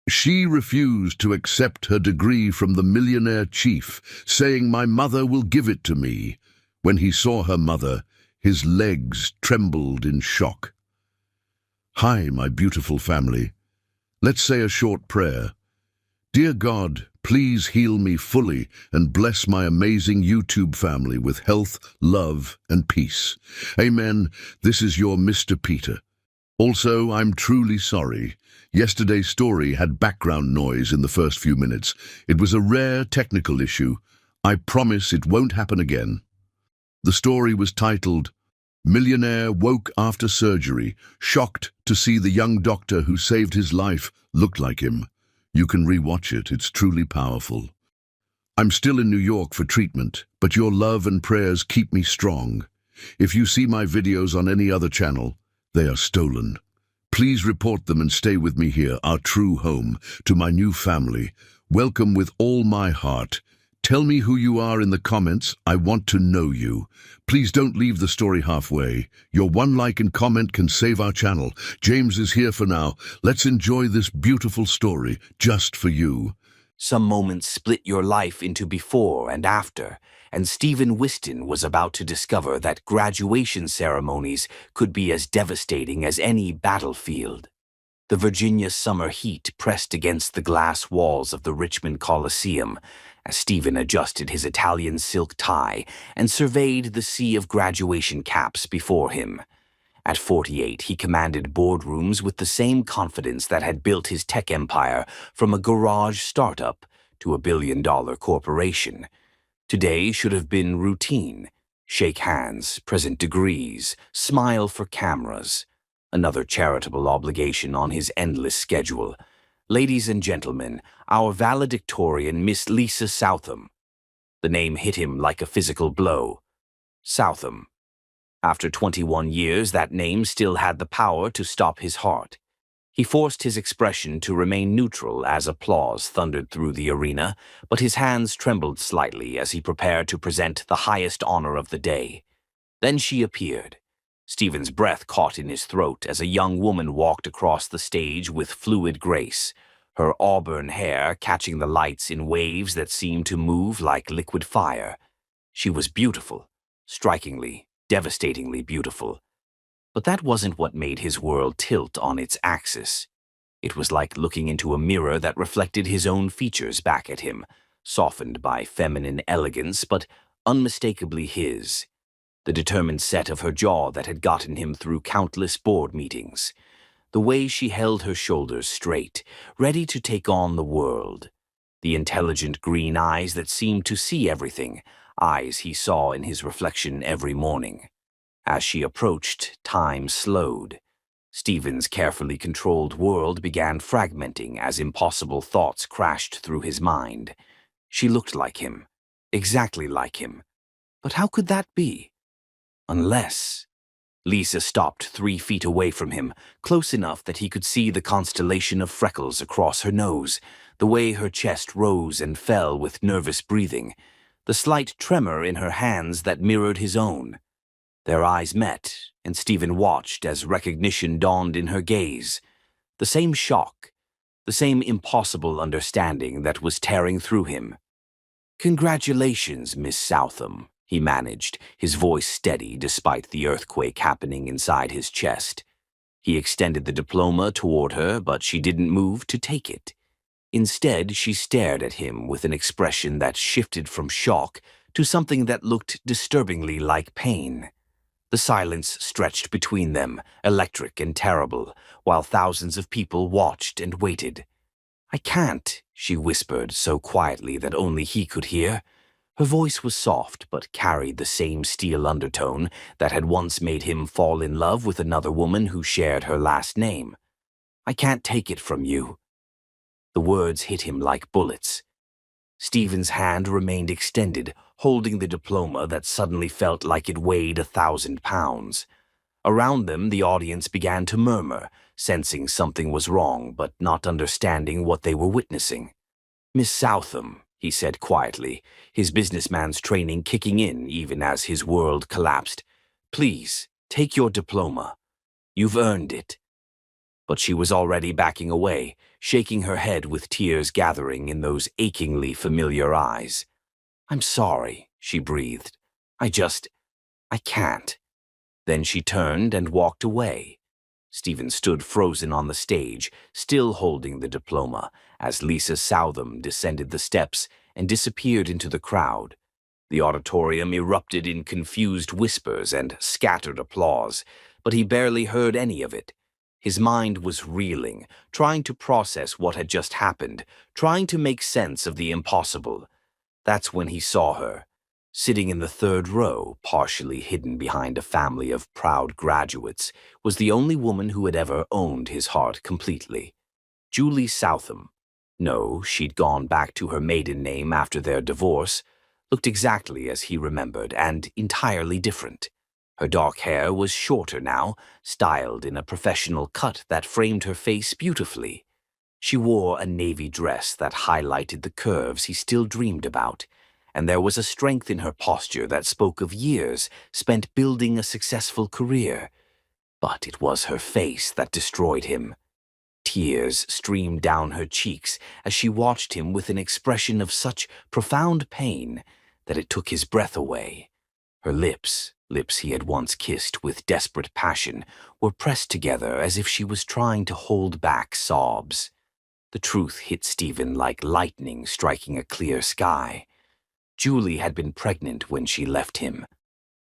She refused to accept her degree from the millionaire chief, saying, "My mother will give it to me." When he saw her mother, his legs trembled in shock. "Hi, my beautiful family. Let's say a short prayer. Dear God, please heal me fully and bless my amazing YouTube family with health, love, and peace. Amen. This is your Mr. Peter. Also, I'm truly sorry. Yesterday's story had background noise in the first few minutes. It was a rare technical issue. I promise it won't happen again. The story was titled, Millionaire Woke After Surgery, Shocked to See the Young Doctor Who Saved His Life Looked Like Him. You can rewatch it, it's truly powerful. I'm still in New York for treatment, but your love and prayers keep me strong. If you see my videos on any other channel, they are stolen. Please report them and stay with me here, our true home, to my new family. Welcome with all my heart. Tell me who you are in the comments. I want to know you. Please don't leave the story halfway. Your one like and comment can save our channel. James is here for now. Let's enjoy this beautiful story just for you. Some moments split your life into before and after, and Stephen Whiston was about to discover that graduation ceremonies could be as devastating as any battlefield. The Virginia summer heat pressed against the glass walls of the Richmond Coliseum as Stephen adjusted his Italian silk tie and surveyed the sea of graduation caps before him. At 48, he commanded boardrooms with the same confidence that had built his tech empire from a garage startup to a billion-dollar corporation. Today should have been routine. Shake hands, present degrees, smile for cameras. Another charitable obligation on his endless schedule. Ladies and gentlemen, our valedictorian, Miss Lisa Southam. The name hit him like a physical blow. Southam. After 21 years, that name still had the power to stop his heart. He forced his expression to remain neutral as applause thundered through the arena, but his hands trembled slightly as he prepared to present the highest honor of the day. Then she appeared. Stephen's breath caught in his throat as a young woman walked across the stage with fluid grace, her auburn hair catching the lights in waves that seemed to move like liquid fire. She was beautiful, strikingly, devastatingly beautiful. But that wasn't what made his world tilt on its axis. It was like looking into a mirror that reflected his own features back at him, softened by feminine elegance, but unmistakably his. The determined set of her jaw that had gotten him through countless board meetings. The way she held her shoulders straight, ready to take on the world. The intelligent green eyes that seemed to see everything, eyes he saw in his reflection every morning. As she approached, time slowed. Stephen's carefully controlled world began fragmenting as impossible thoughts crashed through his mind. She looked like him, exactly like him. But how could that be? Unless... Lisa stopped 3 feet away from him, close enough that he could see the constellation of freckles across her nose, the way her chest rose and fell with nervous breathing, the slight tremor in her hands that mirrored his own. Their eyes met, and Stephen watched as recognition dawned in her gaze. The same shock, the same impossible understanding that was tearing through him. "Congratulations, Miss Southam," he managed, his voice steady despite the earthquake happening inside his chest. He extended the diploma toward her, but she didn't move to take it. Instead, she stared at him with an expression that shifted from shock to something that looked disturbingly like pain. The silence stretched between them, electric and terrible, while thousands of people watched and waited. "I can't," she whispered so quietly that only he could hear. Her voice was soft but carried the same steel undertone that had once made him fall in love with another woman who shared her last name. "I can't take it from you." The words hit him like bullets. Stephen's hand remained extended, holding the diploma that suddenly felt like it weighed 1,000 pounds. Around them, the audience began to murmur, sensing something was wrong but not understanding what they were witnessing. "Miss Southam," he said quietly, his businessman's training kicking in even as his world collapsed, "please, take your diploma. You've earned it." But she was already backing away, shaking her head with tears gathering in those achingly familiar eyes. "I'm sorry," she breathed. I can't." Then she turned and walked away. Stephen stood frozen on the stage, still holding the diploma, as Lisa Southam descended the steps and disappeared into the crowd. The auditorium erupted in confused whispers and scattered applause, but he barely heard any of it. His mind was reeling, trying to process what had just happened, trying to make sense of the impossible. That's when he saw her, sitting in the third row, partially hidden behind a family of proud graduates, was the only woman who had ever owned his heart completely. Julie Southam. No, she'd gone back to her maiden name after their divorce, looked exactly as he remembered, and entirely different. Her dark hair was shorter now, styled in a professional cut that framed her face beautifully. She wore a navy dress that highlighted the curves he still dreamed about, and there was a strength in her posture that spoke of years spent building a successful career. But it was her face that destroyed him. Tears streamed down her cheeks as she watched him with an expression of such profound pain that it took his breath away. Her lips he had once kissed with desperate passion, were pressed together as if she was trying to hold back sobs. The truth hit Stephen like lightning striking a clear sky. Julie had been pregnant when she left him.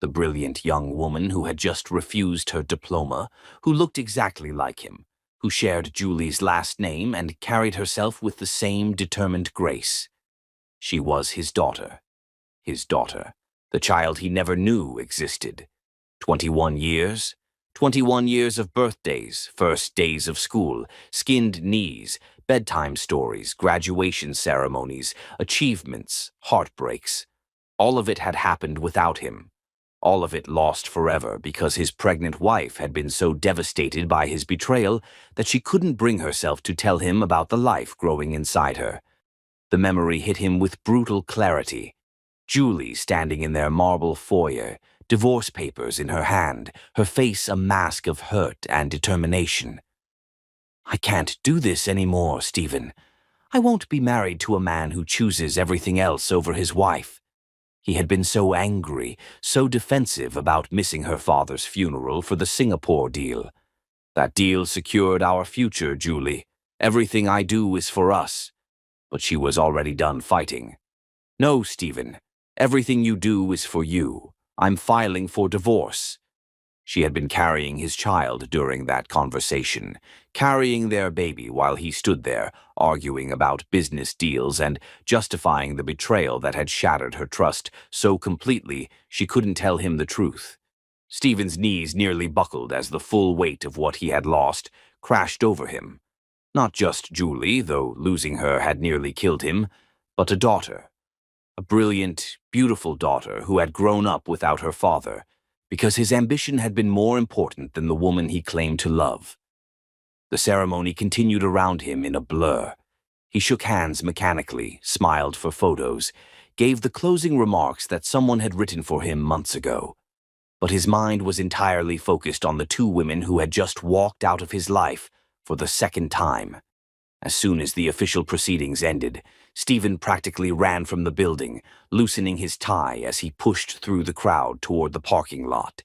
The brilliant young woman who had just refused her diploma, who looked exactly like him, who shared Julie's last name and carried herself with the same determined grace. She was his daughter. His daughter. The child he never knew existed. 21 years? 21 years of birthdays, first days of school, skinned knees, bedtime stories, graduation ceremonies, achievements, heartbreaks. All of it had happened without him. All of it lost forever because his pregnant wife had been so devastated by his betrayal that she couldn't bring herself to tell him about the life growing inside her. The memory hit him with brutal clarity. Julie standing in their marble foyer, divorce papers in her hand, her face a mask of hurt and determination. "I can't do this anymore, Stephen. I won't be married to a man who chooses everything else over his wife." He had been so angry, so defensive about missing her father's funeral for the Singapore deal. "That deal secured our future, Julie. Everything I do is for us." But she was already done fighting. "No, Stephen. Everything you do is for you. I'm filing for divorce." She had been carrying his child during that conversation, carrying their baby while he stood there, arguing about business deals and justifying the betrayal that had shattered her trust so completely she couldn't tell him the truth. Stephen's knees nearly buckled as the full weight of what he had lost crashed over him. Not just Julie, though losing her had nearly killed him, but a daughter. A brilliant, beautiful daughter who had grown up without her father, because his ambition had been more important than the woman he claimed to love. The ceremony continued around him in a blur. He shook hands mechanically, smiled for photos, gave the closing remarks that someone had written for him months ago. But his mind was entirely focused on the two women who had just walked out of his life for the second time. As soon as the official proceedings ended, Stephen practically ran from the building, loosening his tie as he pushed through the crowd toward the parking lot.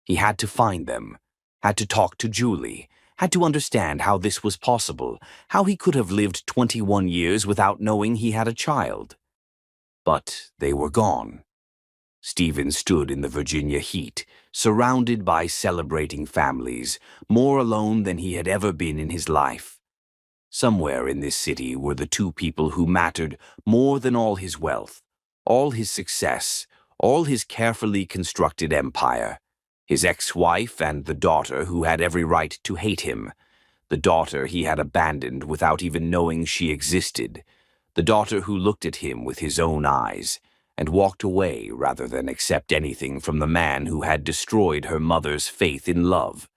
He had to find them, had to talk to Julie, had to understand how this was possible, how he could have lived 21 years without knowing he had a child. But they were gone. Stephen stood in the Virginia heat, surrounded by celebrating families, more alone than he had ever been in his life. Somewhere in this city were the two people who mattered more than all his wealth, all his success, all his carefully constructed empire. His ex-wife and the daughter who had every right to hate him. The daughter he had abandoned without even knowing she existed. The daughter who looked at him with his own eyes and walked away rather than accept anything from the man who had destroyed her mother's faith in love.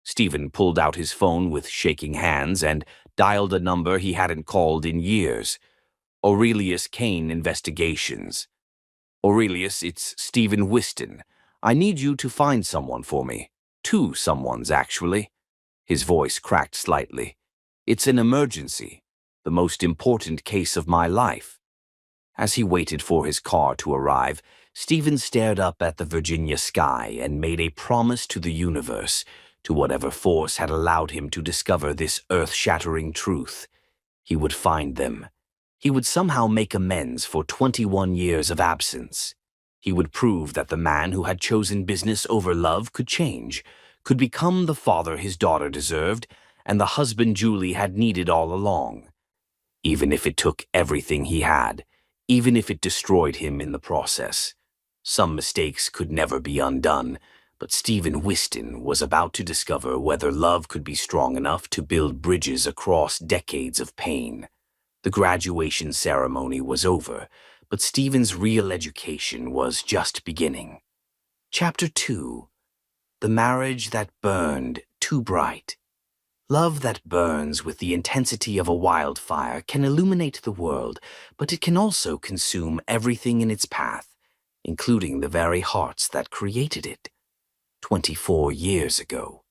Stephen pulled out his phone with shaking hands and dialed a number he hadn't called in years. Aurelius Kane Investigations. "Aurelius, it's Stephen Whiston. I need you to find someone for me. Two someones, actually." His voice cracked slightly. "It's an emergency, the most important case of my life." As he waited for his car to arrive, Stephen stared up at the Virginia sky and made a promise to the universe, to whatever force had allowed him to discover this earth-shattering truth. He would find them. He would somehow make amends for 21 years of absence. He would prove that the man who had chosen business over love could change, could become the father his daughter deserved, and the husband Julie had needed all along. Even if it took everything he had, even if it destroyed him in the process. Some mistakes could never be undone, but Stephen Whiston was about to discover whether love could be strong enough to build bridges across decades of pain. The graduation ceremony was over, but Stephen's real education was just beginning. Chapter 2. The Marriage That Burned Too Bright. Love that burns with the intensity of a wildfire can illuminate the world, but it can also consume everything in its path, including the very hearts that created it. 24 years ago.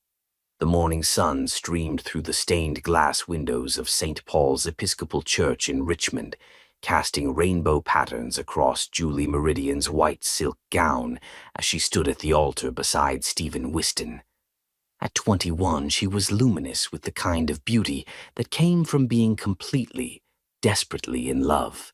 The morning sun streamed through the stained glass windows of St. Paul's Episcopal Church in Richmond, casting rainbow patterns across Julie Meridian's white silk gown as she stood at the altar beside Stephen Whiston. At 21, she was luminous with the kind of beauty that came from being completely, desperately in love.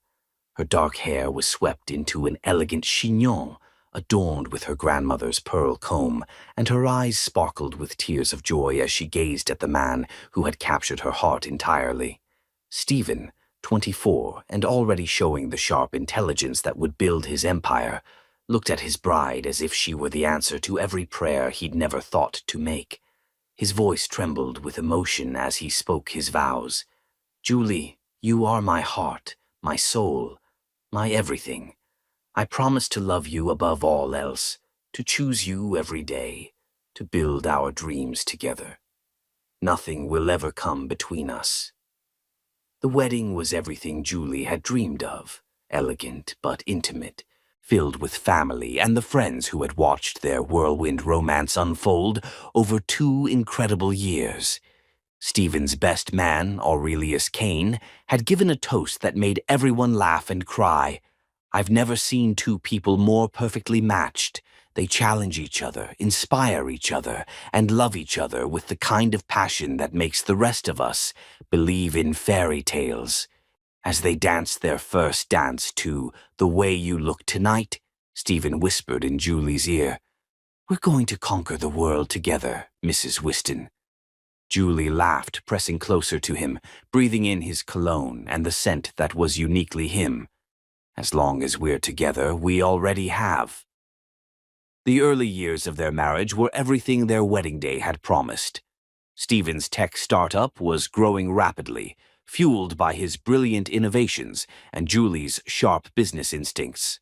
Her dark hair was swept into an elegant chignon, adorned with her grandmother's pearl comb, and her eyes sparkled with tears of joy as she gazed at the man who had captured her heart entirely. Stephen, 24, and already showing the sharp intelligence that would build his empire, looked at his bride as if she were the answer to every prayer he'd never thought to make. His voice trembled with emotion as he spoke his vows. "Julie, you are my heart, my soul, my everything. I promise to love you above all else, to choose you every day, to build our dreams together. Nothing will ever come between us." The wedding was everything Julie had dreamed of, elegant but intimate, filled with family and the friends who had watched their whirlwind romance unfold over 2 incredible years. Stephen's best man, Aurelius Kane, had given a toast that made everyone laugh and cry. "I've never seen 2 people more perfectly matched. They challenge each other, inspire each other, and love each other with the kind of passion that makes the rest of us believe in fairy tales." As they danced their first dance to "The Way You Look Tonight," Stephen whispered in Julie's ear, "We're going to conquer the world together, Mrs. Whiston." Julie laughed, pressing closer to him, breathing in his cologne and the scent that was uniquely him. "As long as we're together, we already have." The early years of their marriage were everything their wedding day had promised. Stephen's tech startup was growing rapidly, fueled by his brilliant innovations and Julie's sharp business instincts.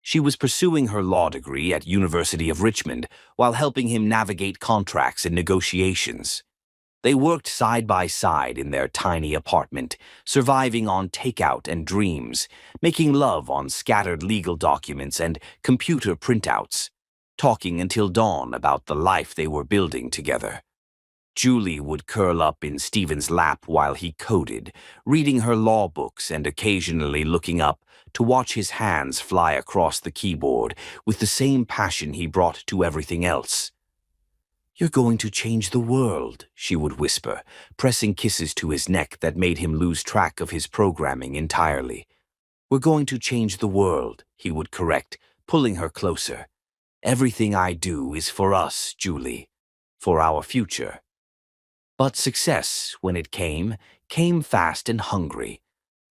She was pursuing her law degree at University of Richmond while helping him navigate contracts and negotiations. They worked side by side in their tiny apartment, surviving on takeout and dreams, making love on scattered legal documents and computer printouts, talking until dawn about the life they were building together. Julie would curl up in Stephen's lap while he coded, reading her law books and occasionally looking up to watch his hands fly across the keyboard with the same passion he brought to everything else. "You're going to change the world," she would whisper, pressing kisses to his neck that made him lose track of his programming entirely. "We're going to change the world," he would correct, pulling her closer. "Everything I do is for us, Julie, for our future." But success, when it came fast and hungry.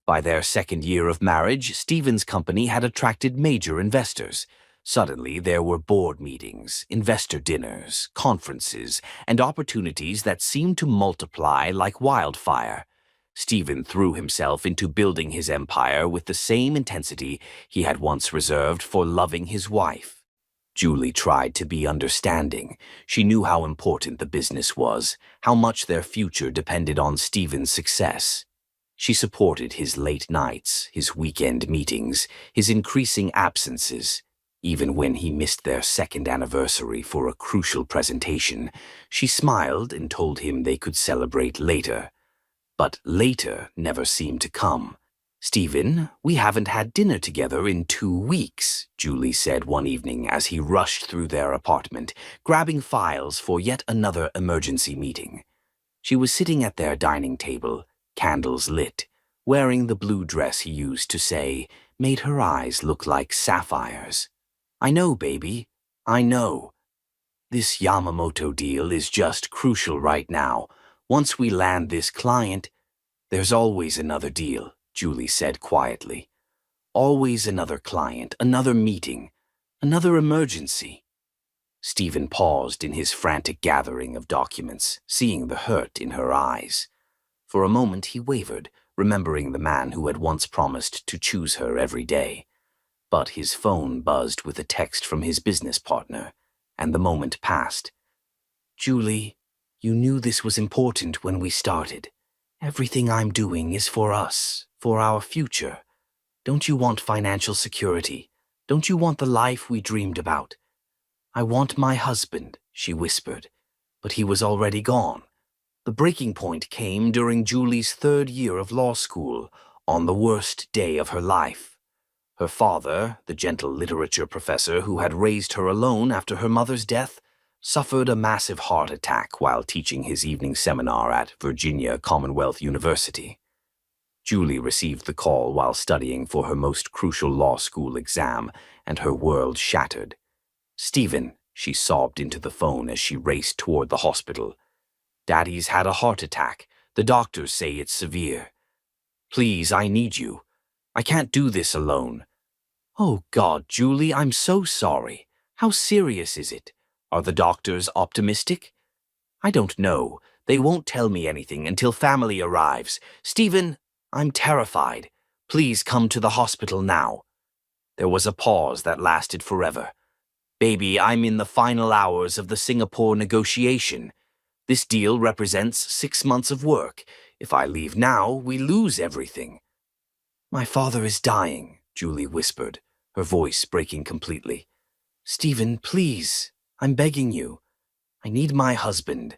By their second year of marriage, Stephen's company had attracted major investors. Suddenly, there were board meetings, investor dinners, conferences, and opportunities that seemed to multiply like wildfire. Stephen threw himself into building his empire with the same intensity he had once reserved for loving his wife. Julie tried to be understanding. She knew how important the business was, how much their future depended on Stephen's success. She supported his late nights, his weekend meetings, his increasing absences. Even when he missed their second anniversary for a crucial presentation, she smiled and told him they could celebrate later. But later never seemed to come. "Stephen, we haven't had dinner together in 2 weeks," Julie said one evening as he rushed through their apartment, grabbing files for yet another emergency meeting. She was sitting at their dining table, candles lit, wearing the blue dress he used to say made her eyes look like sapphires. "I know, baby. I know. This Yamamoto deal is just crucial right now. Once we land this client, there's always another deal," Julie said quietly. "Always another client, another meeting, another emergency." Stephen paused in his frantic gathering of documents, seeing the hurt in her eyes. For a moment he wavered, remembering the man who had once promised to choose her every day. But his phone buzzed with a text from his business partner, and the moment passed. "Julie, you knew this was important when we started. Everything I'm doing is for us, for our future. Don't you want financial security? Don't you want the life we dreamed about?" "I want my husband," she whispered, but he was already gone. The breaking point came during Julie's 3rd year of law school, on the worst day of her life. Her father, the gentle literature professor who had raised her alone after her mother's death, suffered a massive heart attack while teaching his evening seminar at Virginia Commonwealth University. Julie received the call while studying for her most crucial law school exam, and her world shattered. "Stephen," she sobbed into the phone as she raced toward the hospital. "Daddy's had a heart attack. The doctors say it's severe. Please, I need you. I can't do this alone." "Oh God, Julie, I'm so sorry. How serious is it? Are the doctors optimistic?" "I don't know. They won't tell me anything until family arrives. Stephen, I'm terrified. Please come to the hospital now." There was a pause that lasted forever. "Baby, I'm in the final hours of the Singapore negotiation. This deal represents 6 months of work. If I leave now, we lose everything." "My father is dying," Julie whispered, her voice breaking completely. "Stephen, please, I'm begging you. I need my husband."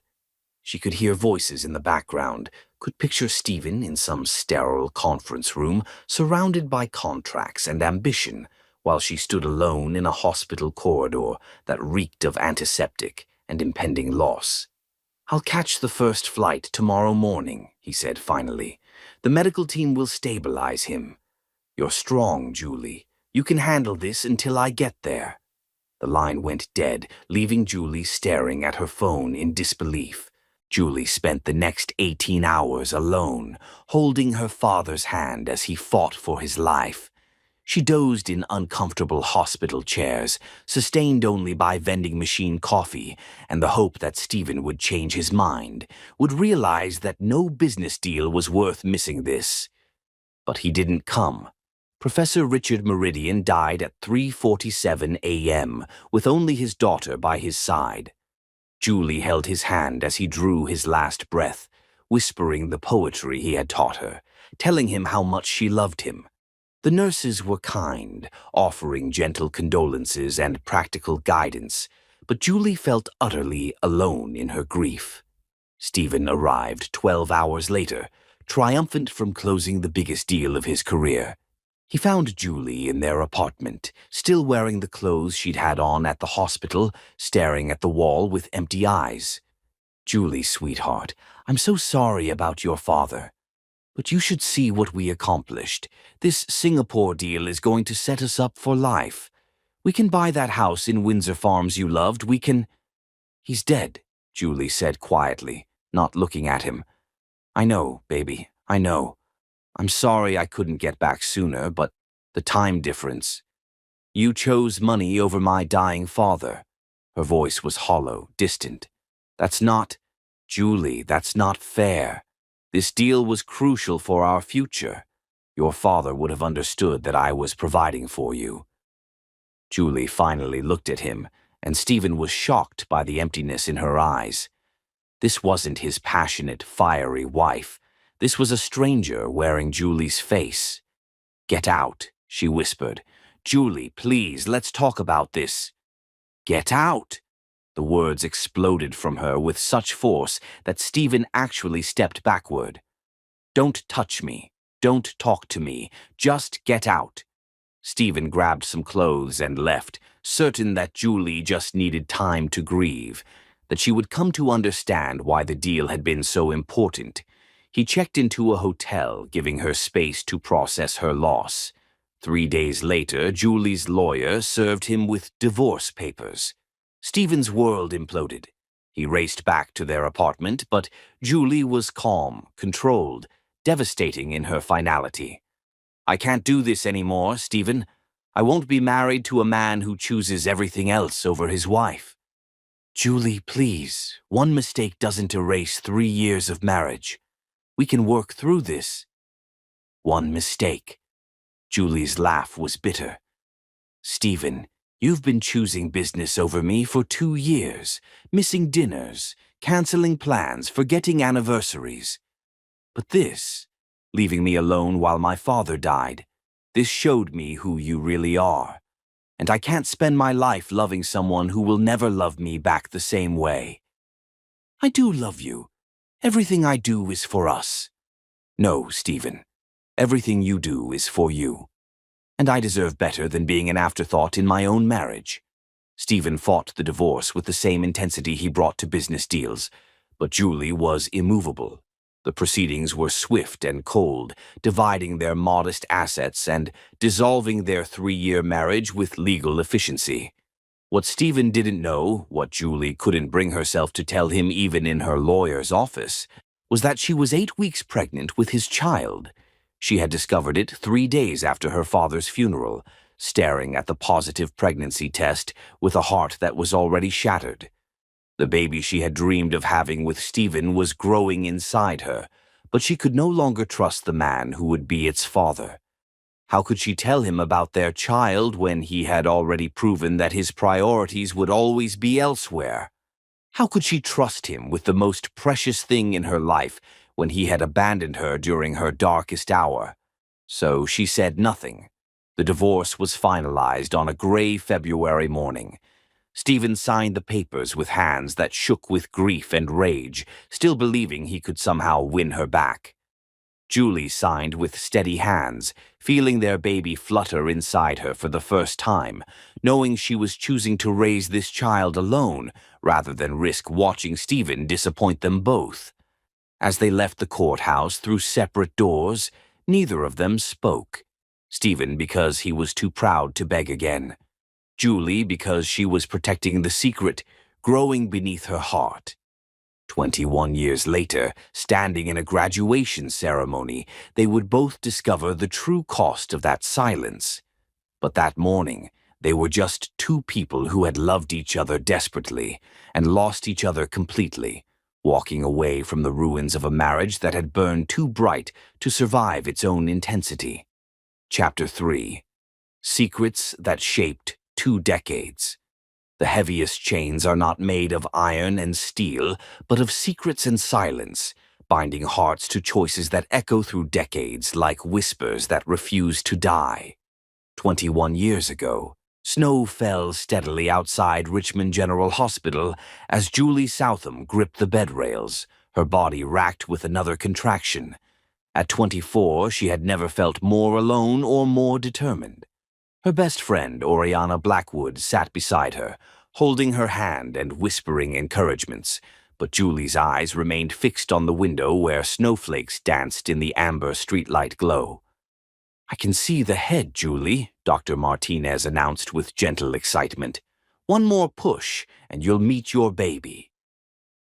She could hear voices in the background, could picture Stephen in some sterile conference room, surrounded by contracts and ambition, while she stood alone in a hospital corridor that reeked of antiseptic and impending loss. "I'll catch the first flight tomorrow morning," he said finally. "The medical team will stabilize him. You're strong, Julie. You can handle this until I get there." The line went dead, leaving Julie staring at her phone in disbelief. Julie spent the next 18 hours alone, holding her father's hand as he fought for his life. She dozed in uncomfortable hospital chairs, sustained only by vending machine coffee and the hope that Stephen would change his mind, would realize that no business deal was worth missing this. But he didn't come. Professor Richard Meridian died at 3:47 a.m., with only his daughter by his side. Julie held his hand as he drew his last breath, whispering the poetry he had taught her, telling him how much she loved him. The nurses were kind, offering gentle condolences and practical guidance, but Julie felt utterly alone in her grief. Stephen arrived 12 hours later, triumphant from closing the biggest deal of his career. He found Julie in their apartment, still wearing the clothes she'd had on at the hospital, staring at the wall with empty eyes. "Julie, sweetheart, I'm so sorry about your father. But you should see what we accomplished. This Singapore deal is going to set us up for life. We can buy that house in Windsor Farms you loved. We can—" "He's dead," Julie said quietly, not looking at him. "I know, baby, I know. I'm sorry I couldn't get back sooner, but the time difference. You chose money over my dying father." Her voice was hollow, distant. "That's not— Julie, that's not fair. This deal was crucial for our future. Your father would have understood that I was providing for you." Julie finally looked at him, and Stephen was shocked by the emptiness in her eyes. This wasn't his passionate, fiery wife. This was a stranger wearing Julie's face. "Get out," she whispered. Julie, please, let's talk about this. Get out! The words exploded from her with such force that Stephen actually stepped backward. Don't touch me. Don't talk to me. Just get out. Stephen grabbed some clothes and left, certain that Julie just needed time to grieve, that she would come to understand why the deal had been so important. He checked into a hotel, giving her space to process her loss. 3 days later, Julie's lawyer served him with divorce papers. Stephen's world imploded. He raced back to their apartment, but Julie was calm, controlled, devastating in her finality. I can't do this anymore, Stephen. I won't be married to a man who chooses everything else over his wife. Julie, please. One mistake doesn't erase 3 years of marriage. We can work through this. One mistake. Julie's laugh was bitter. Stephen, you've been choosing business over me for 2 years, missing dinners, canceling plans, forgetting anniversaries. But this, leaving me alone while my father died, this showed me who you really are. And I can't spend my life loving someone who will never love me back the same way. I do love you. Everything I do is for us. No, Stephen. Everything you do is for you. And I deserve better than being an afterthought in my own marriage. Stephen fought the divorce with the same intensity he brought to business deals, but Julie was immovable. The proceedings were swift and cold, dividing their modest assets and dissolving their 3-year marriage with legal efficiency. What Stephen didn't know, what Julie couldn't bring herself to tell him even in her lawyer's office, was that she was 8 weeks pregnant with his child. She had discovered it 3 days after her father's funeral, staring at the positive pregnancy test with a heart that was already shattered. The baby she had dreamed of having with Stephen was growing inside her, but she could no longer trust the man who would be its father. How could she tell him about their child when he had already proven that his priorities would always be elsewhere? How could she trust him with the most precious thing in her life when he had abandoned her during her darkest hour? So she said nothing. The divorce was finalized on a gray February morning. Stephen signed the papers with hands that shook with grief and rage, still believing he could somehow win her back. Julie signed with steady hands, feeling their baby flutter inside her for the first time, knowing she was choosing to raise this child alone rather than risk watching Stephen disappoint them both. As they left the courthouse through separate doors, neither of them spoke. Stephen because he was too proud to beg again. Julie because she was protecting the secret growing beneath her heart. 21 years later, standing in a graduation ceremony, they would both discover the true cost of that silence. But that morning, they were just 2 people who had loved each other desperately and lost each other completely, walking away from the ruins of a marriage that had burned too bright to survive its own intensity. Chapter 3. Secrets that shaped 2 decades. The heaviest chains are not made of iron and steel, but of secrets and silence, binding hearts to choices that echo through decades like whispers that refuse to die. 21 years ago, snow fell steadily outside Richmond General Hospital as Julie Southam gripped the bed rails, her body racked with another contraction. At 24, she had never felt more alone or more determined. Her best friend, Oriana Blackwood, sat beside her, holding her hand and whispering encouragements, but Julie's eyes remained fixed on the window where snowflakes danced in the amber streetlight glow. I can see the head, Julie, Dr. Martinez announced with gentle excitement. One more push, and you'll meet your baby.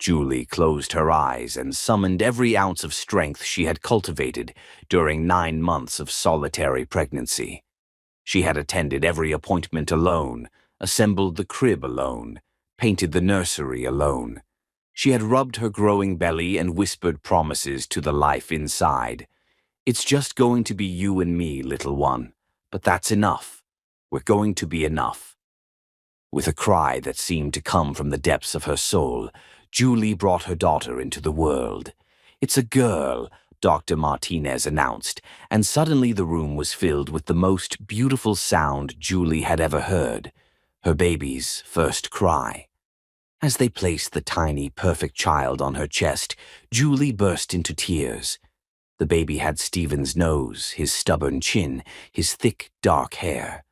Julie closed her eyes and summoned every ounce of strength she had cultivated during 9 months of solitary pregnancy. She had attended every appointment alone, assembled the crib alone, painted the nursery alone. She had rubbed her growing belly and whispered promises to the life inside. It's just going to be you and me, little one, but that's enough. We're going to be enough. With a cry that seemed to come from the depths of her soul, Julie brought her daughter into the world. It's a girl, Dr. Martinez announced, and suddenly the room was filled with the most beautiful sound Julie had ever heard, her baby's first cry. As they placed the tiny, perfect child on her chest, Julie burst into tears. The baby had Stephen's nose, his stubborn chin, his thick, dark hair.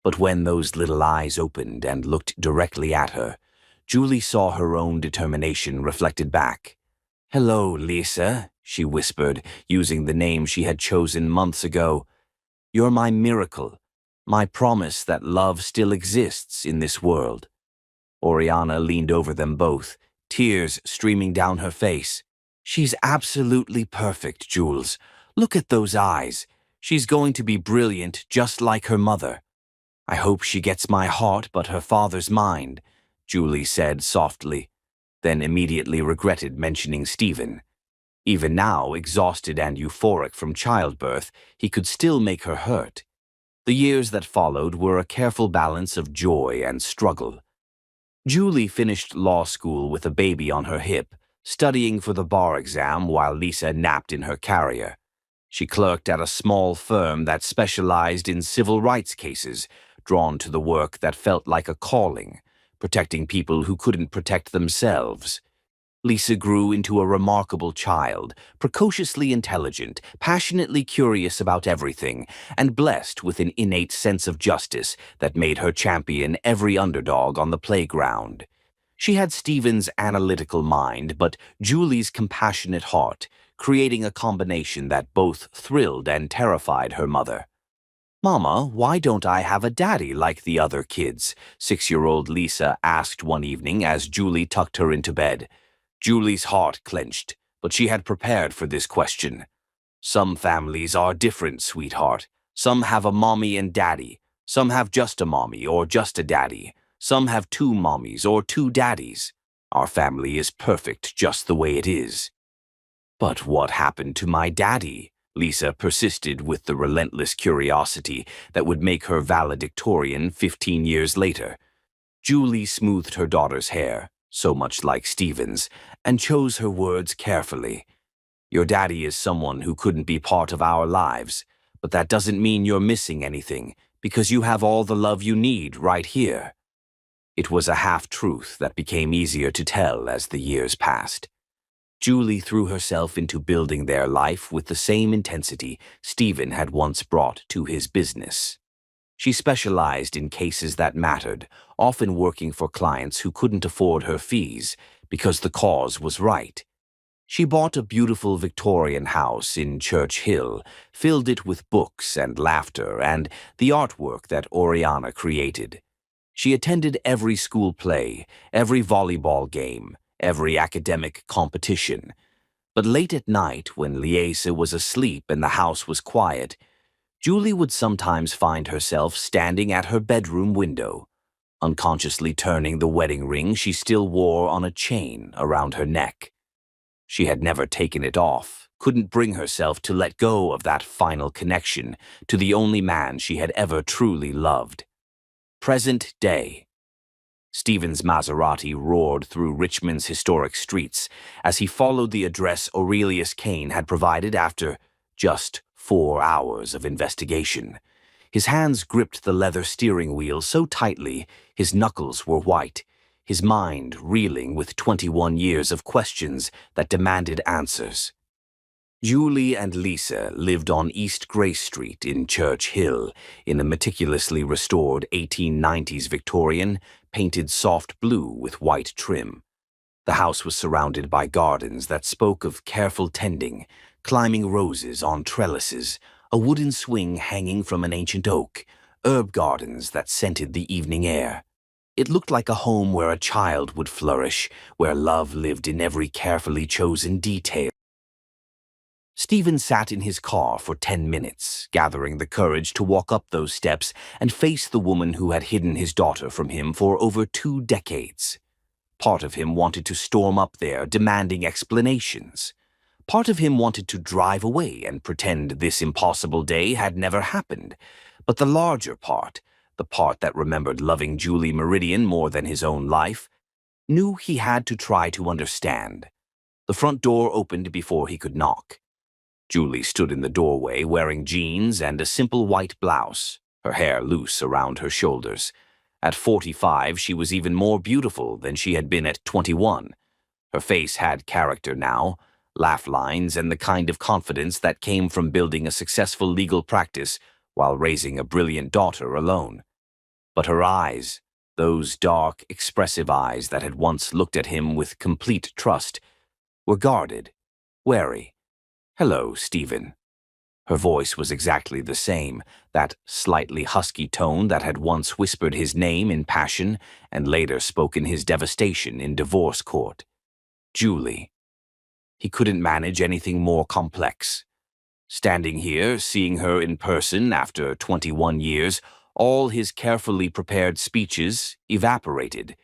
But when those little eyes opened and looked directly at her, Julie saw her own determination reflected back. "Hello, Lisa," she whispered, using the name she had chosen months ago. "You're my miracle, my promise that love still exists in this world." Oriana leaned over them both, tears streaming down her face. "She's absolutely perfect, Jules. Look at those eyes. She's going to be brilliant just like her mother." "I hope she gets my heart but her father's mind," Julie said softly, then immediately regretted mentioning Stephen. Even now, exhausted and euphoric from childbirth, he could still make her hurt. The years that followed were a careful balance of joy and struggle. Julie finished law school with a baby on her hip, studying for the bar exam while Lisa napped in her carrier. She clerked at a small firm that specialized in civil rights cases, drawn to the work that felt like a calling, protecting people who couldn't protect themselves. Lisa grew into a remarkable child, precociously intelligent, passionately curious about everything, and blessed with an innate sense of justice that made her champion every underdog on the playground. She had Stephen's analytical mind, but Julie's compassionate heart, creating a combination that both thrilled and terrified her mother. "Mama, why don't I have a daddy like the other kids?" 6-year-old Lisa asked one evening as Julie tucked her into bed. Julie's heart clenched, but she had prepared for this question. "Some families are different, sweetheart. Some have a mommy and daddy. Some have just a mommy or just a daddy. Some have 2 mommies or 2 daddies. Our family is perfect just the way it is." "But what happened to my daddy?" Lisa persisted with the relentless curiosity that would make her valedictorian 15 years later. Julie smoothed her daughter's hair, so much like Stephen's, and chose her words carefully. "Your daddy is someone who couldn't be part of our lives, but that doesn't mean you're missing anything, because you have all the love you need right here." It was a half-truth that became easier to tell as the years passed. Julie threw herself into building their life with the same intensity Stephen had once brought to his business. She specialized in cases that mattered, often working for clients who couldn't afford her fees because the cause was right. She bought a beautiful Victorian house in Church Hill, filled it with books and laughter and the artwork that Oriana created. She attended every school play, every volleyball game, every academic competition. But late at night, when Liesa was asleep and the house was quiet, Julie would sometimes find herself standing at her bedroom window, unconsciously turning the wedding ring she still wore on a chain around her neck. She had never taken it off, couldn't bring herself to let go of that final connection to the only man she had ever truly loved. Present day. Stephen's Maserati roared through Richmond's historic streets as he followed the address Aurelius Kane had provided after just 4 hours of investigation. His hands gripped the leather steering wheel so tightly his knuckles were white, his mind reeling with 21 years of questions that demanded answers. Julie and Lisa lived on East Grace Street in Church Hill in a meticulously restored 1890s Victorian, painted soft blue with white trim. The house was surrounded by gardens that spoke of careful tending, climbing roses on trellises, a wooden swing hanging from an ancient oak, herb gardens that scented the evening air. It looked like a home where a child would flourish, where love lived in every carefully chosen detail. Stephen sat in his car for 10 minutes, gathering the courage to walk up those steps and face the woman who had hidden his daughter from him for over 2 decades. Part of him wanted to storm up there, demanding explanations. Part of him wanted to drive away and pretend this impossible day had never happened. But the larger part, the part that remembered loving Julie Meridian more than his own life, knew he had to try to understand. The front door opened before he could knock. Julie stood in the doorway wearing jeans and a simple white blouse, her hair loose around her shoulders. At 45, she was even more beautiful than she had been at 21. Her face had character now, laugh lines, and the kind of confidence that came from building a successful legal practice while raising a brilliant daughter alone. But her eyes, those dark, expressive eyes that had once looked at him with complete trust, were guarded, wary. "Hello, Stephen." Her voice was exactly the same, that slightly husky tone that had once whispered his name in passion and later spoken his devastation in divorce court. Julie. He couldn't manage anything more complex. Standing here, seeing her in person after 21 years, all his carefully prepared speeches evaporated.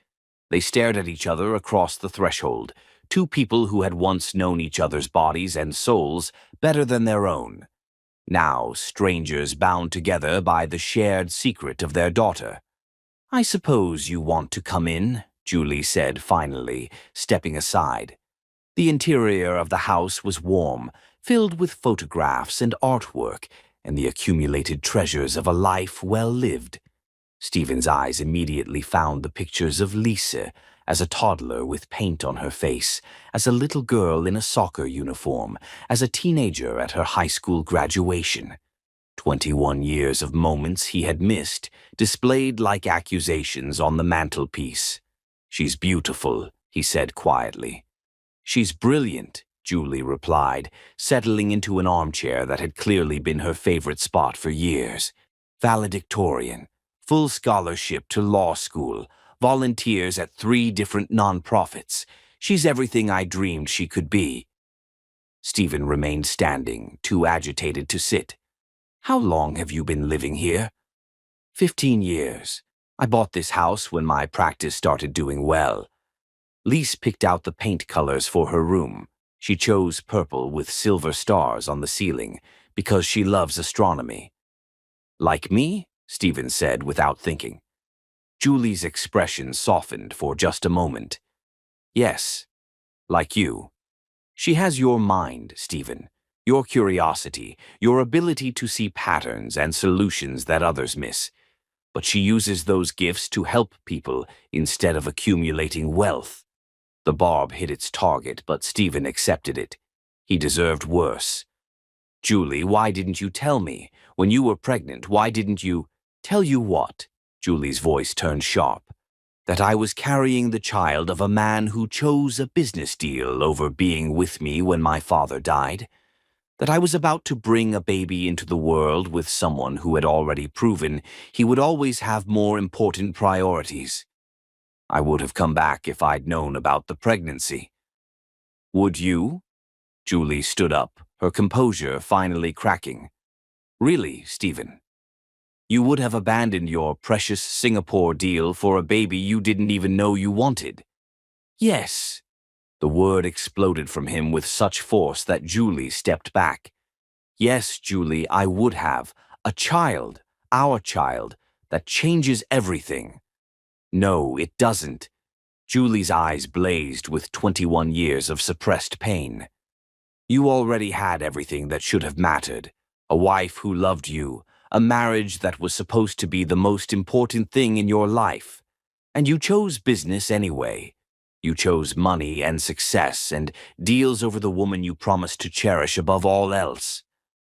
They stared at each other across the threshold, two people who had once known each other's bodies and souls better than their own. Now strangers bound together by the shared secret of their daughter. "I suppose you want to come in," Julie said finally, stepping aside. The interior of the house was warm, filled with photographs and artwork, and the accumulated treasures of a life well lived. Stephen's eyes immediately found the pictures of Lisa, as a toddler with paint on her face, as a little girl in a soccer uniform, as a teenager at her high school graduation. 21 years of moments he had missed, displayed like accusations on the mantelpiece. "She's beautiful," he said quietly. "She's brilliant," Julie replied, settling into an armchair that had clearly been her favorite spot for years. "Valedictorian, full scholarship to law school, volunteers at 3 different nonprofits. She's everything I dreamed she could be." Stephen remained standing, too agitated to sit. "How long have you been living here?" 15 years. I bought this house when my practice started doing well." Lise picked out the paint colors for her room. She chose purple with silver stars on the ceiling because she loves astronomy. "Like me?" Stephen said without thinking. Julie's expression softened for just a moment. "Yes, like you. She has your mind, Stephen, your curiosity, your ability to see patterns and solutions that others miss. But she uses those gifts to help people instead of accumulating wealth." The barb hit its target, but Stephen accepted it. He deserved worse. "Julie, why didn't you tell me? When you were pregnant, why didn't you—" "Tell you what?" Julie's voice turned sharp. "That I was carrying the child of a man who chose a business deal over being with me when my father died. That I was about to bring a baby into the world with someone who had already proven he would always have more important priorities. I would have come back if I'd known about the pregnancy." "Would you?" Julie stood up, her composure finally cracking. "Really, Stephen? You would have abandoned your precious Singapore deal for a baby you didn't even know you wanted?" "Yes." The word exploded from him with such force that Julie stepped back. "Yes, Julie, I would have. A child, our child, that changes everything." "No, it doesn't." Julie's eyes blazed with 21 years of suppressed pain. "You already had everything that should have mattered. A wife who loved you, a marriage that was supposed to be the most important thing in your life. And you chose business anyway. You chose money and success and deals over the woman you promised to cherish above all else."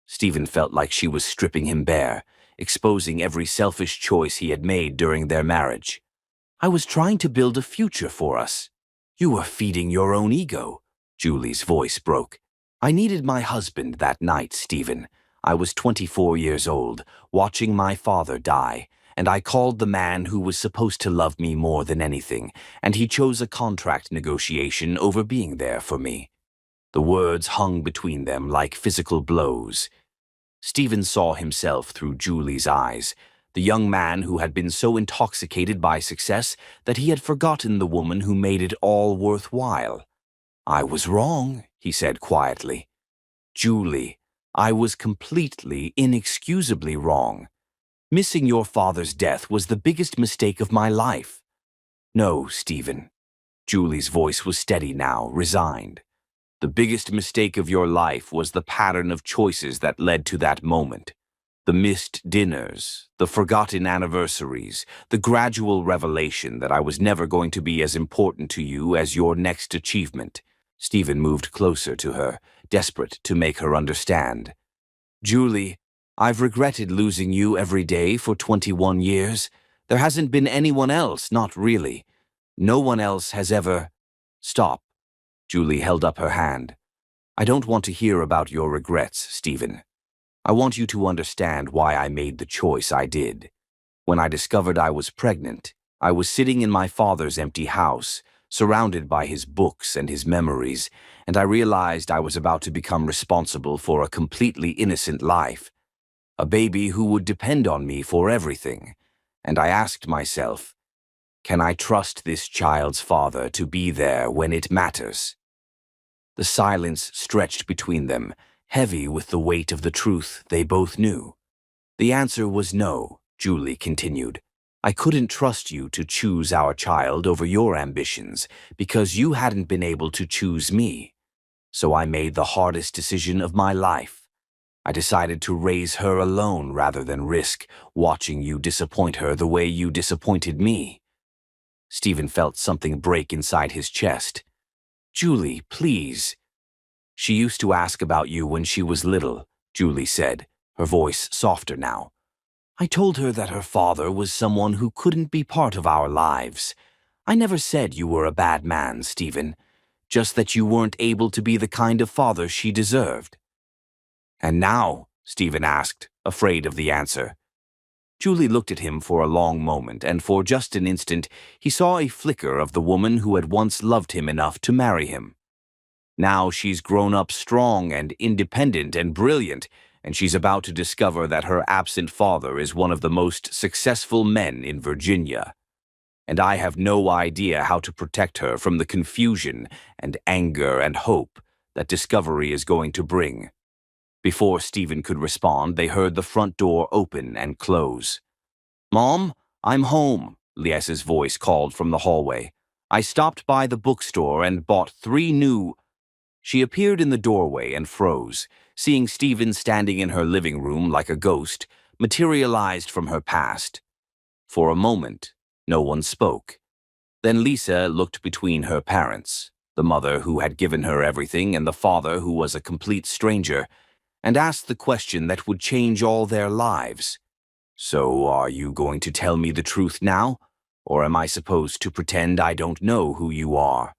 Stephen felt like she was stripping him bare, exposing every selfish choice he had made during their marriage. "I was trying to build a future for us." "You were feeding your own ego." Julie's voice broke. "I needed my husband that night, Stephen. I was 24 years old, watching my father die, and I called the man who was supposed to love me more than anything, and he chose a contract negotiation over being there for me." The words hung between them like physical blows. Stephen saw himself through Julie's eyes, the young man who had been so intoxicated by success that he had forgotten the woman who made it all worthwhile. "I was wrong," he said quietly. "Julie, I was completely, inexcusably wrong. Missing your father's death was the biggest mistake of my life." "No, Stephen." Julie's voice was steady now, resigned. The biggest mistake of your life was the pattern of choices that led to that moment. The missed dinners, the forgotten anniversaries, the gradual revelation that I was never going to be as important to you as your next achievement. Stephen moved closer to her, desperate to make her understand. Julie, I've regretted losing you every day for 21 years. There hasn't been anyone else, not really. No one else has ever... Stop. Julie held up her hand. I don't want to hear about your regrets, Stephen. I want you to understand why I made the choice I did. When I discovered I was pregnant, I was sitting in my father's empty house, surrounded by his books and his memories, and I realized I was about to become responsible for a completely innocent life, a baby who would depend on me for everything. And I asked myself, can I trust this child's father to be there when it matters? The silence stretched between them, heavy with the weight of the truth they both knew. The answer was no, Julie continued. I couldn't trust you to choose our child over your ambitions because you hadn't been able to choose me. So I made the hardest decision of my life. I decided to raise her alone rather than risk watching you disappoint her the way you disappointed me. Stephen felt something break inside his chest. Julie, please. She used to ask about you when she was little, Julie said, her voice softer now. I told her that her father was someone who couldn't be part of our lives. I never said you were a bad man, Stephen, just that you weren't able to be the kind of father she deserved. And now? Stephen asked, afraid of the answer. Julie looked at him for a long moment, and for just an instant he saw a flicker of the woman who had once loved him enough to marry him. Now she's grown up strong and independent and brilliant, and she's about to discover that her absent father is one of the most successful men in Virginia. And I have no idea how to protect her from the confusion and anger and hope that discovery is going to bring. Before Stephen could respond, they heard the front door open and close. Mom, I'm home, Lies's voice called from the hallway. I stopped by the bookstore and bought 3 new... She appeared in the doorway and froze, seeing Stephen standing in her living room like a ghost, materialized from her past. For a moment, no one spoke. Then Lisa looked between her parents, the mother who had given her everything and the father who was a complete stranger, and asked the question that would change all their lives. So are you going to tell me the truth now, or am I supposed to pretend I don't know who you are?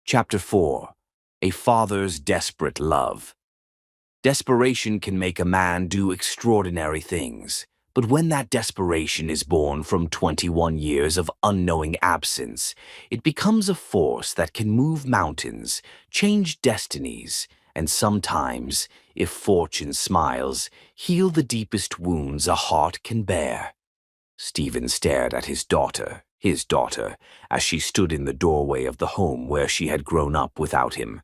Chapter 4. A Father's Desperate Love. Desperation can make a man do extraordinary things, but when that desperation is born from 21 years of unknowing absence, it becomes a force that can move mountains, change destinies, and sometimes, if fortune smiles, heal the deepest wounds a heart can bear. Stephen stared at his daughter, as she stood in the doorway of the home where she had grown up without him.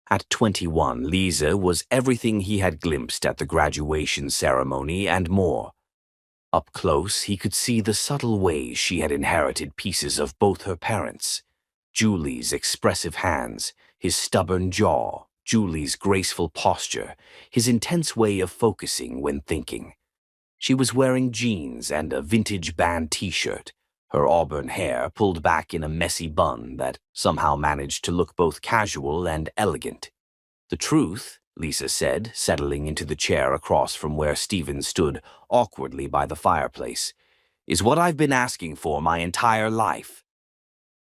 At 21, Lisa was everything he had glimpsed at the graduation ceremony and more. Up close, he could see the subtle ways she had inherited pieces of both her parents. Julie's expressive hands, his stubborn jaw, Julie's graceful posture, his intense way of focusing when thinking. She was wearing jeans and a vintage band t-shirt, her auburn hair pulled back in a messy bun that somehow managed to look both casual and elegant. The truth, Lisa said, settling into the chair across from where Stephen stood awkwardly by the fireplace, is what I've been asking for my entire life.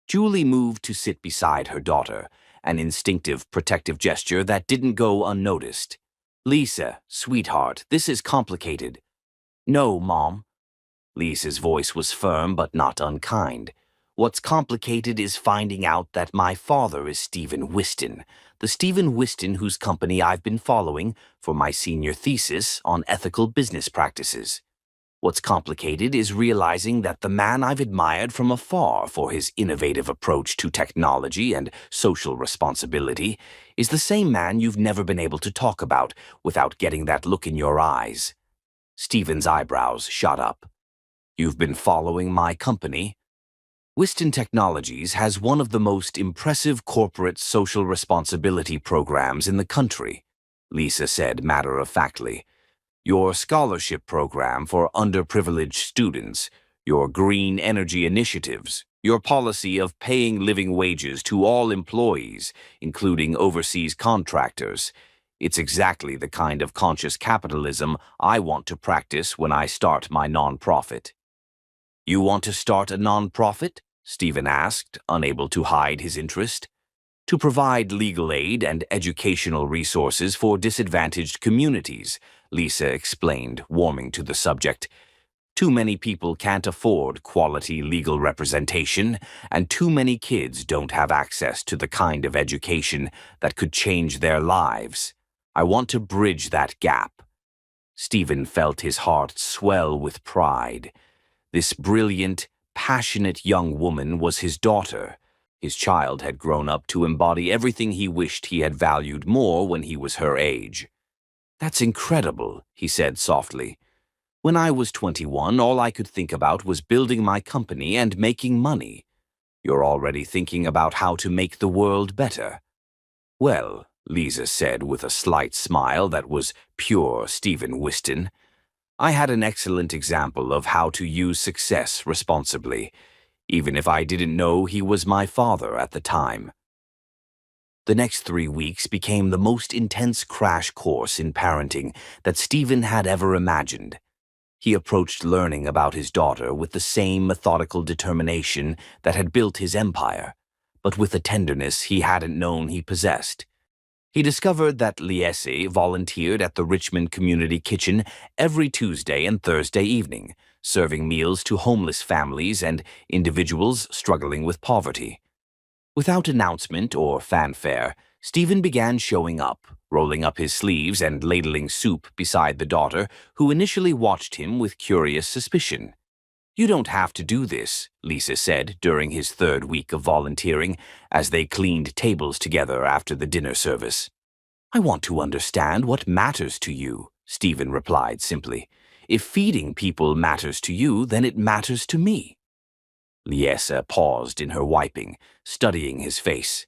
Julie moved to sit beside her daughter, an instinctive protective gesture that didn't go unnoticed. Lisa, sweetheart, this is complicated. No, Mom. Lisa's voice was firm but not unkind. What's complicated is finding out that my father is Stephen Whiston, the Stephen Whiston whose company I've been following for my senior thesis on ethical business practices. What's complicated is realizing that the man I've admired from afar for his innovative approach to technology and social responsibility is the same man you've never been able to talk about without getting that look in your eyes. Stephen's eyebrows shot up. You've been following my company? Whiston Technologies has one of the most impressive corporate social responsibility programs in the country, Lisa said matter-of-factly. Your scholarship program for underprivileged students, your green energy initiatives, your policy of paying living wages to all employees, including overseas contractors. It's exactly the kind of conscious capitalism I want to practice when I start my nonprofit. You want to start a nonprofit? Stephen asked, unable to hide his interest. To provide legal aid and educational resources for disadvantaged communities, Lisa explained, warming to the subject. Too many people can't afford quality legal representation, and too many kids don't have access to the kind of education that could change their lives. I want to bridge that gap. Stephen felt his heart swell with pride. This brilliant, passionate young woman was his daughter. His child had grown up to embody everything he wished he had valued more when he was her age. That's incredible, he said softly. When I was 21, all I could think about was building my company and making money. You're already thinking about how to make the world better. Well, Lisa said with a slight smile that was pure Stephen Whiston, I had an excellent example of how to use success responsibly, even if I didn't know he was my father at the time. The next 3 weeks became the most intense crash course in parenting that Stephen had ever imagined. He approached learning about his daughter with the same methodical determination that had built his empire, but with a tenderness he hadn't known he possessed. He discovered that Liese volunteered at the Richmond Community Kitchen every Tuesday and Thursday evening, serving meals to homeless families and individuals struggling with poverty. Without announcement or fanfare, Stephen began showing up, rolling up his sleeves and ladling soup beside the daughter, who initially watched him with curious suspicion. You don't have to do this, Lisa said during his 3rd week of volunteering, as they cleaned tables together after the dinner service. I want to understand what matters to you, Stephen replied simply. If feeding people matters to you, then it matters to me. Liesa paused in her wiping, studying his face.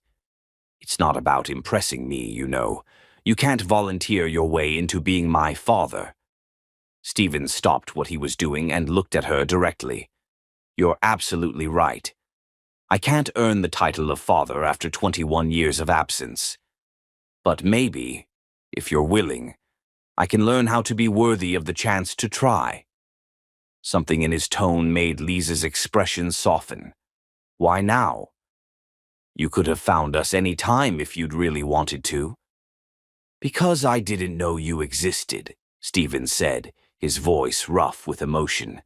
It's not about impressing me, you know. You can't volunteer your way into being my father. Stephen stopped what he was doing and looked at her directly. You're absolutely right. I can't earn the title of father after 21 years of absence. But maybe, if you're willing, I can learn how to be worthy of the chance to try. Something in his tone made Lisa's expression soften. Why now? You could have found us any time if you'd really wanted to. Because I didn't know you existed, Stephen said, his voice rough with emotion.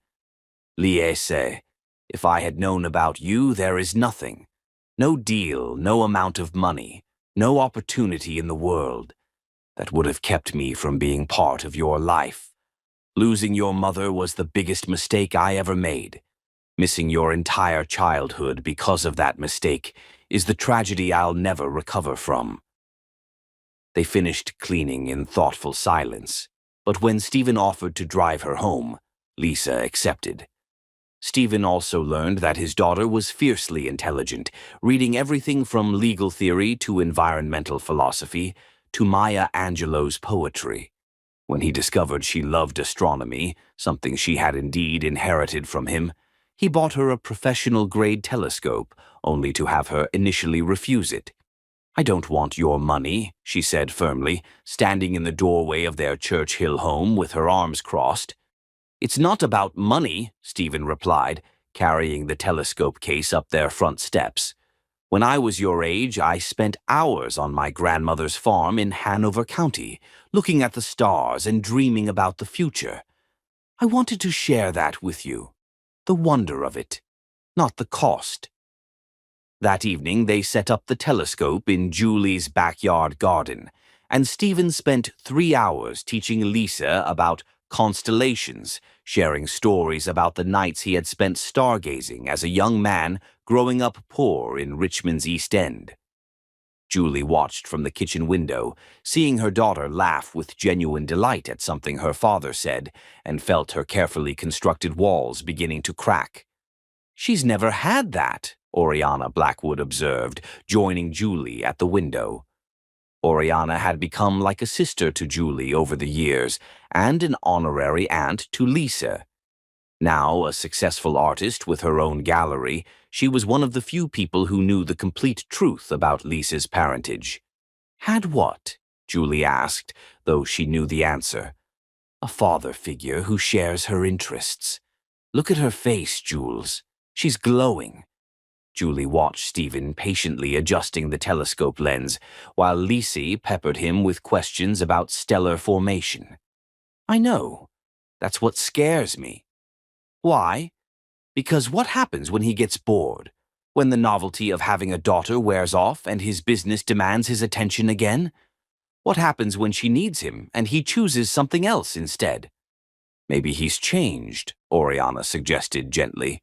Liese, if I had known about you, there is nothing. No deal, no amount of money, no opportunity in the world that would have kept me from being part of your life. Losing your mother was the biggest mistake I ever made. Missing your entire childhood because of that mistake is the tragedy I'll never recover from. They finished cleaning in thoughtful silence, but when Stephen offered to drive her home, Lisa accepted. Stephen also learned that his daughter was fiercely intelligent, reading everything from legal theory to environmental philosophy to Maya Angelou's poetry. When he discovered she loved astronomy, something she had indeed inherited from him, he bought her a professional-grade telescope, only to have her initially refuse it. I don't want your money, she said firmly, standing in the doorway of their Church Hill home with her arms crossed. It's not about money, Stephen replied, carrying the telescope case up their front steps. When I was your age, I spent hours on my grandmother's farm in Hanover County, looking at the stars and dreaming about the future. I wanted to share that with you. The wonder of it, not the cost. That evening, they set up the telescope in Julie's backyard garden, and Stephen spent 3 hours teaching Lisa about constellations, sharing stories about the nights he had spent stargazing as a young man growing up poor in Richmond's East End. Julie watched from the kitchen window, seeing her daughter laugh with genuine delight at something her father said, and felt her carefully constructed walls beginning to crack. She's never had that, Oriana Blackwood observed, joining Julie at the window. Oriana had become like a sister to Julie over the years, and an honorary aunt to Lisa. Now a successful artist with her own gallery, she was one of the few people who knew the complete truth about Lisa's parentage. Had what? Julie asked, though she knew the answer. A father figure who shares her interests. Look at her face, Jules. She's glowing. Julie watched Stephen patiently adjusting the telescope lens, while Lisi peppered him with questions about stellar formation. I know. That's what scares me. Why? Because what happens when he gets bored? When the novelty of having a daughter wears off and his business demands his attention again? What happens when she needs him and he chooses something else instead? Maybe he's changed, Oriana suggested gently.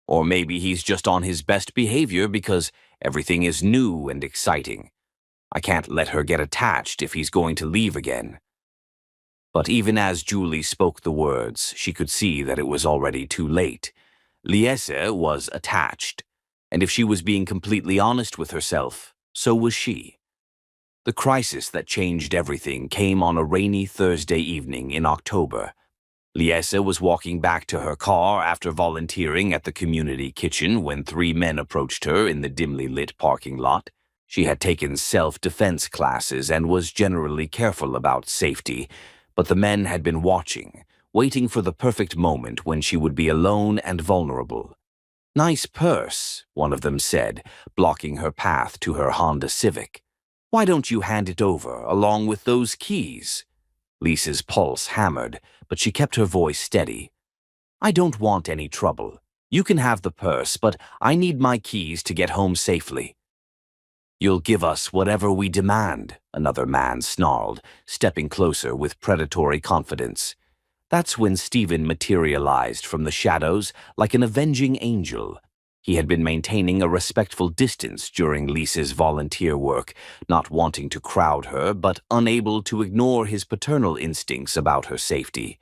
Or maybe he's just on his best behavior because everything is new and exciting. I can't let her get attached if he's going to leave again. But even as Julie spoke the words, she could see that it was already too late. Liese was attached, and if she was being completely honest with herself, so was she. The crisis that changed everything came on a rainy Thursday evening in October. Liese was walking back to her car after volunteering at the community kitchen when 3 men approached her in the dimly lit parking lot. She had taken self-defense classes and was generally careful about safety, but the men had been watching, waiting for the perfect moment when she would be alone and vulnerable. Nice purse, one of them said, blocking her path to her Honda Civic. Why don't you hand it over, along with those keys? Lisa's pulse hammered, but she kept her voice steady. I don't want any trouble. You can have the purse, but I need my keys to get home safely. You'll give us whatever we demand, another man snarled, stepping closer with predatory confidence. That's when Stephen materialized from the shadows like an avenging angel. He had been maintaining a respectful distance during Lisa's volunteer work, not wanting to crowd her, but unable to ignore his paternal instincts about her safety.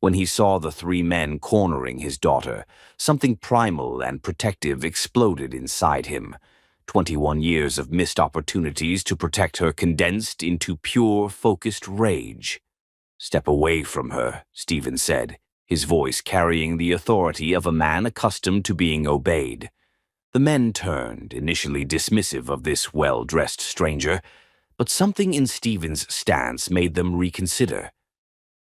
When he saw the 3 men cornering his daughter, something primal and protective exploded inside him. 21 years of missed opportunities to protect her condensed into pure, focused rage. Step away from her, Stephen said, his voice carrying the authority of a man accustomed to being obeyed. The men turned, initially dismissive of this well-dressed stranger, but something in Stephen's stance made them reconsider.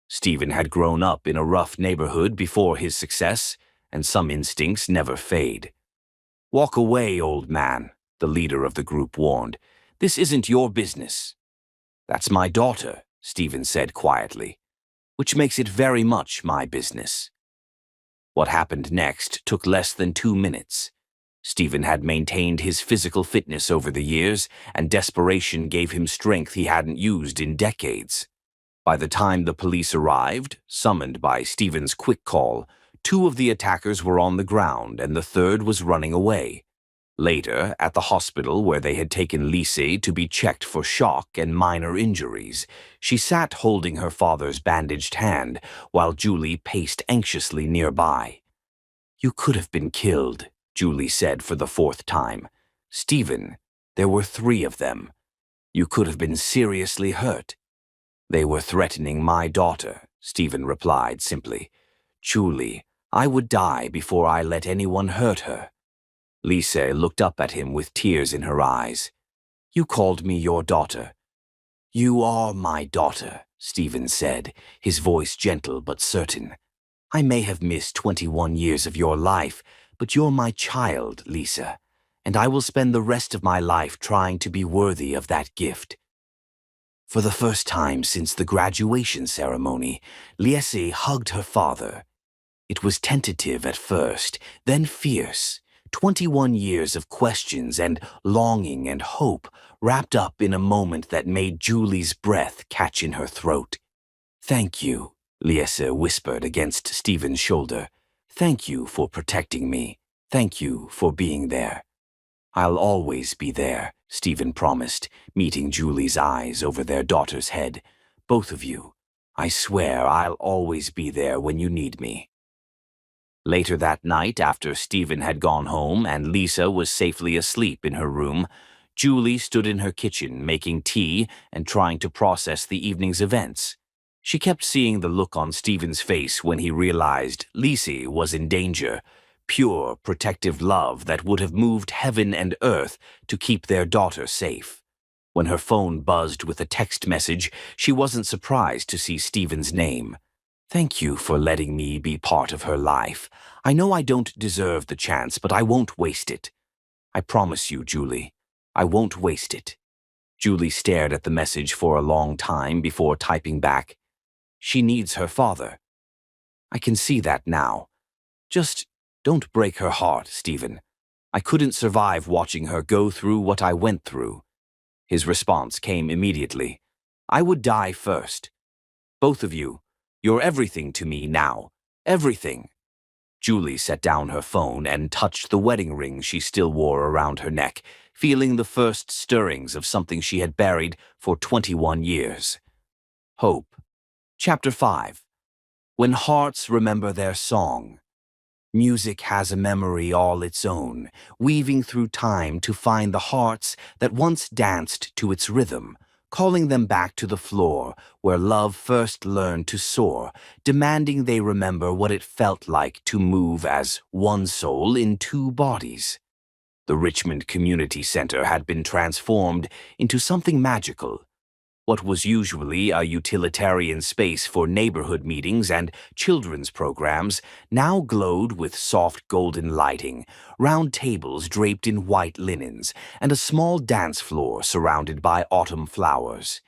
Stephen had grown up in a rough neighborhood before his success, and some instincts never fade. Walk away, old man, the leader of the group warned. This isn't your business. That's my daughter, Stephen said quietly, which makes it very much my business. What happened next took less than 2 minutes. Stephen had maintained his physical fitness over the years, and desperation gave him strength he hadn't used in decades. By the time the police arrived, summoned by Stephen's quick call, 2 of the attackers were on the ground and the 3rd was running away. Later, at the hospital where they had taken Lise to be checked for shock and minor injuries, she sat holding her father's bandaged hand while Julie paced anxiously nearby. You could have been killed, Julie said for the 4th time. Stephen, there were 3 of them. You could have been seriously hurt. They were threatening my daughter, Stephen replied simply. Julie, I would die before I let anyone hurt her. Lise looked up at him with tears in her eyes. You called me your daughter. You are my daughter, Stephen said, his voice gentle but certain. I may have missed 21 years of your life, but you're my child, Lisa, and I will spend the rest of my life trying to be worthy of that gift. For the first time since the graduation ceremony, Liese hugged her father. It was tentative at first, then fierce. 21 years of questions and longing and hope wrapped up in a moment that made Julie's breath catch in her throat. Thank you, Liese whispered against Stephen's shoulder. Thank you for protecting me. Thank you for being there. I'll always be there, Stephen promised, meeting Julie's eyes over their daughter's head. Both of you. I swear I'll always be there when you need me. Later that night, after Stephen had gone home and Lisa was safely asleep in her room, Julie stood in her kitchen making tea and trying to process the evening's events. She kept seeing the look on Stephen's face when he realized Lisa was in danger, pure, protective love that would have moved heaven and earth to keep their daughter safe. When her phone buzzed with a text message, she wasn't surprised to see Stephen's name. "Thank you for letting me be part of her life. I know I don't deserve the chance, but I won't waste it. I promise you, Julie, I won't waste it." Julie stared at the message for a long time before typing back, "She needs her father." "I can see that now. Just don't break her heart, Stephen. I couldn't survive watching her go through what I went through." His response came immediately. "I would die first. Both of you, you're everything to me now. Everything." Julie set down her phone and touched the wedding ring she still wore around her neck, feeling the first stirrings of something she had buried for 21 years. Hope. Chapter 5. When Hearts Remember Their Song. Music has a memory all its own, weaving through time to find the hearts that once danced to its rhythm, calling them back to the floor where love first learned to soar, demanding they remember what it felt like to move as one soul in two bodies. The Richmond Community Center had been transformed into something magical. What was usually a utilitarian space for neighborhood meetings and children's programs now glowed with soft golden lighting, round tables draped in white linens, and a small dance floor surrounded by autumn flowers.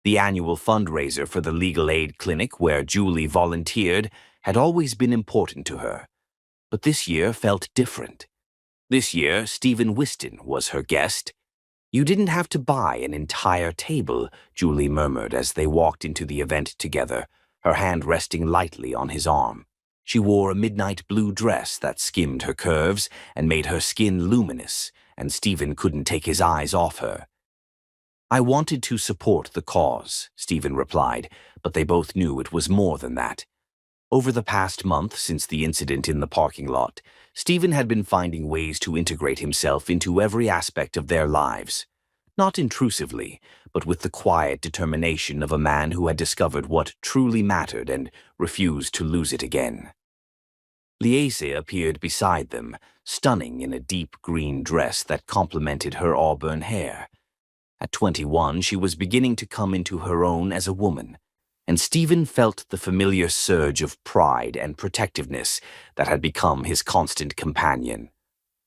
The annual fundraiser for the legal aid clinic where Julie volunteered had always been important to her. But this year felt different. This year, Stephen Whiston was her guest. "You didn't have to buy an entire table," Julie murmured as they walked into the event together, her hand resting lightly on his arm. She wore a midnight blue dress that skimmed her curves and made her skin luminous, and Stephen couldn't take his eyes off her. "I wanted to support the cause," Stephen replied, but they both knew it was more than that. Over the past month since the incident in the parking lot, Stephen had been finding ways to integrate himself into every aspect of their lives. Not intrusively, but with the quiet determination of a man who had discovered what truly mattered and refused to lose it again. Liese appeared beside them, stunning in a deep green dress that complemented her auburn hair. At 21, she was beginning to come into her own as a woman, and Stephen felt the familiar surge of pride and protectiveness that had become his constant companion.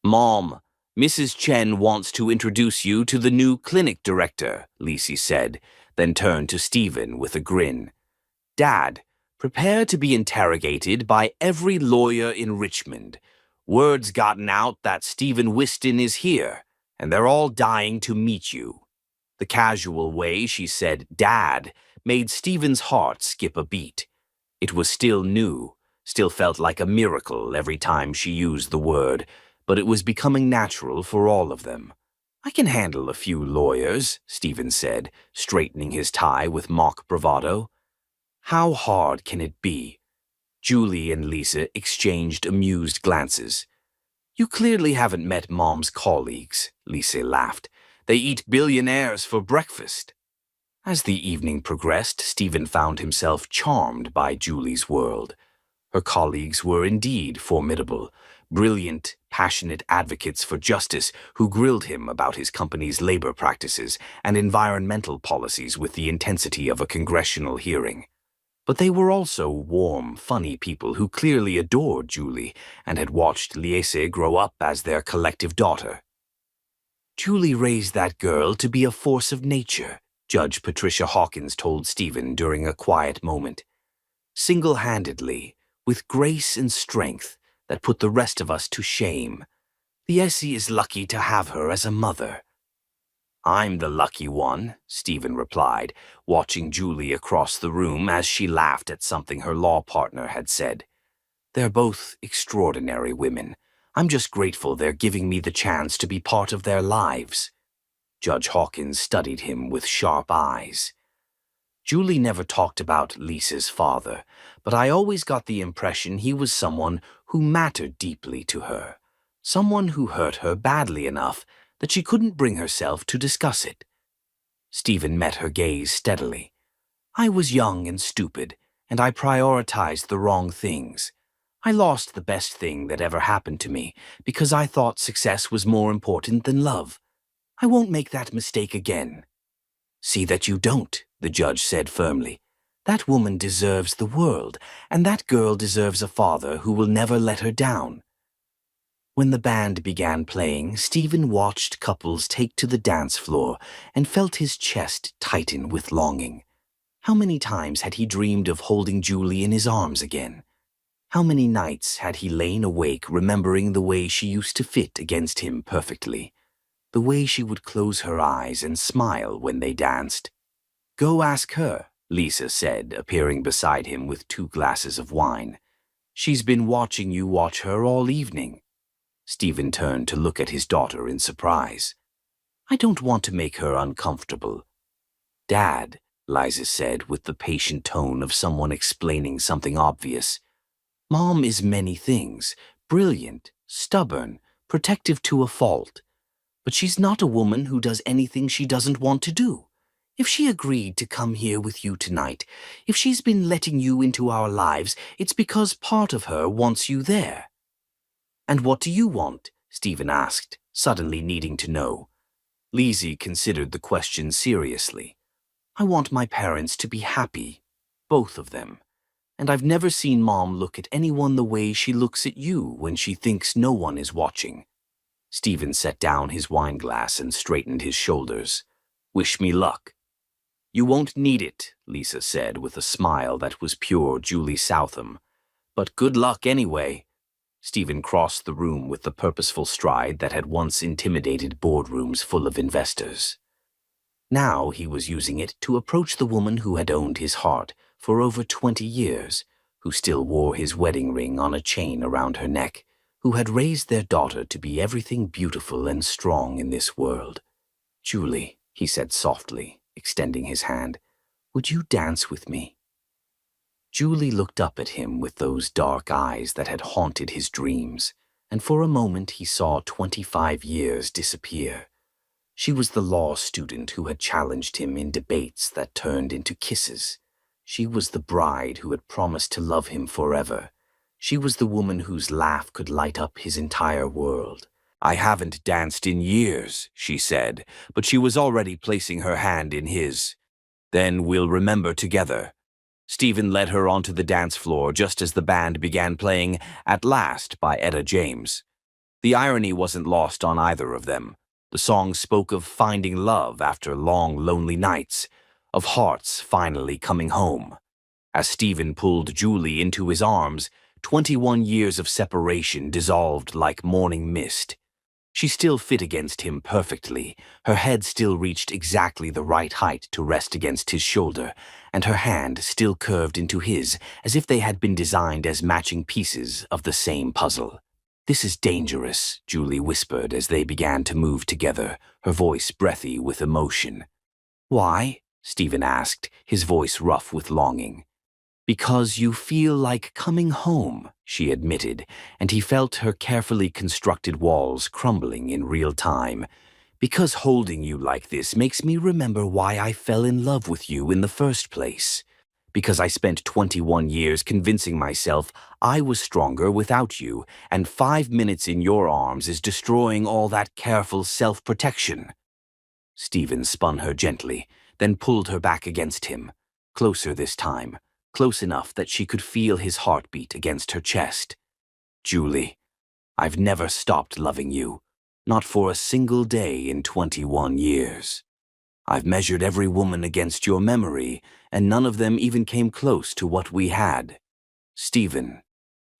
"Mom, Mrs. Chen wants to introduce you to the new clinic director," Lisi said, then turned to Stephen with a grin. "Dad, prepare to be interrogated by every lawyer in Richmond. Word's gotten out that Stephen Whiston is here, and they're all dying to meet you." The casual way she said "Dad" made Stephen's heart skip a beat. It was still new, still felt like a miracle every time she used the word, but it was becoming natural for all of them. "I can handle a few lawyers," Stephen said, straightening his tie with mock bravado. "How hard can it be?" Julie and Lisa exchanged amused glances. "You clearly haven't met Mom's colleagues," Lisa laughed. "They eat billionaires for breakfast." As the evening progressed, Stephen found himself charmed by Julie's world. Her colleagues were indeed formidable, brilliant, passionate advocates for justice who grilled him about his company's labor practices and environmental policies with the intensity of a congressional hearing. But they were also warm, funny people who clearly adored Julie and had watched Liese grow up as their collective daughter. "Julie raised that girl to be a force of nature," Judge Patricia Hawkins told Stephen during a quiet moment. "Single-handedly, with grace and strength that put the rest of us to shame. Liese is lucky to have her as a mother." "I'm the lucky one," Stephen replied, watching Julie across the room as she laughed at something her law partner had said. "They're both extraordinary women. I'm just grateful they're giving me the chance to be part of their lives." Judge Hawkins studied him with sharp eyes. Julie never talked about Lisa's father, but I always got the impression he was someone who mattered deeply to her, someone who hurt her badly enough that she couldn't bring herself to discuss it. Stephen met her gaze steadily. I was young and stupid, and I prioritized the wrong things. I lost the best thing that ever happened to me because I thought success was more important than love. I won't make that mistake again. See that you don't, the judge said firmly. That woman deserves the world, and that girl deserves a father who will never let her down. When the band began playing, Stephen watched couples take to the dance floor and felt his chest tighten with longing. How many times had he dreamed of holding Julie in his arms again? How many nights had he lain awake remembering the way she used to fit against him perfectly? The way she would close her eyes and smile when they danced. Go ask her, Lisa said, appearing beside him with 2 glasses of wine. She's been watching you watch her all evening. Stephen turned to look at his daughter in surprise. I don't want to make her uncomfortable. Dad, Liza said with the patient tone of someone explaining something obvious. Mom is many things, brilliant, stubborn, protective to a fault. But she's not a woman who does anything she doesn't want to do. If she agreed to come here with you tonight, if she's been letting you into our lives, it's because part of her wants you there. And what do you want? Stephen asked, suddenly needing to know. Lizzie considered the question seriously. I want my parents to be happy, both of them. And I've never seen Mom look at anyone the way she looks at you when she thinks no one is watching. Stephen set down his wine glass and straightened his shoulders. Wish me luck. You won't need it, Lisa said with a smile that was pure Julie Southam. But good luck anyway. Stephen crossed the room with the purposeful stride that had once intimidated boardrooms full of investors. Now he was using it to approach the woman who had owned his heart for over 20 years, who still wore his wedding ring on a chain around her neck, who had raised their daughter to be everything beautiful and strong in this world. Julie, he said softly, extending his hand, would you dance with me? Julie looked up at him with those dark eyes that had haunted his dreams, and for a moment he saw 25 years disappear. She was the law student who had challenged him in debates that turned into kisses. She was the bride who had promised to love him forever. She was the woman whose laugh could light up his entire world. I haven't danced in years, she said, but she was already placing her hand in his. Then we'll remember together. Stephen led her onto the dance floor just as the band began playing At Last by Etta James. The irony wasn't lost on either of them. The song spoke of finding love after long, lonely nights, of hearts finally coming home. As Stephen pulled Julie into his arms, 21 years of separation dissolved like morning mist. She still fit against him perfectly. Her head still reached exactly the right height to rest against his shoulder, and her hand still curved into his as if they had been designed as matching pieces of the same puzzle. This is dangerous, Julie whispered as they began to move together, her voice breathy with emotion. Why? Stephen asked, his voice rough with longing. Because you feel like coming home, she admitted, and he felt her carefully constructed walls crumbling in real time. Because holding you like this makes me remember why I fell in love with you in the first place. Because I spent 21 years convincing myself I was stronger without you, and 5 minutes in your arms is destroying all that careful self-protection. Stephen spun her gently, then pulled her back against him, closer this time, close enough that she could feel his heartbeat against her chest. Julie, I've never stopped loving you, not for a single day in 21 years. I've measured every woman against your memory, and none of them even came close to what we had. Stephen,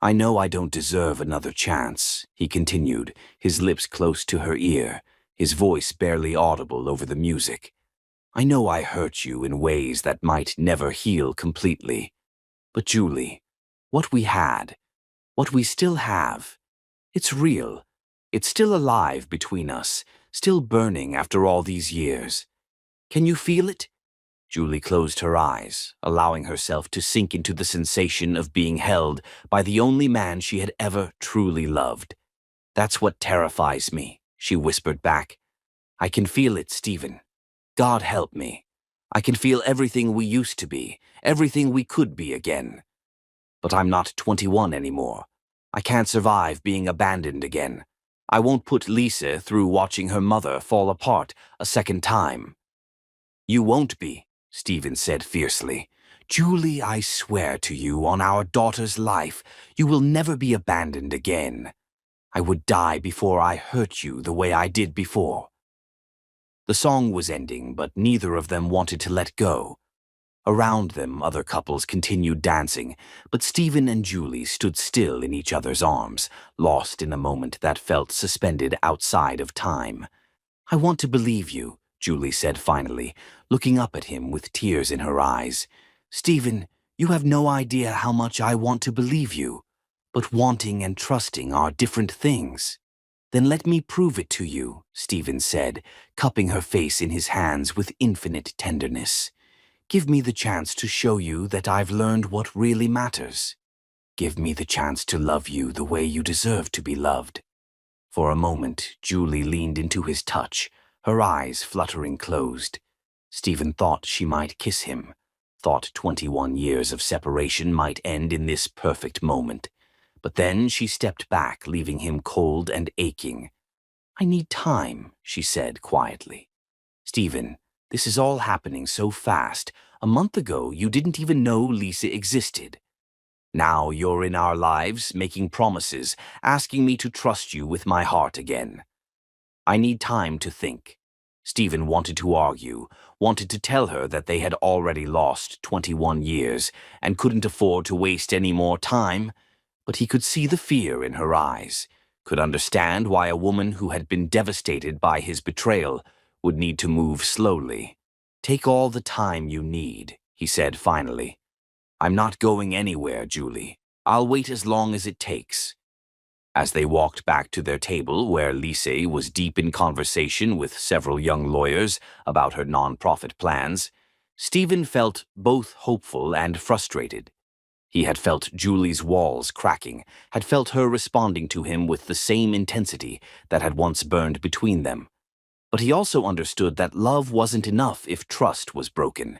I know I don't deserve another chance, he continued, his lips close to her ear, his voice barely audible over the music. I know I hurt you in ways that might never heal completely. But Julie, what we had, what we still have, it's real. It's still alive between us, still burning after all these years. Can you feel it? Julie closed her eyes, allowing herself to sink into the sensation of being held by the only man she had ever truly loved. "That's what terrifies me," she whispered back. "I can feel it, Stephen. God help me. I can feel everything we used to be, everything we could be again. But I'm not 21 anymore. I can't survive being abandoned again. I won't put Lisa through watching her mother fall apart a second time." "You won't be," Stephen said fiercely. "Julie, I swear to you on our daughter's life, you will never be abandoned again. I would die before I hurt you the way I did before." The song was ending, but neither of them wanted to let go. Around them, other couples continued dancing, but Stephen and Julie stood still in each other's arms, lost in a moment that felt suspended outside of time. "I want to believe you," Julie said finally, looking up at him with tears in her eyes. "Stephen, you have no idea how much I want to believe you. But wanting and trusting are different things." "Then let me prove it to you," Stephen said, cupping her face in his hands with infinite tenderness. "Give me the chance to show you that I've learned what really matters. Give me the chance to love you the way you deserve to be loved." For a moment, Julie leaned into his touch, her eyes fluttering closed. Stephen thought she might kiss him, thought 21 years of separation might end in this perfect moment. But then she stepped back, leaving him cold and aching. "I need time," she said quietly. "Stephen, this is all happening so fast. A month ago, you didn't even know Lisa existed. Now you're in our lives, making promises, asking me to trust you with my heart again. I need time to think." Stephen wanted to argue, wanted to tell her that they had already lost 21 years and couldn't afford to waste any more time, but he could see the fear in her eyes, could understand why a woman who had been devastated by his betrayal would need to move slowly. "Take all the time you need," he said finally. "I'm not going anywhere, Julie. I'll wait as long as it takes." As they walked back to their table, where Lisa was deep in conversation with several young lawyers about her nonprofit plans, Stephen felt both hopeful and frustrated. He had felt Julie's walls cracking, had felt her responding to him with the same intensity that had once burned between them. But he also understood that love wasn't enough if trust was broken.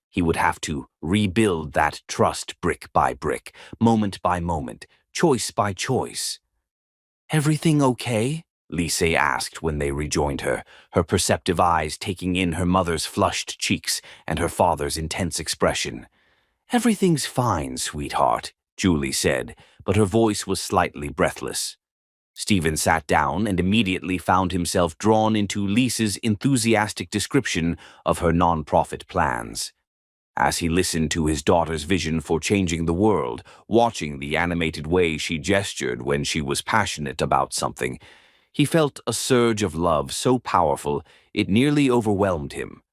He would have to rebuild that trust brick by brick, moment by moment, choice by choice. "Everything okay?" Lisa asked when they rejoined her, her perceptive eyes taking in her mother's flushed cheeks and her father's intense expression. "Everything's fine, sweetheart," Julie said, but her voice was slightly breathless. Stephen sat down and immediately found himself drawn into Lisa's enthusiastic description of her nonprofit plans. As he listened to his daughter's vision for changing the world, watching the animated way she gestured when she was passionate about something, he felt a surge of love so powerful it nearly overwhelmed him.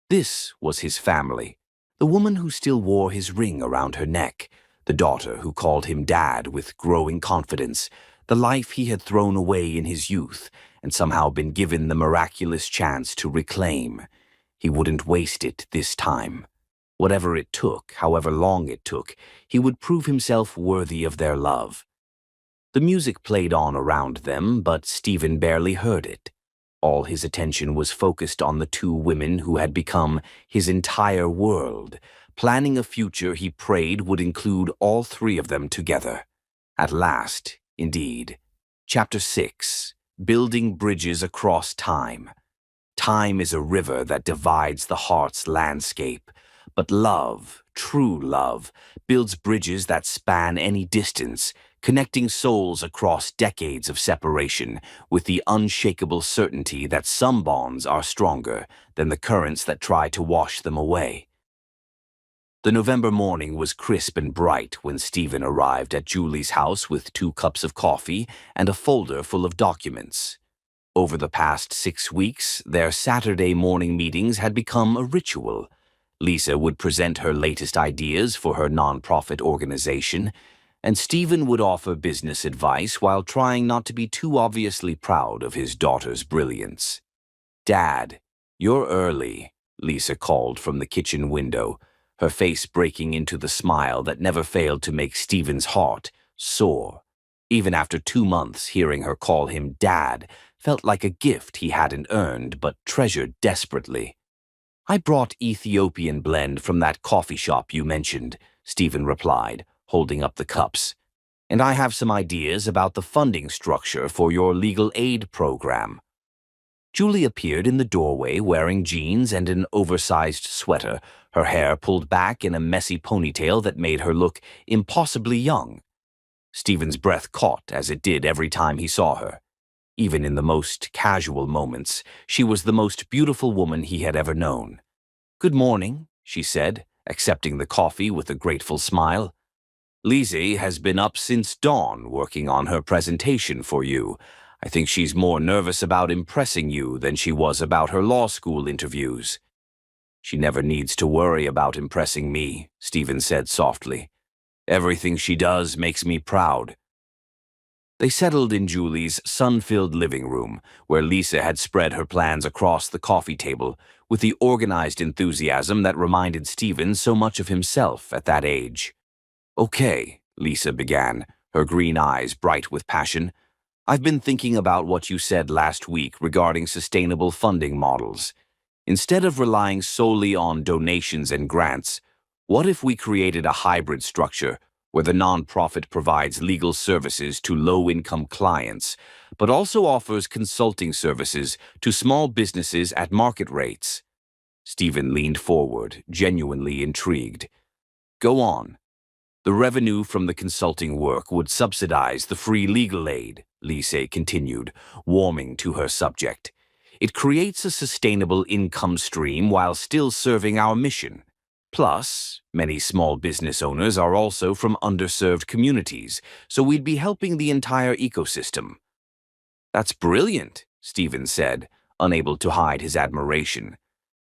This was his family, the woman who still wore his ring around her neck, the daughter who called him dad with growing confidence, the life he had thrown away in his youth and somehow been given the miraculous chance to reclaim. He wouldn't waste it this time. Whatever it took, however long it took, he would prove himself worthy of their love. The music played on around them, but Stephen barely heard it. All his attention was focused on the two women who had become his entire world, planning a future he prayed would include all three of them together. At last, indeed. Chapter 6. Building Bridges Across Time. Time is a river that divides the heart's landscape, but love, true love, builds bridges that span any distance, connecting souls across decades of separation with the unshakable certainty that some bonds are stronger than the currents that try to wash them away. The November morning was crisp and bright when Stephen arrived at Julie's house with 2 cups of coffee and a folder full of documents. Over the past 6 weeks, their Saturday morning meetings had become a ritual. Lisa would present her latest ideas for her nonprofit organization, and Stephen would offer business advice while trying not to be too obviously proud of his daughter's brilliance. "Dad, you're early," Lisa called from the kitchen window, her face breaking into the smile that never failed to make Stephen's heart soar. Even after 2 months, hearing her call him Dad felt like a gift he hadn't earned but treasured desperately. "I brought Ethiopian blend from that coffee shop you mentioned," Stephen replied, holding up the cups. "And I have some ideas about the funding structure for your legal aid program." Julie appeared in the doorway wearing jeans and an oversized sweater, her hair pulled back in a messy ponytail that made her look impossibly young. Stephen's breath caught as it did every time he saw her. Even in the most casual moments, she was the most beautiful woman he had ever known. "Good morning," she said, accepting the coffee with a grateful smile. "Lizzie has been up since dawn working on her presentation for you. I think she's more nervous about impressing you than she was about her law school interviews." "She never needs to worry about impressing me," Stephen said softly. "Everything she does makes me proud." They settled in Julie's sun-filled living room, where Lisa had spread her plans across the coffee table, with the organized enthusiasm that reminded Stephen so much of himself at that age. "Okay," Lisa began, her green eyes bright with passion. "I've been thinking about what you said last week regarding sustainable funding models. Instead of relying solely on donations and grants, what if we created a hybrid structure where the nonprofit provides legal services to low-income clients, but also offers consulting services to small businesses at market rates?" Stephen leaned forward, genuinely intrigued. "Go on." "The revenue from the consulting work would subsidize the free legal aid," Lise continued, warming to her subject. "It creates a sustainable income stream while still serving our mission. Plus, many small business owners are also from underserved communities, so we'd be helping the entire ecosystem." "That's brilliant," Stephen said, unable to hide his admiration.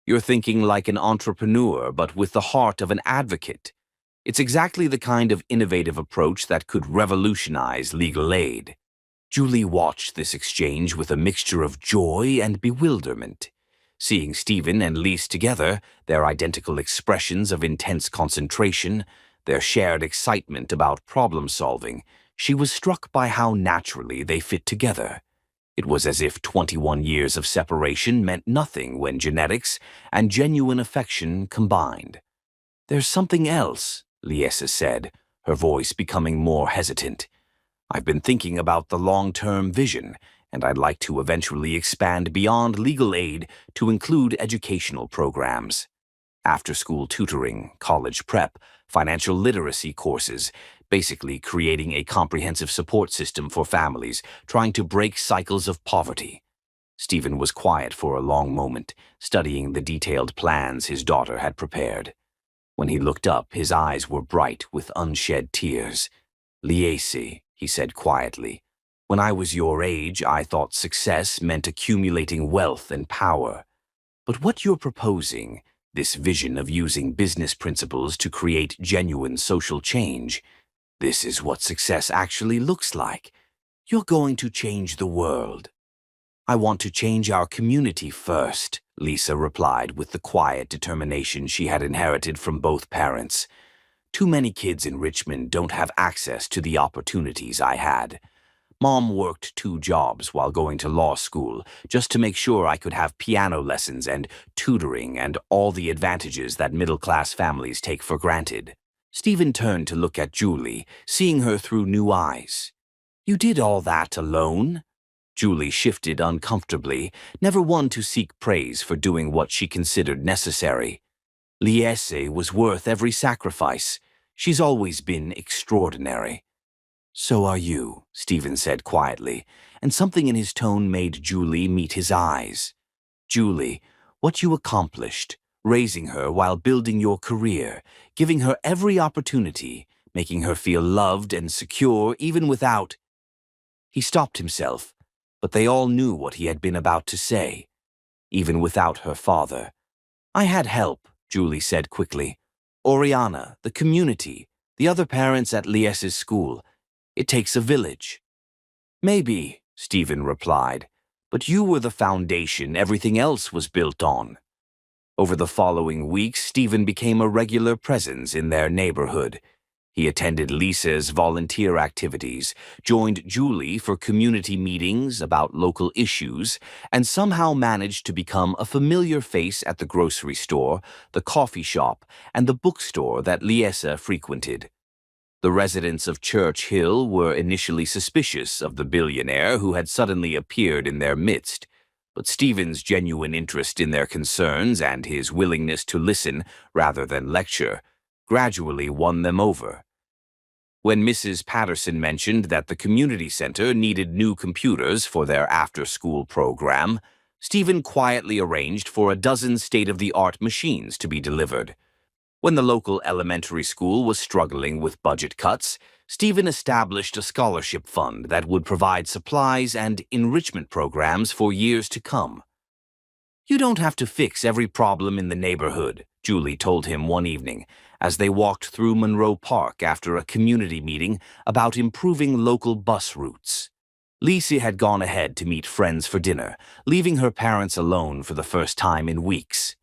"You're thinking like an entrepreneur, but with the heart of an advocate. It's exactly the kind of innovative approach that could revolutionize legal aid." Julie watched this exchange with a mixture of joy and bewilderment. Seeing Stephen and Lise together, their identical expressions of intense concentration, their shared excitement about problem-solving, she was struck by how naturally they fit together. It was as if 21 years of separation meant nothing when genetics and genuine affection combined. "There's something else," Liesa said, her voice becoming more hesitant. "I've been thinking about the long-term vision, and I'd like to eventually expand beyond legal aid to include educational programs. After-school tutoring, college prep, financial literacy courses, basically creating a comprehensive support system for families trying to break cycles of poverty." Stephen was quiet for a long moment, studying the detailed plans his daughter had prepared. When he looked up, his eyes were bright with unshed tears. "Liesi," he said quietly, "when I was your age, I thought success meant accumulating wealth and power. But what you're proposing, this vision of using business principles to create genuine social change, this is what success actually looks like. You're going to change the world." "I want to change our community first," Lisa replied with the quiet determination she had inherited from both parents. "Too many kids in Richmond don't have access to the opportunities I had. Mom worked 2 jobs while going to law school just to make sure I could have piano lessons and tutoring and all the advantages that middle-class families take for granted." Stephen turned to look at Julie, seeing her through new eyes. "You did all that alone?" Julie shifted uncomfortably, never one to seek praise for doing what she considered necessary. "Liese was worth every sacrifice. She's always been extraordinary." "So are you," Stephen said quietly, and something in his tone made Julie meet his eyes. "Julie, what you accomplished, raising her while building your career, giving her every opportunity, making her feel loved and secure even without—" He stopped himself, but they all knew what he had been about to say. "Even without her father." "I had help," Julie said quickly. "Oriana, the community, the other parents at Liese's school. It takes a village." "Maybe," Stephen replied, "but you were the foundation everything else was built on." Over the following weeks, Stephen became a regular presence in their neighborhood. He attended Lisa's volunteer activities, joined Julie for community meetings about local issues, and somehow managed to become a familiar face at the grocery store, the coffee shop, and the bookstore that Lisa frequented. The residents of Church Hill were initially suspicious of the billionaire who had suddenly appeared in their midst, but Stephen's genuine interest in their concerns and his willingness to listen rather than lecture gradually won them over. When Mrs. Patterson mentioned that the community center needed new computers for their after-school program, Stephen quietly arranged for a dozen state-of-the-art machines to be delivered. When the local elementary school was struggling with budget cuts, Stephen established a scholarship fund that would provide supplies and enrichment programs for years to come. "You don't have to fix every problem in the neighborhood," Julie told him one evening, as they walked through Monroe Park after a community meeting about improving local bus routes. Lisa had gone ahead to meet friends for dinner, leaving her parents alone for the first time in weeks.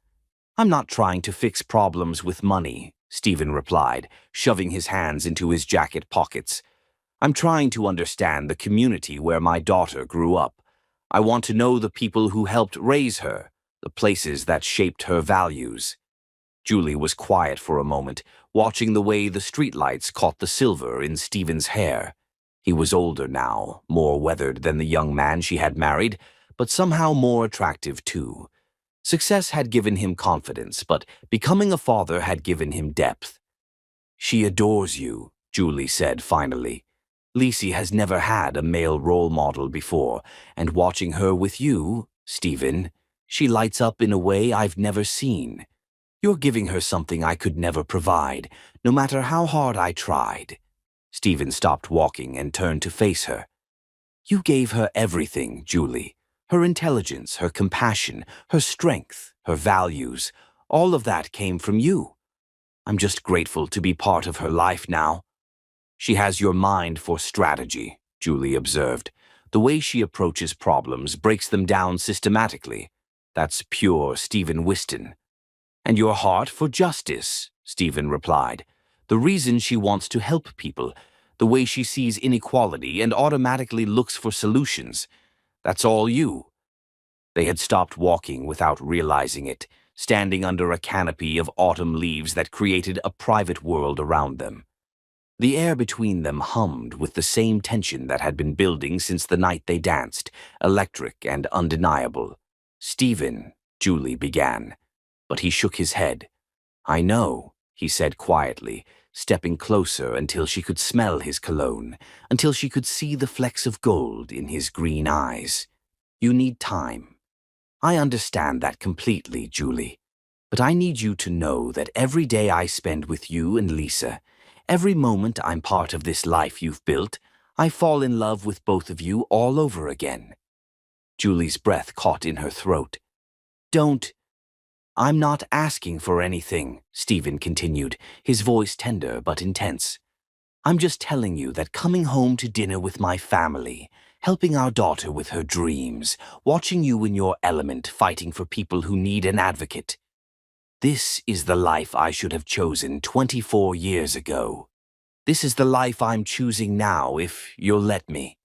"I'm not trying to fix problems with money," Stephen replied, shoving his hands into his jacket pockets. "I'm trying to understand the community where my daughter grew up. I want to know the people who helped raise her, the places that shaped her values." Julie was quiet for a moment, watching the way the streetlights caught the silver in Stephen's hair. He was older now, more weathered than the young man she had married, but somehow more attractive too. Success had given him confidence, but becoming a father had given him depth. "She adores you," Julie said finally. "Lisa has never had a male role model before, and watching her with you, Stephen, she lights up in a way I've never seen. You're giving her something I could never provide, no matter how hard I tried." Stephen stopped walking and turned to face her. "You gave her everything, Julie. Her intelligence, her compassion, her strength, her values, all of that came from you. I'm just grateful to be part of her life now." "She has your mind for strategy," Julie observed. "The way she approaches problems breaks them down systematically. That's pure Stephen Whiston." "And your heart for justice," Stephen replied. "The reason she wants to help people, the way she sees inequality and automatically looks for solutions. That's all you." They had stopped walking without realizing it, standing under a canopy of autumn leaves that created a private world around them. The air between them hummed with the same tension that had been building since the night they danced, electric and undeniable. "Stephen," Julie began, but he shook his head. "I know," he said quietly, stepping closer until she could smell his cologne, until she could see the flecks of gold in his green eyes. "You need time. I understand that completely, Julie. But I need you to know that every day I spend with you and Lisa, every moment I'm part of this life you've built, I fall in love with both of you all over again." Julie's breath caught in her throat. "Don't—" "I'm not asking for anything," Stephen continued, his voice tender but intense. "I'm just telling you that coming home to dinner with my family, helping our daughter with her dreams, watching you in your element fighting for people who need an advocate. This is the life I should have chosen 24 years ago. This is the life I'm choosing now, if you'll let me."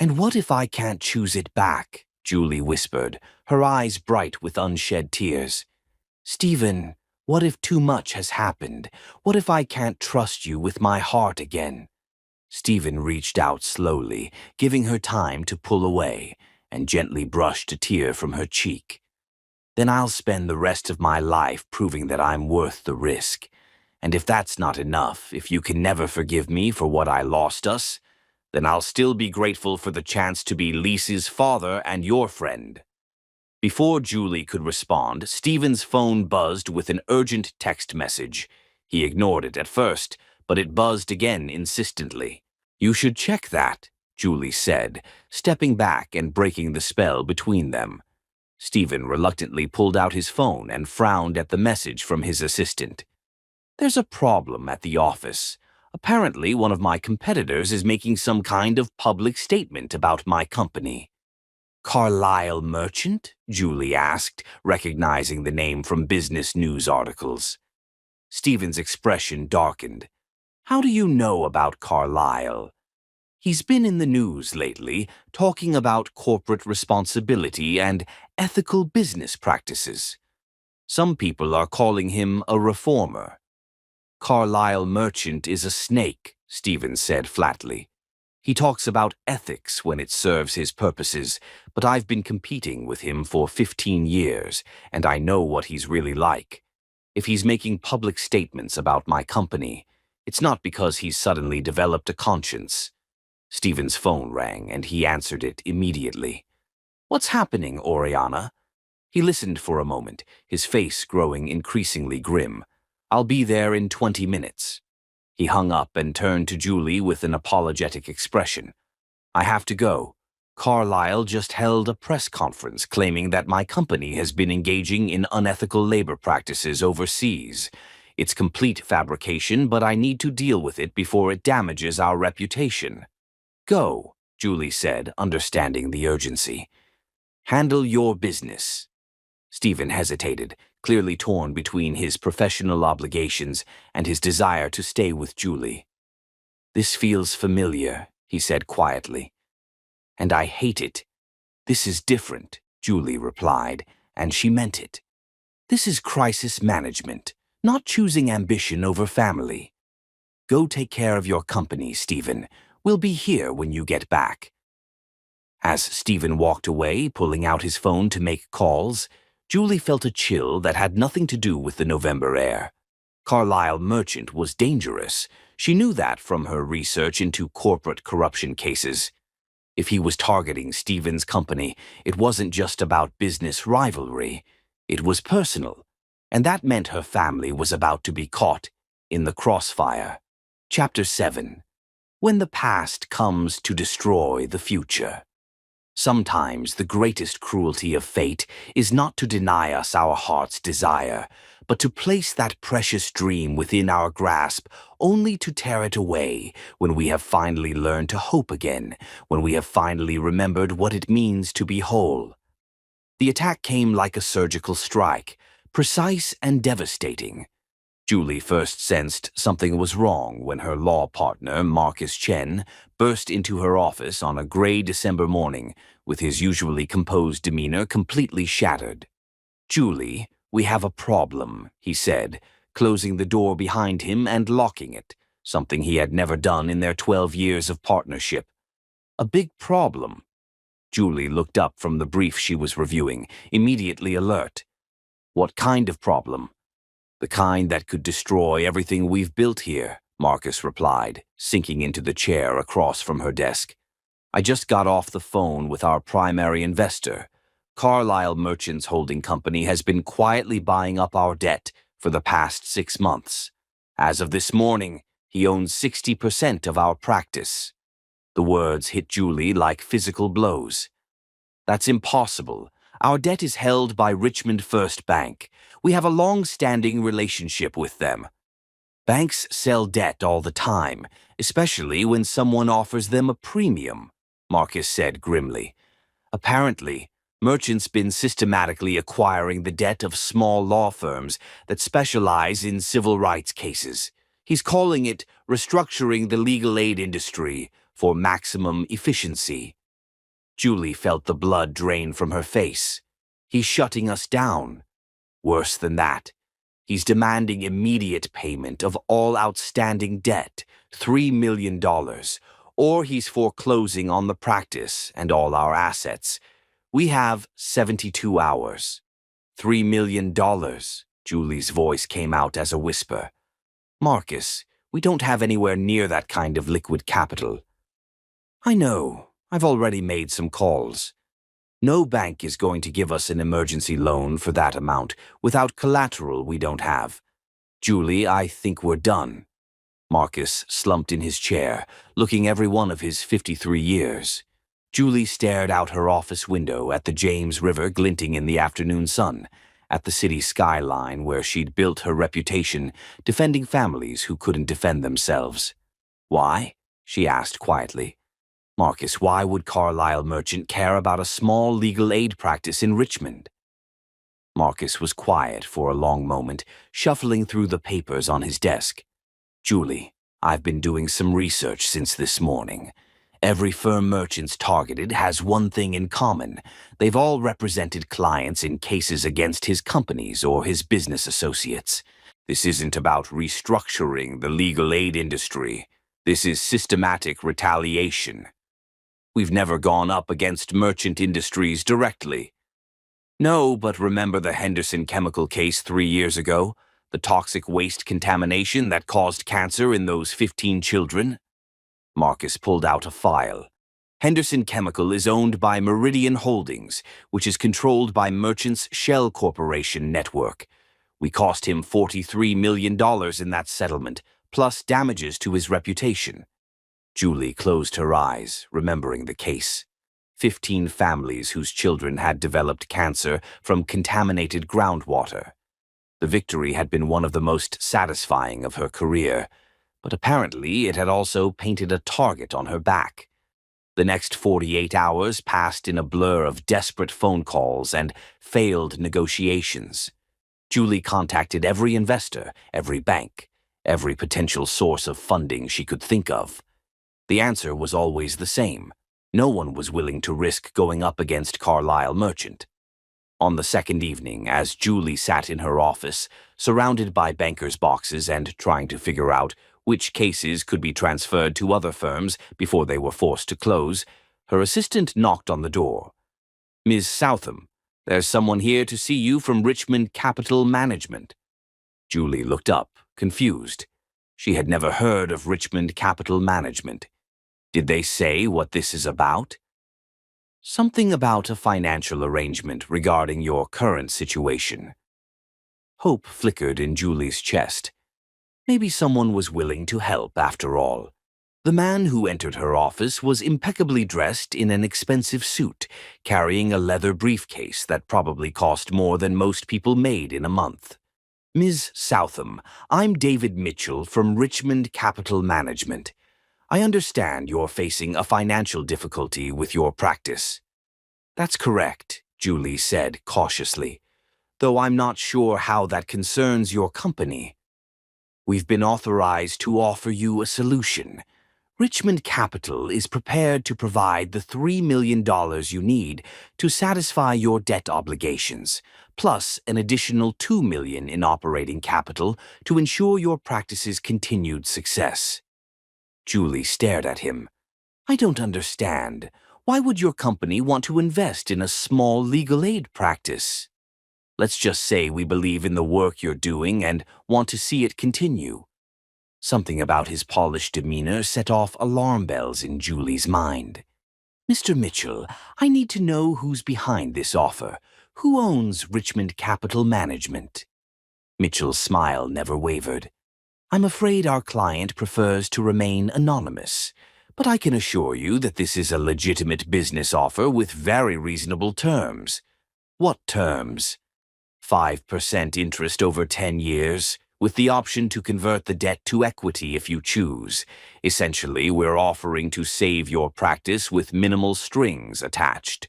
"And what if I can't choose it back?" Julie whispered, her eyes bright with unshed tears. "Stephen, what if too much has happened? What if I can't trust you with my heart again?" Stephen reached out slowly, giving her time to pull away, and gently brushed a tear from her cheek. "Then I'll spend the rest of my life proving that I'm worth the risk. And if that's not enough, if you can never forgive me for what I lost us, then I'll still be grateful for the chance to be Lisa's father and your friend." Before Julie could respond, Stephen's phone buzzed with an urgent text message. He ignored it at first, but it buzzed again insistently. "You should check that," Julie said, stepping back and breaking the spell between them. Stephen reluctantly pulled out his phone and frowned at the message from his assistant. "There's a problem at the office. Apparently, one of my competitors is making some kind of public statement about my company." Carlyle Merchant? Julie asked, recognizing the name from business news articles. Stephen's expression darkened. How do you know about Carlyle? He's been in the news lately, talking about corporate responsibility and ethical business practices. Some people are calling him a reformer. Carlyle Merchant is a snake, Stephen said flatly. He talks about ethics when it serves his purposes, but I've been competing with him for 15 years, and I know what he's really like. If he's making public statements about my company, it's not because he's suddenly developed a conscience. Stephen's phone rang, and he answered it immediately. What's happening, Oriana? He listened for a moment, his face growing increasingly grim. I'll be there in 20 minutes. He hung up and turned to Julie with an apologetic expression. I have to go. Carlyle just held a press conference claiming that my company has been engaging in unethical labor practices overseas. It's complete fabrication, but I need to deal with it before it damages our reputation. Go, Julie said, understanding the urgency. Handle your business. Stephen hesitated, clearly torn between his professional obligations and his desire to stay with Julie. This feels familiar, he said quietly. And I hate it. This is different, Julie replied, and she meant it. This is crisis management, not choosing ambition over family. Go take care of your company, Stephen. We'll be here when you get back. As Stephen walked away, pulling out his phone to make calls, Julie felt a chill that had nothing to do with the November air. Carlyle Merchant was dangerous. She knew that from her research into corporate corruption cases. If he was targeting Stephen's company, it wasn't just about business rivalry. It was personal, and that meant her family was about to be caught in the crossfire. Chapter 7. When the past comes to destroy the future. Sometimes the greatest cruelty of fate is not to deny us our heart's desire, but to place that precious dream within our grasp only to tear it away when we have finally learned to hope again, when we have finally remembered what it means to be whole. The attack came like a surgical strike, precise and devastating. Julie first sensed something was wrong when her law partner, Marcus Chen, burst into her office on a gray December morning with his usually composed demeanor completely shattered. Julie, we have a problem, he said, closing the door behind him and locking it, something he had never done in their 12 years of partnership. A big problem. Julie looked up from the brief she was reviewing, immediately alert. What kind of problem? The kind that could destroy everything we've built here, Marcus replied, sinking into the chair across from her desk. I just got off the phone with our primary investor. Carlyle Merchants Holding Company has been quietly buying up our debt for the past 6 months. As of this morning, he owns 60% of our practice. The words hit Julie like physical blows. That's impossible. Our debt is held by Richmond First Bank. We have a long-standing relationship with them. Banks sell debt all the time, especially when someone offers them a premium, Marcus said grimly. Apparently, Merchant's been systematically acquiring the debt of small law firms that specialize in civil rights cases. He's calling it restructuring the legal aid industry for maximum efficiency. Julie felt the blood drain from her face. He's shutting us down. Worse than that, he's demanding immediate payment of all outstanding debt, $3 million, or he's foreclosing on the practice and all our assets. We have 72 hours. $3 million, Julie's voice came out as a whisper. Marcus, we don't have anywhere near that kind of liquid capital. I know. I've already made some calls. No bank is going to give us an emergency loan for that amount without collateral we don't have. Julie, I think we're done. Marcus slumped in his chair, looking every one of his 53 years. Julie stared out her office window at the James River glinting in the afternoon sun, at the city skyline where she'd built her reputation defending families who couldn't defend themselves. Why? She asked quietly. Marcus, why would Carlyle Merchant care about a small legal aid practice in Richmond? Marcus was quiet for a long moment, shuffling through the papers on his desk. Julie, I've been doing some research since this morning. Every firm Merchant's targeted has one thing in common. They've all represented clients in cases against his companies or his business associates. This isn't about restructuring the legal aid industry. This is systematic retaliation. We've never gone up against Merchant Industries directly. No, but remember the Henderson chemical case 3 years ago? The toxic waste contamination that caused cancer in those 15 children? Marcus pulled out a file. Henderson Chemical is owned by Meridian Holdings, which is controlled by Merchant's Shell Corporation network. We cost him $43 million in that settlement, plus damages to his reputation. Julie closed her eyes, remembering the case. 15 families whose children had developed cancer from contaminated groundwater. The victory had been one of the most satisfying of her career, but apparently it had also painted a target on her back. The next 48 hours passed in a blur of desperate phone calls and failed negotiations. Julie contacted every investor, every bank, every potential source of funding she could think of. The answer was always the same. No one was willing to risk going up against Carlyle Merchant. On the second evening, as Julie sat in her office, surrounded by bankers' boxes and trying to figure out which cases could be transferred to other firms before they were forced to close, her assistant knocked on the door. "Ms. Southam, there's someone here to see you from Richmond Capital Management." Julie looked up, confused. She had never heard of Richmond Capital Management. Did they say what this is about? "Something about a financial arrangement regarding your current situation." Hope flickered in Julie's chest. Maybe someone was willing to help after all. The man who entered her office was impeccably dressed in an expensive suit, carrying a leather briefcase that probably cost more than most people made in a month. "Ms. Southam, I'm David Mitchell from Richmond Capital Management. I understand you're facing a financial difficulty with your practice." "That's correct," Julie said cautiously, "though I'm not sure how that concerns your company." "We've been authorized to offer you a solution. Richmond Capital is prepared to provide the $3 million you need to satisfy your debt obligations, plus an additional $2 million in operating capital to ensure your practice's continued success." Julie stared at him. "I don't understand. Why would your company want to invest in a small legal aid practice?" "Let's just say we believe in the work you're doing and want to see it continue." Something about his polished demeanor set off alarm bells in Julie's mind. "Mr. Mitchell, I need to know who's behind this offer. Who owns Richmond Capital Management?" Mitchell's smile never wavered. "I'm afraid our client prefers to remain anonymous, but I can assure you that this is a legitimate business offer with very reasonable terms." "What terms?" 5% interest over 10 years, with the option to convert the debt to equity if you choose. Essentially, we're offering to save your practice with minimal strings attached.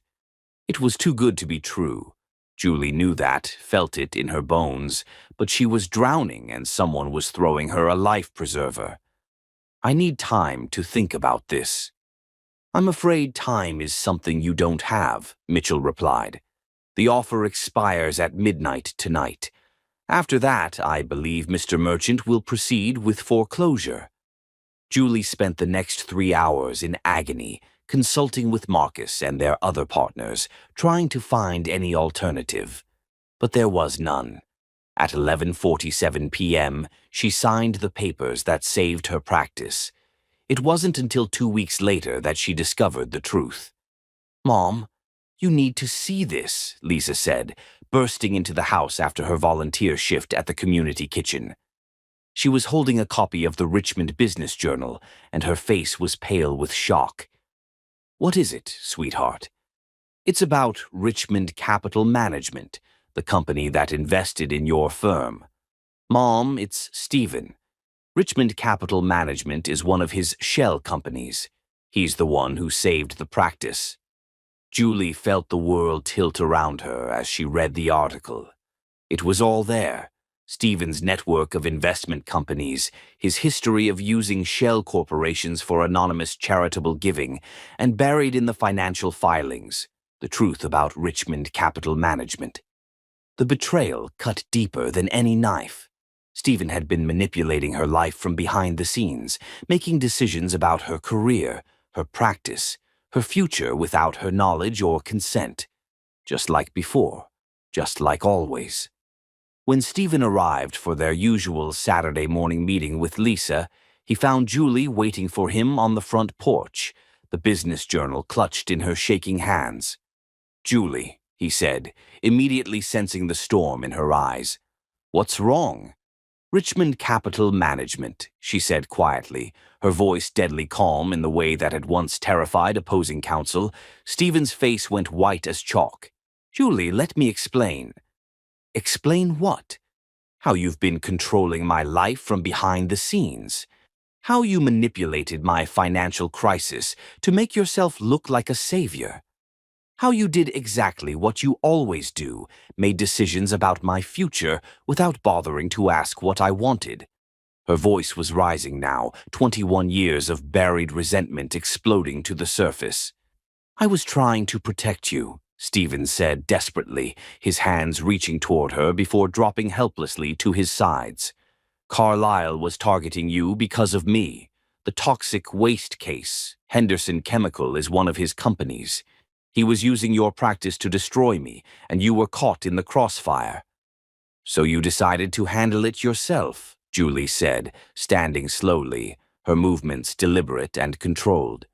It was too good to be true. Julie knew that, felt it in her bones, but she was drowning and someone was throwing her a life preserver. "I need time to think about this." "I'm afraid time is something you don't have," Mitchell replied. "The offer expires at midnight tonight. After that, I believe Mr. Merchant will proceed with foreclosure." Julie spent the next 3 hours in agony, consulting with Marcus and their other partners, trying to find any alternative. But there was none. At 11:47 p.m., she signed the papers that saved her practice. It wasn't until 2 weeks later that she discovered the truth. "Mom, you need to see this," Lisa said, bursting into the house after her volunteer shift at the community kitchen. She was holding a copy of the Richmond Business Journal, and her face was pale with shock. "What is it, sweetheart?" "It's about Richmond Capital Management, the company that invested in your firm." "Mom, it's Stephen. Richmond Capital Management is one of his shell companies. He's the one who saved the practice. Julie felt the world tilt around her as she read the article. It was all there. Stephen's network of investment companies, his history of using shell corporations for anonymous charitable giving, and buried in the financial filings, the truth about Richmond Capital Management. The betrayal cut deeper than any knife. Stephen had been manipulating her life from behind the scenes, making decisions about her career, her practice, her future without her knowledge or consent. Just like before, just like always. When Stephen arrived for their usual Saturday morning meeting with Lisa, he found Julie waiting for him on the front porch, the business journal clutched in her shaking hands. "Julie," he said, immediately sensing the storm in her eyes. "What's wrong?" "Richmond Capital Management," she said quietly, her voice deadly calm in the way that had once terrified opposing counsel. Stephen's face went white as chalk. "Julie, let me explain." "Explain what?" "How you've been controlling my life from behind the scenes. How you manipulated my financial crisis to make yourself look like a savior. How you did exactly what you always do, made decisions about my future without bothering to ask what I wanted." Her voice was rising now, 21 years of buried resentment exploding to the surface. "I was trying to protect you," Stephen said desperately, his hands reaching toward her before dropping helplessly to his sides. "Carlyle was targeting you because of me. The toxic waste case, Henderson Chemical, is one of his companies. He was using your practice to destroy me, and you were caught in the crossfire." "So you decided to handle it yourself," Julie said, standing slowly, her movements deliberate and controlled.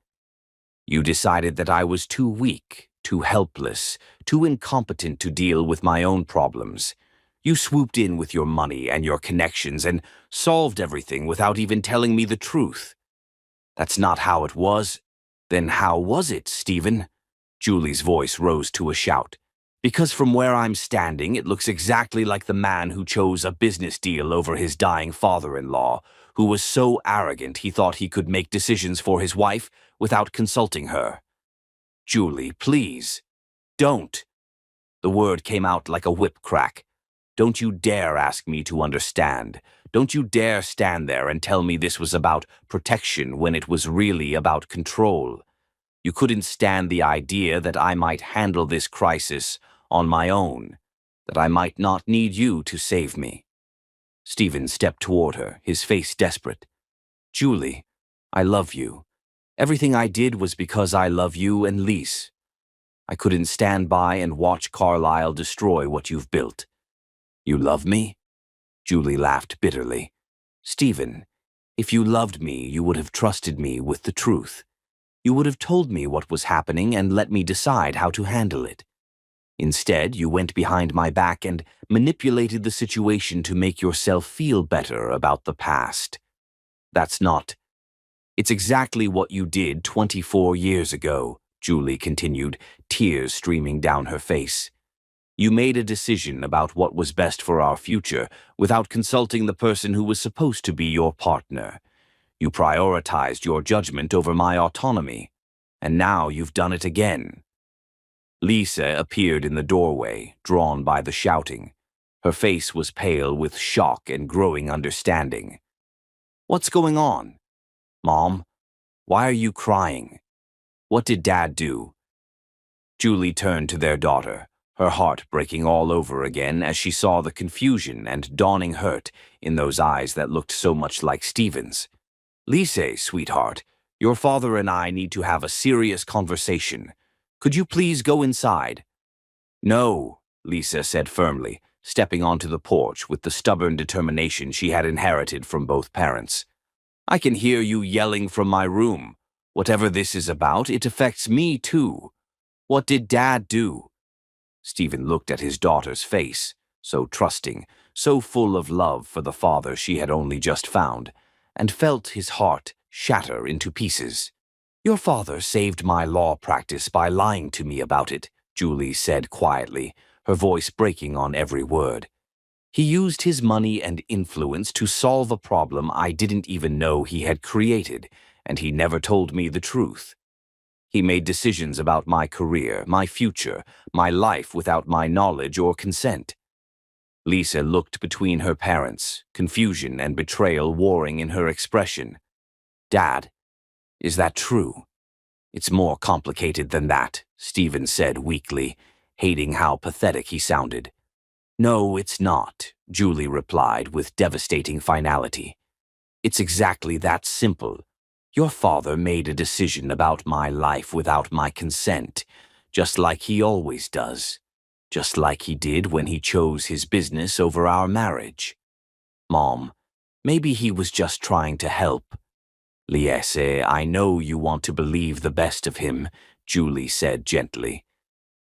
"You decided that I was too weak, too helpless, too incompetent to deal with my own problems. You swooped in with your money and your connections and solved everything without even telling me the truth." "That's not how it was." "Then how was it, Stephen?" Julie's voice rose to a shout. "Because from where I'm standing, it looks exactly like the man who chose a business deal over his dying father-in-law, who was so arrogant he thought he could make decisions for his wife without consulting her." "Julie, please. Don't." The word came out like a whip crack. "Don't you dare ask me to understand. Don't you dare stand there and tell me this was about protection when it was really about control. You couldn't stand the idea that I might handle this crisis on my own, that I might not need you to save me." Stephen stepped toward her, his face desperate. "Julie, I love you. Everything I did was because I love you and Lise. I couldn't stand by and watch Carlyle destroy what you've built." "You love me?" Julie laughed bitterly. "Stephen, if you loved me, you would have trusted me with the truth. You would have told me what was happening and let me decide how to handle it. Instead, you went behind my back and manipulated the situation to make yourself feel better about the past. That's not. It's exactly what you did 24 years ago," Julie continued, tears streaming down her face. "You made a decision about what was best for our future without consulting the person who was supposed to be your partner. You prioritized your judgment over my autonomy, and now you've done it again." Lisa appeared in the doorway, drawn by the shouting. Her face was pale with shock and growing understanding. "What's going on? Mom, why are you crying? What did Dad do?" Julie turned to their daughter, her heart breaking all over again as she saw the confusion and dawning hurt in those eyes that looked so much like Stephen's. "Lise, sweetheart, your father and I need to have a serious conversation. Could you please go inside?" "No," Lisa said firmly, stepping onto the porch with the stubborn determination she had inherited from both parents. "I can hear you yelling from my room. Whatever this is about, it affects me too. What did Dad do?" Stephen looked at his daughter's face, so trusting, so full of love for the father she had only just found, and felt his heart shatter into pieces. "Your father saved my law practice by lying to me about it," Julie said quietly, her voice breaking on every word. "He used his money and influence to solve a problem I didn't even know he had created, and he never told me the truth. He made decisions about my career, my future, my life without my knowledge or consent. Lisa looked between her parents, confusion and betrayal warring in her expression. Dad, is that true? It's more complicated than that, Stephen said weakly, hating how pathetic he sounded. No, it's not, Julie replied with devastating finality. It's exactly that simple. Your father made a decision about my life without my consent, just like he always does. Just like he did when he chose his business over our marriage. Mom, maybe he was just trying to help. Liese, I know you want to believe the best of him, Julie said gently.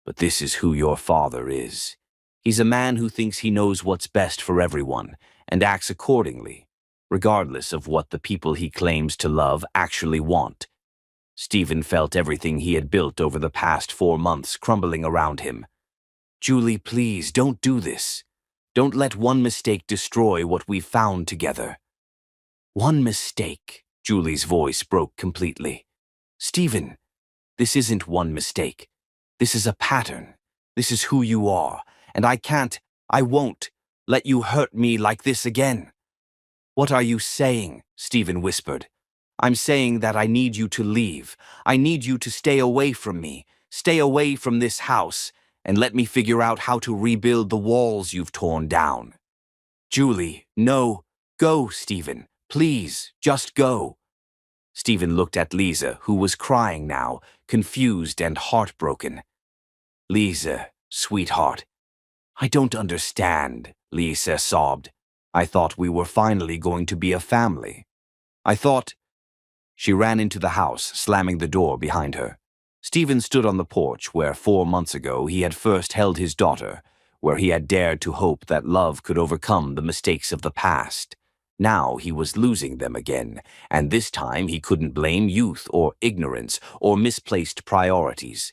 But this is who your father is. He's a man who thinks he knows what's best for everyone and acts accordingly, regardless of what the people he claims to love actually want. Stephen felt everything he had built over the past 4 months crumbling around him. Julie, please, don't do this. Don't let one mistake destroy what we've found together. One mistake, Julie's voice broke completely. Stephen, this isn't one mistake. This is a pattern. This is who you are, and I won't let you hurt me like this again. What are you saying? Stephen whispered. I'm saying that I need you to leave. I need you to stay away from me, stay away from this house, and let me figure out how to rebuild the walls you've torn down. Julie, no. Go, Stephen. Please, just go. Stephen looked at Lisa, who was crying now, confused and heartbroken. Lisa, sweetheart. I don't understand, Lisa sobbed. I thought we were finally going to be a family. I thought... She ran into the house, slamming the door behind her. Stephen stood on the porch where 4 months ago he had first held his daughter, where he had dared to hope that love could overcome the mistakes of the past. Now he was losing them again, and this time he couldn't blame youth or ignorance or misplaced priorities.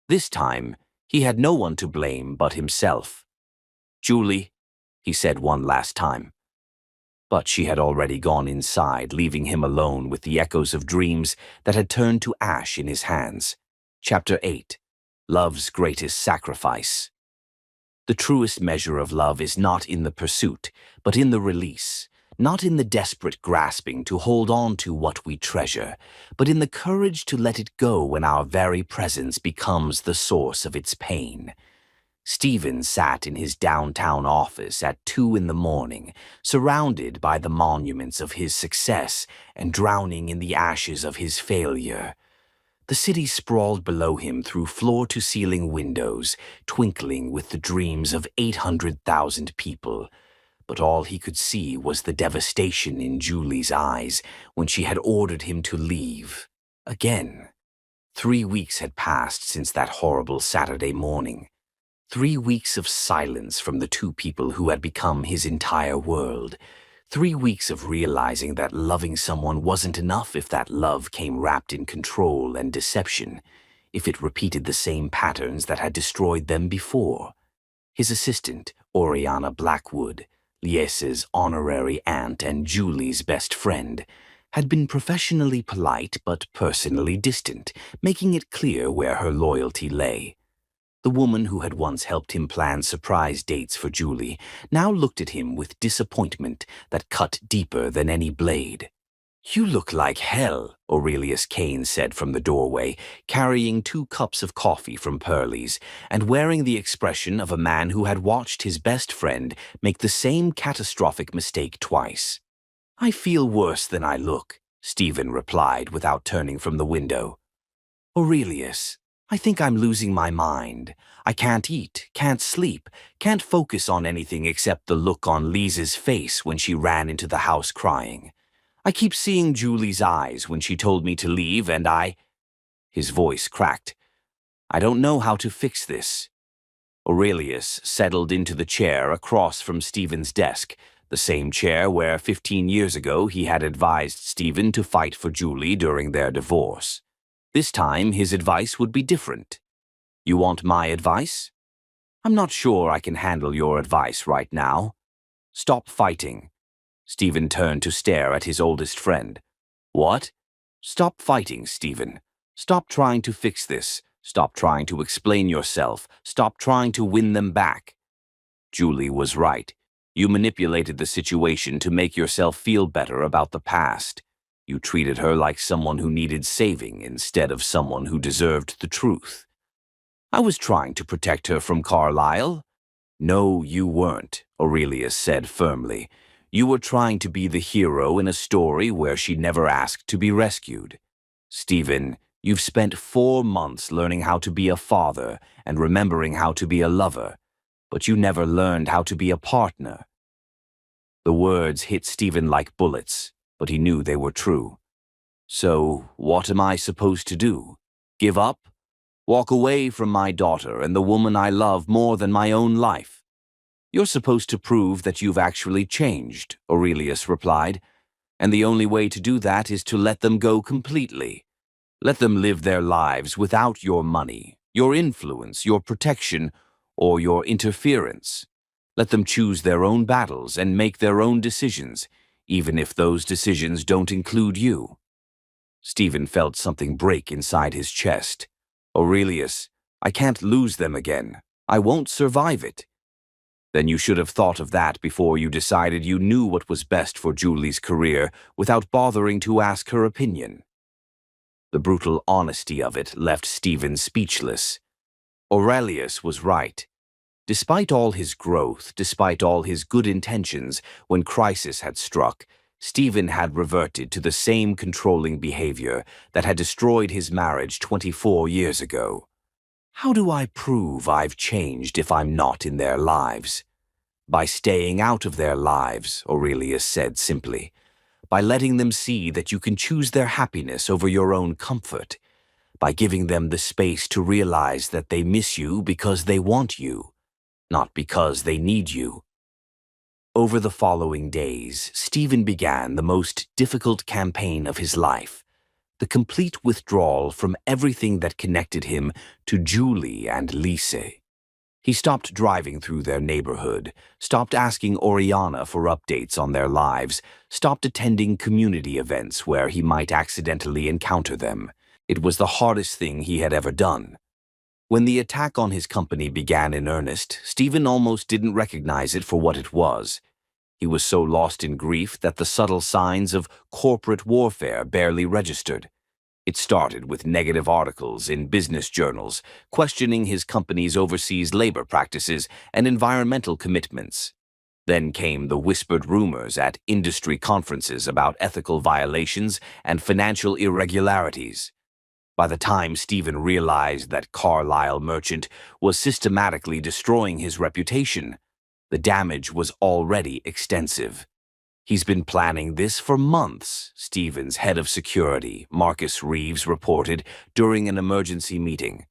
This time, he had no one to blame but himself. Julie, he said one last time. But she had already gone inside, leaving him alone with the echoes of dreams that had turned to ash in his hands. Chapter 8. Love's Greatest Sacrifice. The truest measure of love is not in the pursuit, but in the release. Not in the desperate grasping to hold on to what we treasure, but in the courage to let it go when our very presence becomes the source of its pain. Stephen sat in his downtown office at 2 in the morning, surrounded by the monuments of his success and drowning in the ashes of his failure. The city sprawled below him through floor-to-ceiling windows, twinkling with the dreams of 800,000 people. But all he could see was the devastation in Julie's eyes when she had ordered him to leave. Again. 3 weeks had passed since that horrible Saturday morning. 3 weeks of silence from the two people who had become his entire world. 3 weeks of realizing that loving someone wasn't enough if that love came wrapped in control and deception, if it repeated the same patterns that had destroyed them before. His assistant, Oriana Blackwood, Liese's honorary aunt and Julie's best friend, had been professionally polite but personally distant, making it clear where her loyalty lay. The woman who had once helped him plan surprise dates for Julie now looked at him with disappointment that cut deeper than any blade. "You look like hell," Aurelius Kane said from the doorway, carrying 2 cups of coffee from Pearlie's and wearing the expression of a man who had watched his best friend make the same catastrophic mistake twice. "I feel worse than I look," Stephen replied without turning from the window. "Aurelius, I think I'm losing my mind. I can't eat, can't sleep, can't focus on anything except the look on Lisa's face when she ran into the house crying. I keep seeing Julie's eyes when she told me to leave and His voice cracked. "I don't know how to fix this." Aurelius settled into the chair across from Stephen's desk, the same chair where 15 years ago he had advised Stephen to fight for Julie during their divorce. This time his advice would be different. "You want my advice? I'm not sure I can handle your advice right now. Stop fighting." Stephen turned to stare at his oldest friend. "What?" Stop fighting, Stephen. Stop trying to fix this. Stop trying to explain yourself. Stop trying to win them back. Julie was right. You manipulated the situation to make yourself feel better about the past. You treated her like someone who needed saving instead of someone who deserved the truth. I was trying to protect her from Carlyle. No, you weren't, Aurelius said firmly. You were trying to be the hero in a story where she never asked to be rescued. Stephen, you've spent 4 months learning how to be a father and remembering how to be a lover, but you never learned how to be a partner. The words hit Stephen like bullets, but he knew they were true. So, what am I supposed to do? Give up? Walk away from my daughter and the woman I love more than my own life? You're supposed to prove that you've actually changed, Aurelius replied, and the only way to do that is to let them go completely. Let them live their lives without your money, your influence, your protection, or your interference. Let them choose their own battles and make their own decisions, even if those decisions don't include you. Stephen felt something break inside his chest. Aurelius, I can't lose them again. I won't survive it. Then you should have thought of that before you decided you knew what was best for Julie's career without bothering to ask her opinion. The brutal honesty of it left Stephen speechless. Aurelius was right. Despite all his growth, despite all his good intentions, when crisis had struck, Stephen had reverted to the same controlling behavior that had destroyed his marriage 24 years ago. How do I prove I've changed if I'm not in their lives? By staying out of their lives, Aurelius said simply. By letting them see that you can choose their happiness over your own comfort. By giving them the space to realize that they miss you because they want you, not because they need you. Over the following days, Stephen began the most difficult campaign of his life, the complete withdrawal from everything that connected him to Julie and Lise. He stopped driving through their neighborhood, stopped asking Oriana for updates on their lives, stopped attending community events where he might accidentally encounter them. It was the hardest thing he had ever done. When the attack on his company began in earnest, Stephen almost didn't recognize it for what it was. He was so lost in grief that the subtle signs of corporate warfare barely registered. It started with negative articles in business journals, questioning his company's overseas labor practices and environmental commitments. Then came the whispered rumors at industry conferences about ethical violations and financial irregularities. By the time Stephen realized that Carlyle Merchant was systematically destroying his reputation, the damage was already extensive. He's been planning this for months, Stephen's head of security, Marcus Reeves, reported during an emergency meeting.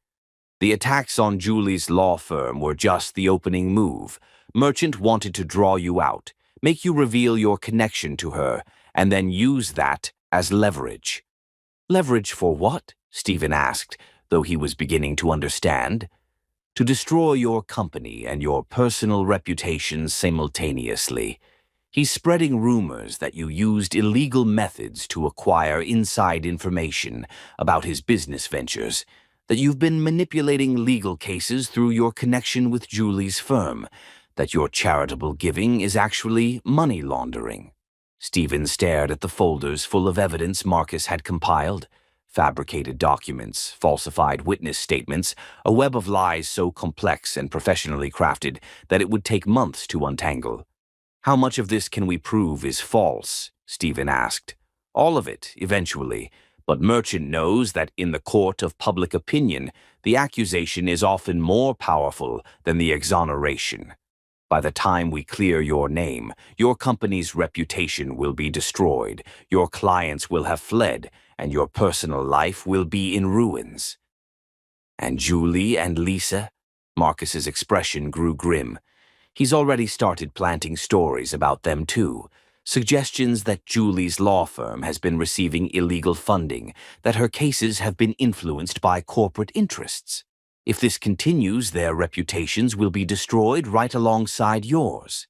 The attacks on Julie's law firm were just the opening move. Merchant wanted to draw you out, make you reveal your connection to her, and then use that as leverage. Leverage for what? Stephen asked, though he was beginning to understand. To destroy your company and your personal reputation simultaneously. He's spreading rumors that you used illegal methods to acquire inside information about his business ventures, that you've been manipulating legal cases through your connection with Julie's firm, that your charitable giving is actually money laundering. Stephen stared at the folders full of evidence Marcus had compiled. Fabricated documents, falsified witness statements, a web of lies so complex and professionally crafted that it would take months to untangle. How much of this can we prove is false? Stephen asked. All of it, eventually, but Merchant knows that in the court of public opinion, the accusation is often more powerful than the exoneration. By the time we clear your name, your company's reputation will be destroyed, your clients will have fled, and your personal life will be in ruins. And Julie and Lisa? Marcus's expression grew grim. He's already started planting stories about them too. Suggestions that Julie's law firm has been receiving illegal funding, that her cases have been influenced by corporate interests. If this continues, their reputations will be destroyed right alongside yours.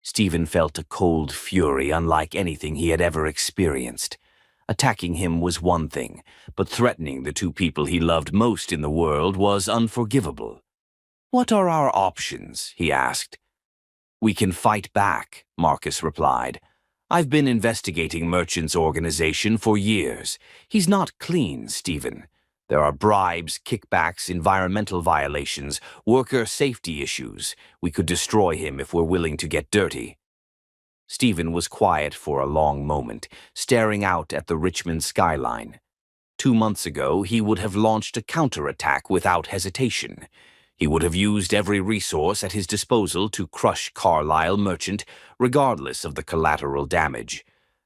Stephen felt a cold fury unlike anything he had ever experienced. Attacking him was one thing, but threatening the two people he loved most in the world was unforgivable. "What are our options?" he asked. "We can fight back," Marcus replied. "I've been investigating Merchant's organization for years. He's not clean, Stephen. There are bribes, kickbacks, environmental violations, worker safety issues. We could destroy him if we're willing to get dirty." Stephen was quiet for a long moment, staring out at the Richmond skyline. 2 months ago, he would have launched a counterattack without hesitation. He would have used every resource at his disposal to crush Carlisle Merchant, regardless of the collateral damage.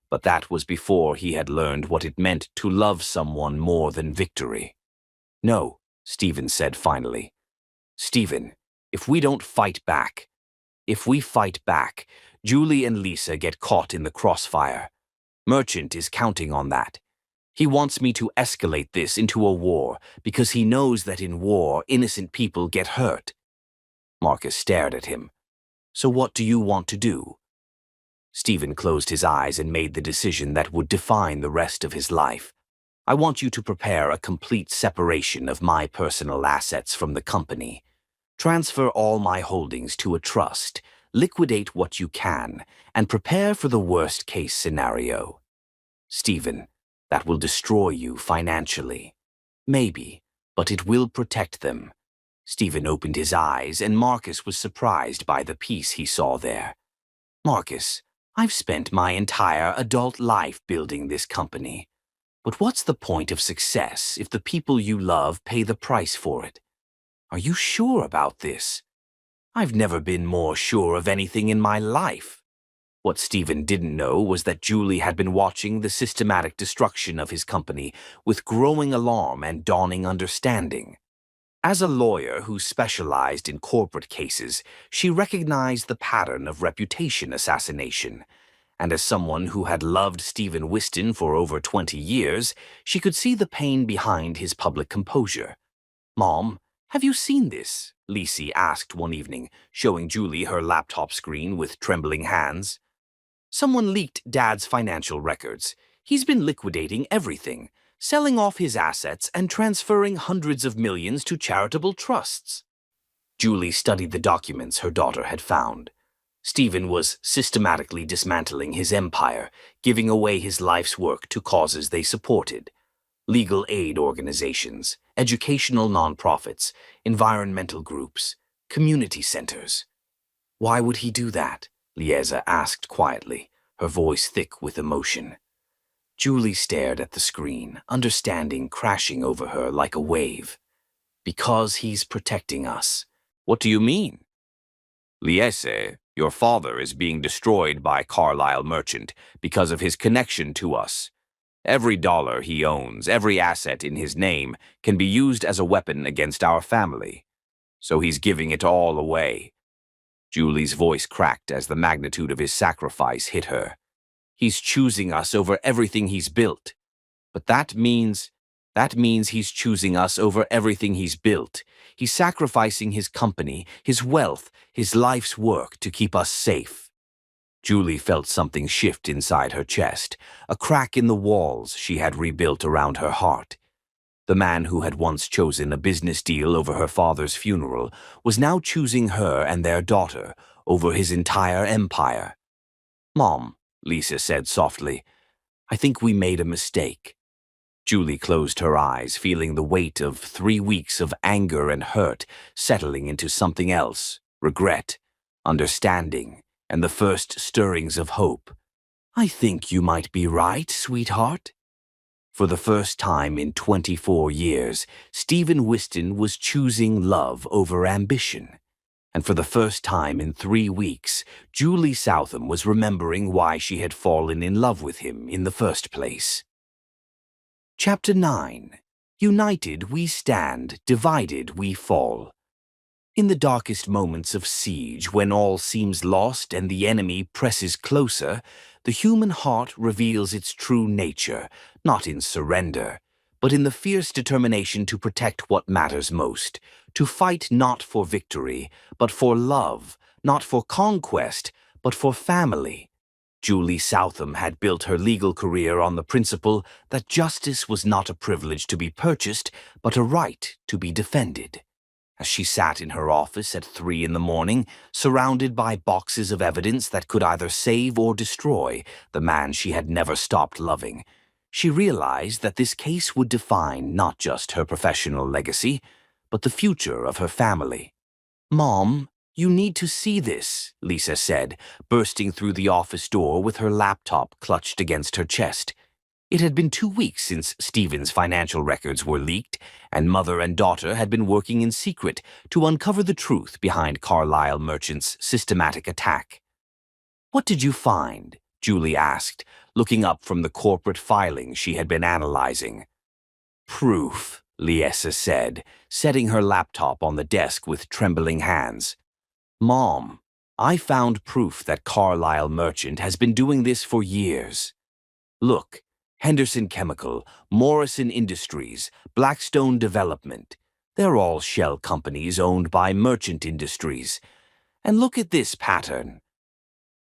But that was before he had learned what it meant to love someone more than victory. "No," Stephen said finally. "Stephen, if we don't fight back, if we fight back, Julie and Lisa get caught in the crossfire. Merchant is counting on that. He wants me to escalate this into a war because he knows that in war, innocent people get hurt." Marcus stared at him. "So what do you want to do?" Stephen closed his eyes and made the decision that would define the rest of his life. "I want you to prepare a complete separation of my personal assets from the company. Transfer all my holdings to a trust, liquidate what you can, and prepare for the worst-case scenario. Stephen, that will destroy you financially. Maybe, but it will protect them." Stephen opened his eyes, and Marcus was surprised by the peace he saw there. "Marcus, I've spent my entire adult life building this company. But what's the point of success if the people you love pay the price for it? Are you sure about this?" "I've never been more sure of anything in my life." What Stephen didn't know was that Julie had been watching the systematic destruction of his company with growing alarm and dawning understanding. As a lawyer who specialized in corporate cases, she recognized the pattern of reputation assassination. And as someone who had loved Stephen Whiston for over 20 years, she could see the pain behind his public composure. "Mom, have you seen this?" Lisa asked one evening, showing Julie her laptop screen with trembling hands. "Someone leaked Dad's financial records. He's been liquidating everything, selling off his assets and transferring hundreds of millions to charitable trusts." Julie studied the documents her daughter had found. Stephen was systematically dismantling his empire, giving away his life's work to causes they supported. Legal aid organizations, educational nonprofits, environmental groups, community centers. "Why would he do that?" Liesa asked quietly, her voice thick with emotion. Julie stared at the screen, understanding crashing over her like a wave. "Because he's protecting us." "What do you mean?" "Liesa, your father is being destroyed by Carlisle Merchant because of his connection to us. Every dollar he owns, every asset in his name, can be used as a weapon against our family. So he's giving it all away." Julie's voice cracked as the magnitude of his sacrifice hit her. "He's choosing us over everything he's built." "But that means he's choosing us over everything he's built. He's sacrificing his company, his wealth, his life's work to keep us safe." Julie felt something shift inside her chest, a crack in the walls she had rebuilt around her heart. The man who had once chosen a business deal over her father's funeral was now choosing her and their daughter over his entire empire. "Mom," Lisa said softly, "I think we made a mistake." Julie closed her eyes, feeling the weight of 3 weeks of anger and hurt settling into something else, regret, understanding, and the first stirrings of hope. "I think you might be right, sweetheart." For the first time in 24 years, Stephen Whiston was choosing love over ambition. And for the first time in 3 weeks, Julie Southam was remembering why she had fallen in love with him in the first place. Chapter 9. United we stand, divided we fall. In the darkest moments of siege, when all seems lost and the enemy presses closer, the human heart reveals its true nature, not in surrender, but in the fierce determination to protect what matters most, to fight not for victory, but for love, not for conquest, but for family. Julie Southam had built her legal career on the principle that justice was not a privilege to be purchased, but a right to be defended. As she sat in her office at 3 in the morning, surrounded by boxes of evidence that could either save or destroy the man she had never stopped loving, she realized that this case would define not just her professional legacy, but the future of her family. "Mom, you need to see this," Lisa said, bursting through the office door with her laptop clutched against her chest. It had been 2 weeks since Stephen's financial records were leaked, and mother and daughter had been working in secret to uncover the truth behind Carlyle Merchant's systematic attack. "What did you find?" Julie asked, looking up from the corporate filings she had been analyzing. "Proof," Liesa said, setting her laptop on the desk with trembling hands. "Mom, I found proof that Carlyle Merchant has been doing this for years. Look, Henderson Chemical, Morrison Industries, Blackstone Development. They're all shell companies owned by Merchant Industries. And look at this pattern."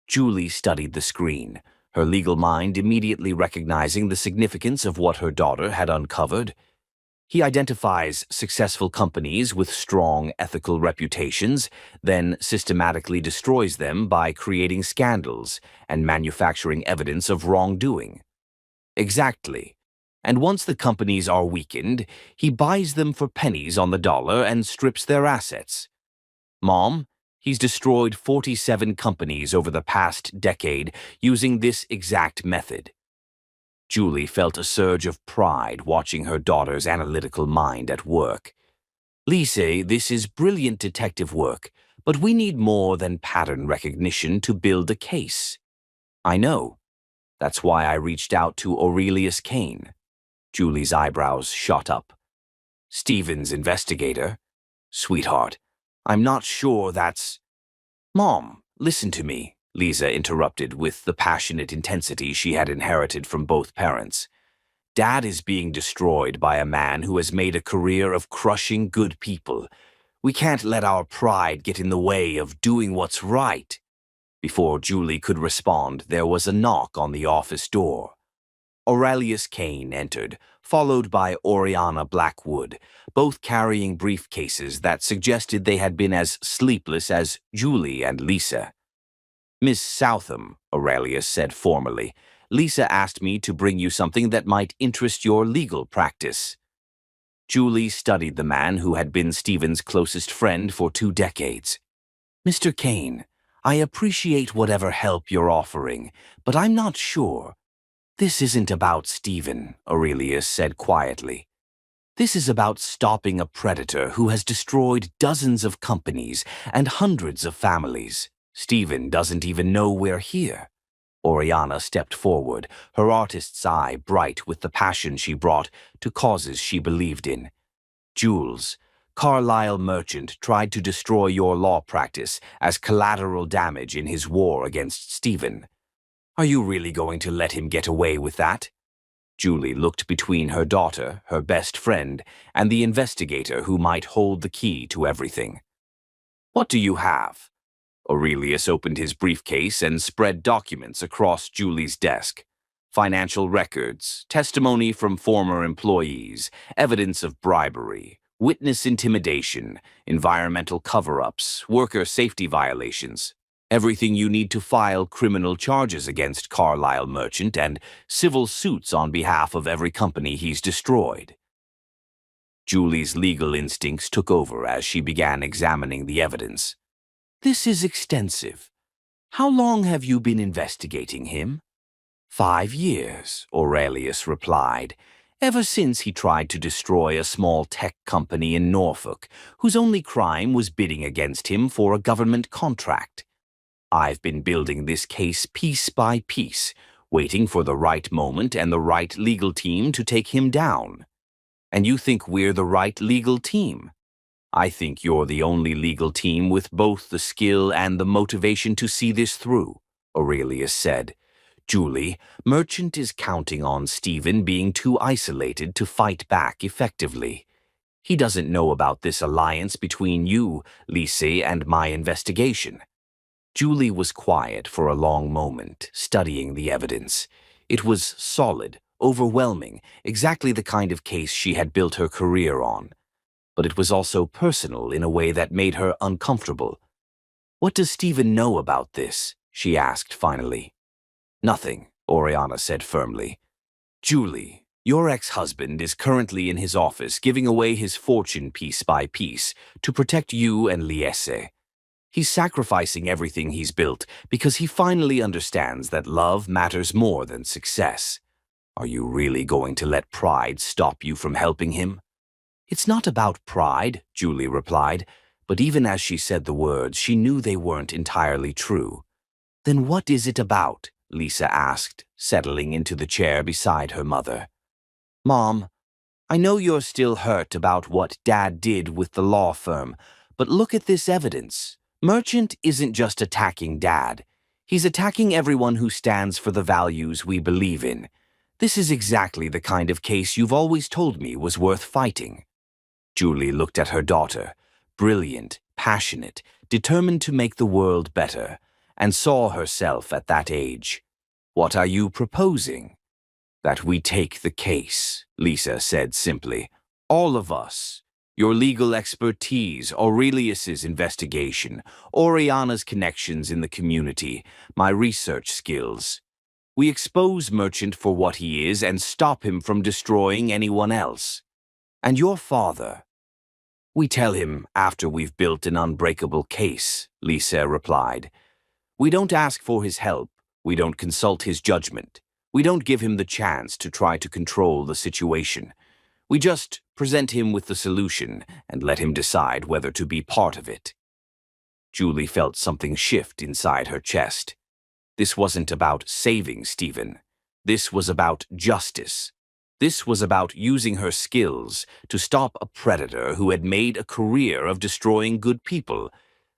Julie studied the screen, her legal mind immediately recognizing the significance of what her daughter had uncovered. He identifies successful companies with strong ethical reputations, then systematically destroys them by creating scandals and manufacturing evidence of wrongdoing. Exactly. And once the companies are weakened, he buys them for pennies on the dollar and strips their assets. Mom, he's destroyed 47 companies over the past decade using this exact method. Julie felt a surge of pride watching her daughter's analytical mind at work. "Lisa, this is brilliant detective work, but we need more than pattern recognition to build a case." "I know. That's why I reached out to Aurelius Kane." Julie's eyebrows shot up. "Stephen's investigator? Sweetheart, I'm not sure that's—" "Mom, listen to me," Lisa interrupted with the passionate intensity she had inherited from both parents. "Dad is being destroyed by a man who has made a career of crushing good people. We can't let our pride get in the way of doing what's right." Before Julie could respond, there was a knock on the office door. Aurelius Kane entered, followed by Oriana Blackwood, both carrying briefcases that suggested they had been as sleepless as Julie and Lisa. "Miss Southam," Aurelius said formally, "Lisa asked me to bring you something that might interest your legal practice." Julie studied the man who had been Stephen's closest friend for 2 decades. "Mr. Kane, I appreciate whatever help you're offering, but I'm not sure." "This isn't about Stephen," Aurelius said quietly. "This is about stopping a predator who has destroyed dozens of companies and hundreds of families. Stephen doesn't even know we're here." Oriana stepped forward, her artist's eye bright with the passion she brought to causes she believed in. "Jules, Carlyle Merchant tried to destroy your law practice as collateral damage in his war against Stephen. Are you really going to let him get away with that?" Julie looked between her daughter, her best friend, and the investigator who might hold the key to everything. "What do you have?" Aurelius opened his briefcase and spread documents across Julie's desk. Financial records, testimony from former employees, evidence of bribery, witness intimidation, environmental cover-ups, worker safety violations. Everything you need to file criminal charges against Carlyle Merchant and civil suits on behalf of every company he's destroyed. Julie's legal instincts took over as she began examining the evidence. "This is extensive. How long have you been investigating him?" 5 years, Aurelius replied, "ever since he tried to destroy a small tech company in Norfolk, whose only crime was bidding against him for a government contract. I've been building this case piece by piece, waiting for the right moment and the right legal team to take him down. And you think we're the right legal team? I think you're the only legal team with both the skill and the motivation to see this through," Aurelius said. "Julie, Merchant is counting on Stephen being too isolated to fight back effectively. He doesn't know about this alliance between you, Lisa, and my investigation. Julie was quiet for a long moment, studying the evidence. It was solid, overwhelming, exactly the kind of case she had built her career on. But it was also personal in a way that made her uncomfortable. "What does Stephen know about this?" she asked finally. "Nothing," Oriana said firmly. "Julie, your ex-husband is currently in his office giving away his fortune piece by piece to protect you and Liese. He's sacrificing everything he's built because he finally understands that love matters more than success. Are you really going to let pride stop you from helping him?" "It's not about pride," Julie replied, but even as she said the words, she knew they weren't entirely true. "Then what is it about?" Lisa asked, settling into the chair beside her mother. "Mom, I know you're still hurt about what Dad did with the law firm, but look at this evidence. Merchant isn't just attacking Dad. He's attacking everyone who stands for the values we believe in. This is exactly the kind of case you've always told me was worth fighting." Julie looked at her daughter, brilliant, passionate, determined to make the world better, and saw herself at that age. "What are you proposing?" "That we take the case," Lisa said simply. "All of us. Your legal expertise, Aurelius's investigation, Oriana's connections in the community, my research skills. We expose Merchant for what he is and stop him from destroying anyone else. And your father?" "We tell him after we've built an unbreakable case," Lisa replied. "We don't ask for his help. We don't consult his judgment. We don't give him the chance to try to control the situation. We just present him with the solution and let him decide whether to be part of it." Julie felt something shift inside her chest. This wasn't about saving Stephen. This was about justice. This was about using her skills to stop a predator who had made a career of destroying good people.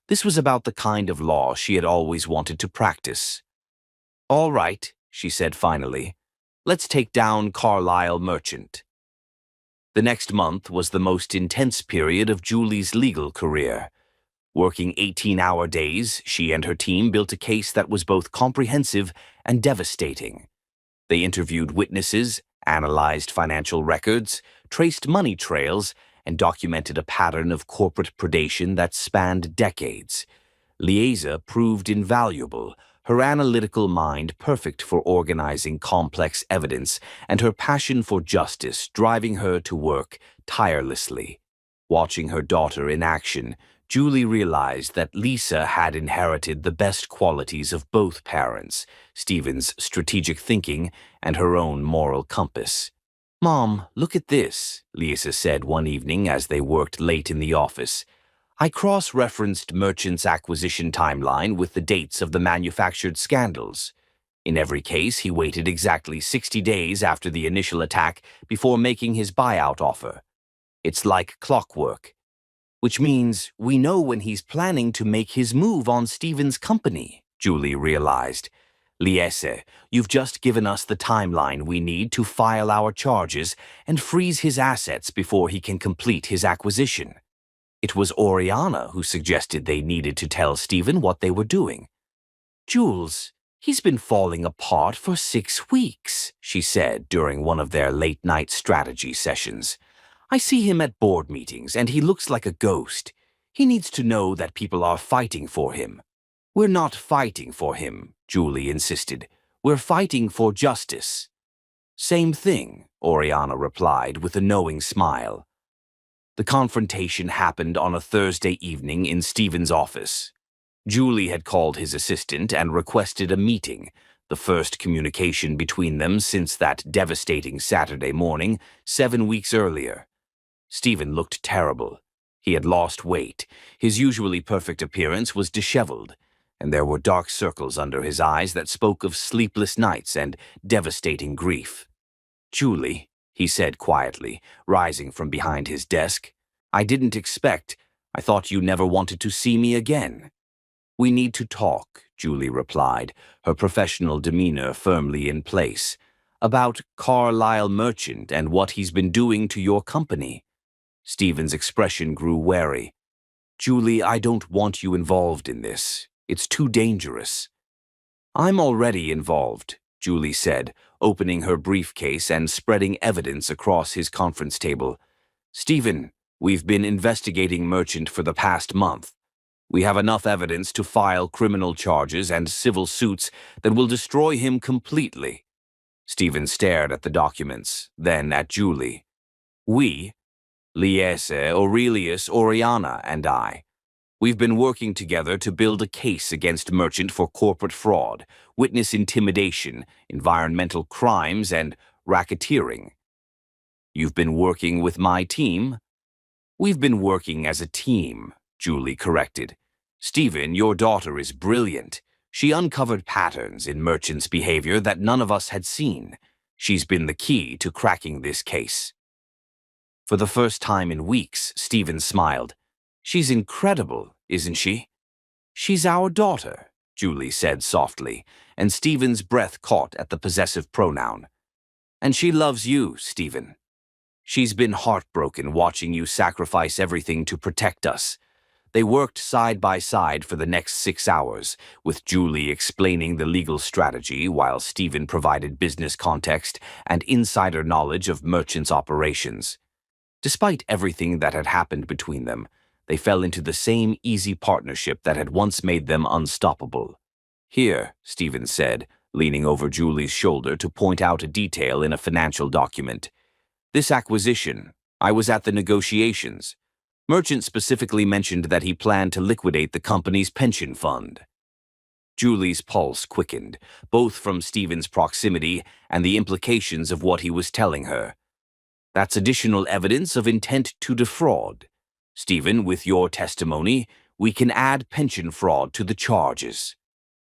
This was about the kind of law she had always wanted to practice. "All right," she said finally. "Let's take down Carlisle Merchant." The next month was the most intense period of Julie's legal career. Working 18-hour days, she and her team built a case that was both comprehensive and devastating. They interviewed witnesses, analyzed financial records, traced money trails, and documented a pattern of corporate predation that spanned decades. Liesa proved invaluable, her analytical mind perfect for organizing complex evidence, and her passion for justice driving her to work tirelessly. Watching her daughter in action, Julie realized that Lisa had inherited the best qualities of both parents, Stephen's strategic thinking and her own moral compass. "Mom, look at this," Lisa said one evening as they worked late in the office. "I cross-referenced Merchant's acquisition timeline with the dates of the manufactured scandals. In every case, he waited exactly 60 days after the initial attack before making his buyout offer. It's like clockwork. Which means we know when he's planning to make his move on Stephen's company," Julie realized. "Liese, you've just given us the timeline we need to file our charges and freeze his assets before he can complete his acquisition." It was Oriana who suggested they needed to tell Stephen what they were doing. "Jules, he's been falling apart for 6 weeks," she said during one of their late-night strategy sessions. "I see him at board meetings, and he looks like a ghost. He needs to know that people are fighting for him." "We're not fighting for him," Julie insisted. "We're fighting for justice." "Same thing," Oriana replied with a knowing smile. The confrontation happened on a Thursday evening in Stephen's office. Julie had called his assistant and requested a meeting, the first communication between them since that devastating Saturday morning 7 weeks earlier. Stephen looked terrible. He had lost weight, his usually perfect appearance was disheveled, and there were dark circles under his eyes that spoke of sleepless nights and devastating grief. "Julie," he said quietly, rising from behind his desk, "I thought you never wanted to see me again." "We need to talk," Julie replied, her professional demeanor firmly in place, "about Carlisle Merchant and what he's been doing to your company." Stephen's expression grew wary. "Julie, I don't want you involved in this. It's too dangerous." "I'm already involved," Julie said, opening her briefcase and spreading evidence across his conference table. "Stephen, we've been investigating Merchant for the past month. We have enough evidence to file criminal charges and civil suits that will destroy him completely." Stephen stared at the documents, then at Julie. "We, Liese, Aurelius, Oriana, and I, we've been working together to build a case against Merchant for corporate fraud, witness intimidation, environmental crimes, and racketeering." "You've been working with my team?" "We've been working as a team," Julie corrected. "Stephen, your daughter is brilliant. She uncovered patterns in Merchant's behavior that none of us had seen. She's been the key to cracking this case." For the first time in weeks, Stephen smiled. "She's incredible, isn't she?" "She's our daughter," Julie said softly, and Stephen's breath caught at the possessive pronoun. "And she loves you, Stephen. She's been heartbroken watching you sacrifice everything to protect us." They worked side by side for the next 6 hours, with Julie explaining the legal strategy while Stephen provided business context and insider knowledge of Merchant's operations. Despite everything that had happened between them, they fell into the same easy partnership that had once made them unstoppable. "Here," Stephen said, leaning over Julie's shoulder to point out a detail in a financial document. "This acquisition, I was at the negotiations. Merchant specifically mentioned that he planned to liquidate the company's pension fund." Julie's pulse quickened, both from Stephen's proximity and the implications of what he was telling her. "That's additional evidence of intent to defraud. Stephen, with your testimony, we can add pension fraud to the charges."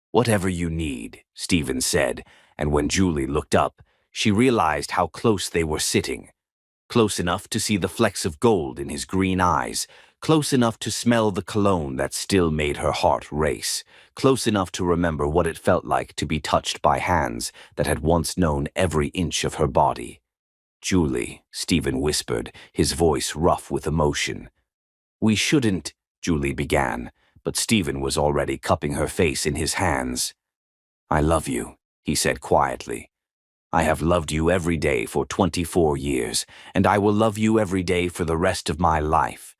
"Whatever you need," Stephen said, and when Julie looked up, she realized how close they were sitting. Close enough to see the flecks of gold in his green eyes, close enough to smell the cologne that still made her heart race, close enough to remember what it felt like to be touched by hands that had once known every inch of her body. "Julie," Stephen whispered, his voice rough with emotion. "We shouldn't," Julie began, but Stephen was already cupping her face in his hands. "I love you," he said quietly. "I have loved you every day for 24 years, and I will love you every day for the rest of my life.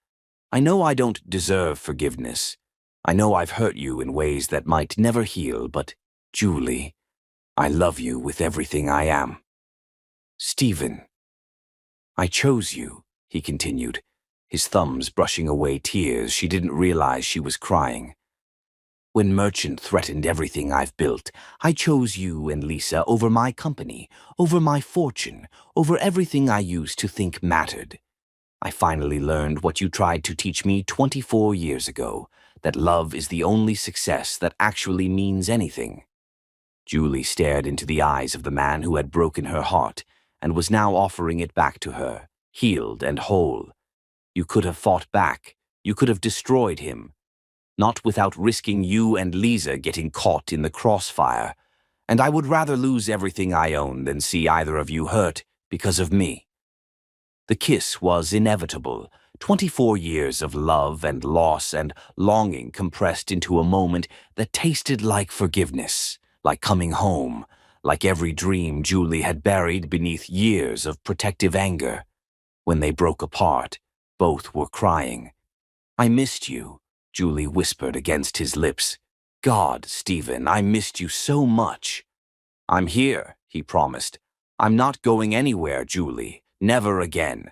I know I don't deserve forgiveness. I know I've hurt you in ways that might never heal, but, Julie, I love you with everything I am." "Stephen." "I chose you," he continued, his thumbs brushing away tears she didn't realize she was crying. "When Merchant threatened everything I've built, I chose you and Lisa over my company, over my fortune, over everything I used to think mattered. I finally learned what you tried to teach me 24 years ago, that love is the only success that actually means anything." Julie stared into the eyes of the man who had broken her heart and was now offering it back to her, healed and whole. "You could have fought back. You could have destroyed him. Not without risking you and Lisa getting caught in the crossfire, and I would rather lose everything I own than see either of you hurt because of me." The kiss was inevitable, 24 years of love and loss and longing compressed into a moment that tasted like forgiveness, like coming home, like every dream Julie had buried beneath years of protective anger. When they broke apart, both were crying. "I missed you," Julie whispered against his lips. "God, Stephen, I missed you so much." "I'm here," he promised. "I'm not going anywhere, Julie. Never again."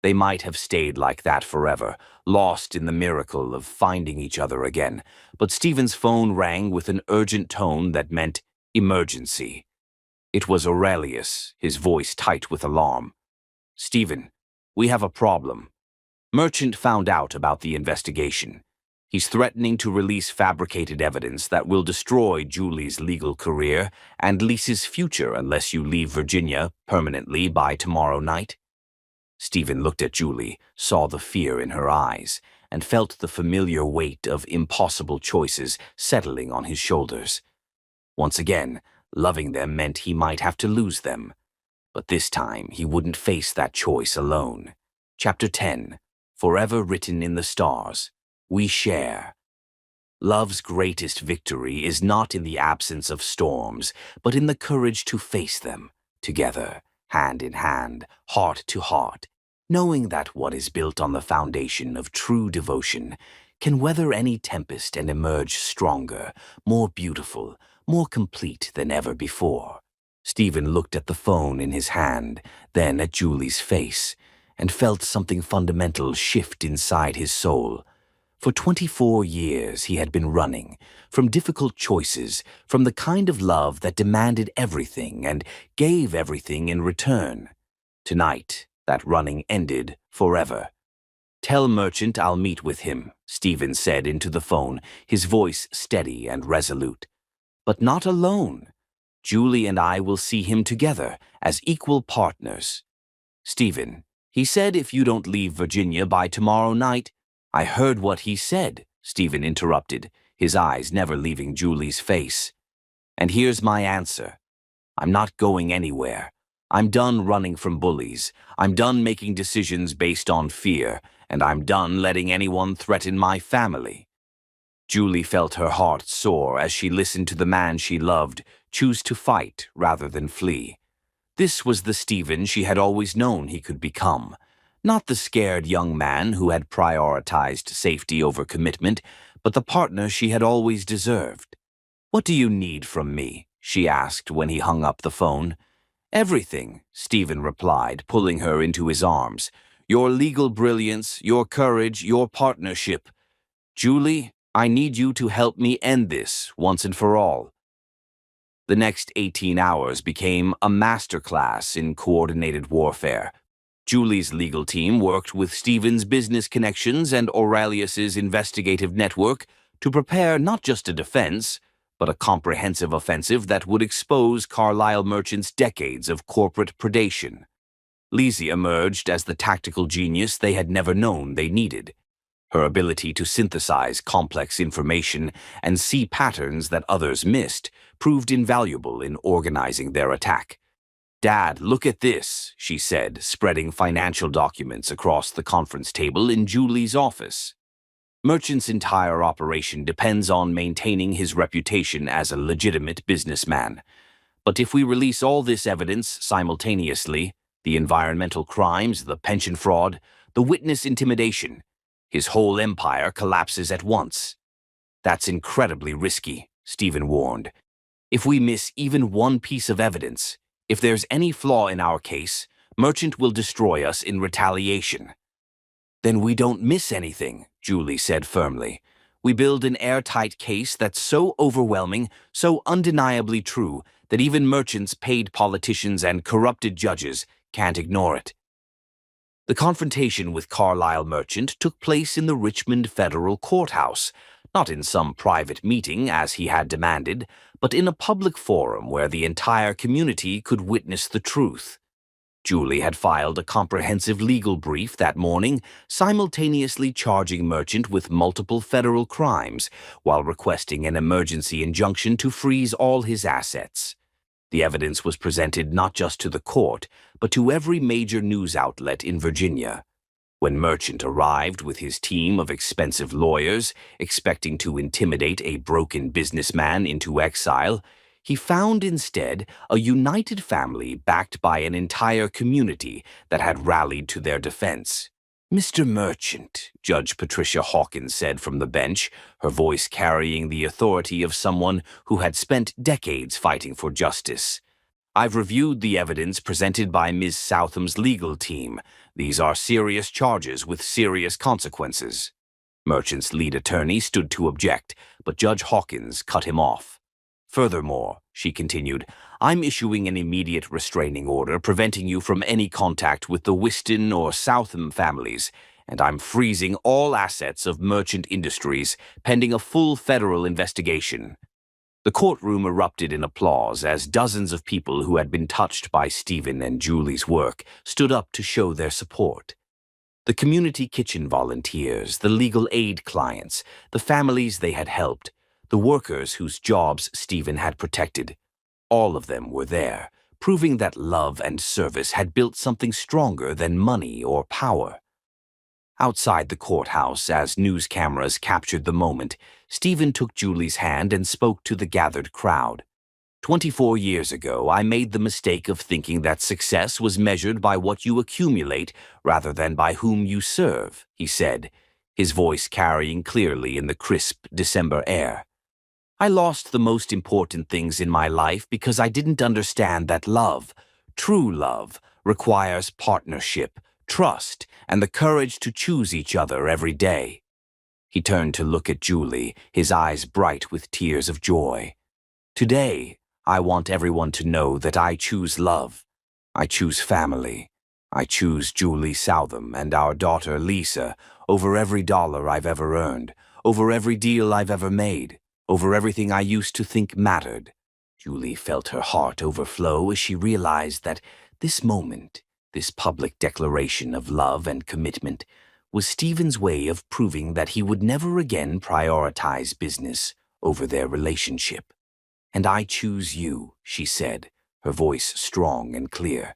They might have stayed like that forever, lost in the miracle of finding each other again, but Stephen's phone rang with an urgent tone that meant emergency. It was Aurelius, his voice tight with alarm. "Stephen, we have a problem. Merchant found out about the investigation. He's threatening to release fabricated evidence that will destroy Julie's legal career and Lisa's future unless you leave Virginia permanently by tomorrow night." Stephen looked at Julie, saw the fear in her eyes, and felt the familiar weight of impossible choices settling on his shoulders. Once again, loving them meant he might have to lose them. But this time he wouldn't face that choice alone. Chapter 10. Forever written in the stars. We share. Love's greatest victory is not in the absence of storms, but in the courage to face them, together, hand in hand, heart to heart, knowing that what is built on the foundation of true devotion can weather any tempest and emerge stronger, more beautiful, more complete than ever before. Stephen looked at the phone in his hand, then at Julie's face, and felt something fundamental shift inside his soul. For 24 years he had been running, from difficult choices, from the kind of love that demanded everything and gave everything in return. Tonight, that running ended forever. "Tell Merchant I'll meet with him," Stephen said into the phone, his voice steady and resolute. "But not alone. Julie and I will see him together, as equal partners." "Stephen, he said if you don't leave Virginia by tomorrow night—" "I heard what he said," Stephen interrupted, his eyes never leaving Julie's face. "And here's my answer. I'm not going anywhere. I'm done running from bullies. I'm done making decisions based on fear, and I'm done letting anyone threaten my family." Julie felt her heart soar as she listened to the man she loved choose to fight rather than flee. This was the Stephen she had always known he could become. Not the scared young man who had prioritized safety over commitment, but the partner she had always deserved. "What do you need from me?" she asked when he hung up the phone. "Everything," Stephen replied, pulling her into his arms. "Your legal brilliance, your courage, your partnership. Julie, I need you to help me end this once and for all." The next 18 hours became a masterclass in coordinated warfare. Julie's legal team worked with Stephen's business connections and Aurelius's investigative network to prepare not just a defense, but a comprehensive offensive that would expose Carlyle Merchant's decades of corporate predation. Lizzie emerged as the tactical genius they had never known they needed. Her ability to synthesize complex information and see patterns that others missed proved invaluable in organizing their attack. "Dad, look at this," she said, spreading financial documents across the conference table in Julie's office. Merchant's entire operation depends on maintaining his reputation as a legitimate businessman. But if we release all this evidence simultaneously, the environmental crimes, the pension fraud, the witness intimidation, his whole empire collapses at once. "That's incredibly risky," Stephen warned. "If we miss even one piece of evidence, if there's any flaw in our case, Merchant will destroy us in retaliation." "Then we don't miss anything," Julie said firmly. "We build an airtight case that's so overwhelming, so undeniably true, that even Merchant's paid politicians and corrupted judges can't ignore it." The confrontation with Carlyle Merchant took place in the Richmond Federal Courthouse, not in some private meeting as he had demanded, but in a public forum where the entire community could witness the truth. Julie had filed a comprehensive legal brief that morning, simultaneously charging Merchant with multiple federal crimes while requesting an emergency injunction to freeze all his assets. The evidence was presented not just to the court, but to every major news outlet in Virginia. When Merchant arrived with his team of expensive lawyers, expecting to intimidate a broken businessman into exile, he found instead a united family backed by an entire community that had rallied to their defense. "Mr. Merchant," Judge Patricia Hawkins said from the bench, her voice carrying the authority of someone who had spent decades fighting for justice. "I've reviewed the evidence presented by Ms. Southam's legal team. These are serious charges with serious consequences." Merchant's lead attorney stood to object, but Judge Hawkins cut him off. "Furthermore," she continued, "I'm issuing an immediate restraining order preventing you from any contact with the Whiston or Southam families, and I'm freezing all assets of Merchant Industries pending a full federal investigation." The courtroom erupted in applause as dozens of people who had been touched by Stephen and Julie's work stood up to show their support. The community kitchen volunteers, the legal aid clients, the families they had helped, the workers whose jobs Stephen had protected. All of them were there, proving that love and service had built something stronger than money or power. Outside the courthouse, as news cameras captured the moment, Stephen took Julie's hand and spoke to the gathered crowd. 24 years ago, I made the mistake of thinking that success was measured by what you accumulate rather than by whom you serve, he said, his voice carrying clearly in the crisp December air. I lost the most important things in my life because I didn't understand that love, true love, requires partnership, trust, and the courage to choose each other every day. He turned to look at Julie, his eyes bright with tears of joy. Today, I want everyone to know that I choose love. I choose family. I choose Julie Southam and our daughter Lisa over every dollar I've ever earned, over every deal I've ever made, over everything I used to think mattered. Julie felt her heart overflow as she realized that this moment, this public declaration of love and commitment, was Stephen's way of proving that he would never again prioritize business over their relationship. "And I choose you," she said, her voice strong and clear.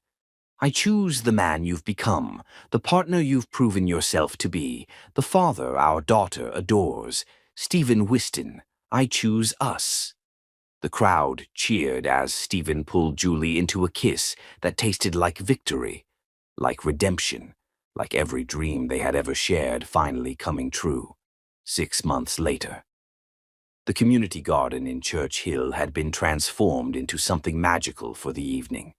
"I choose the man you've become, the partner you've proven yourself to be, the father our daughter adores. Stephen Whiston, I choose us." The crowd cheered as Stephen pulled Julie into a kiss that tasted like victory, like redemption, like every dream they had ever shared finally coming true. 6 months later. The community garden in Church Hill had been transformed into something magical for the evening.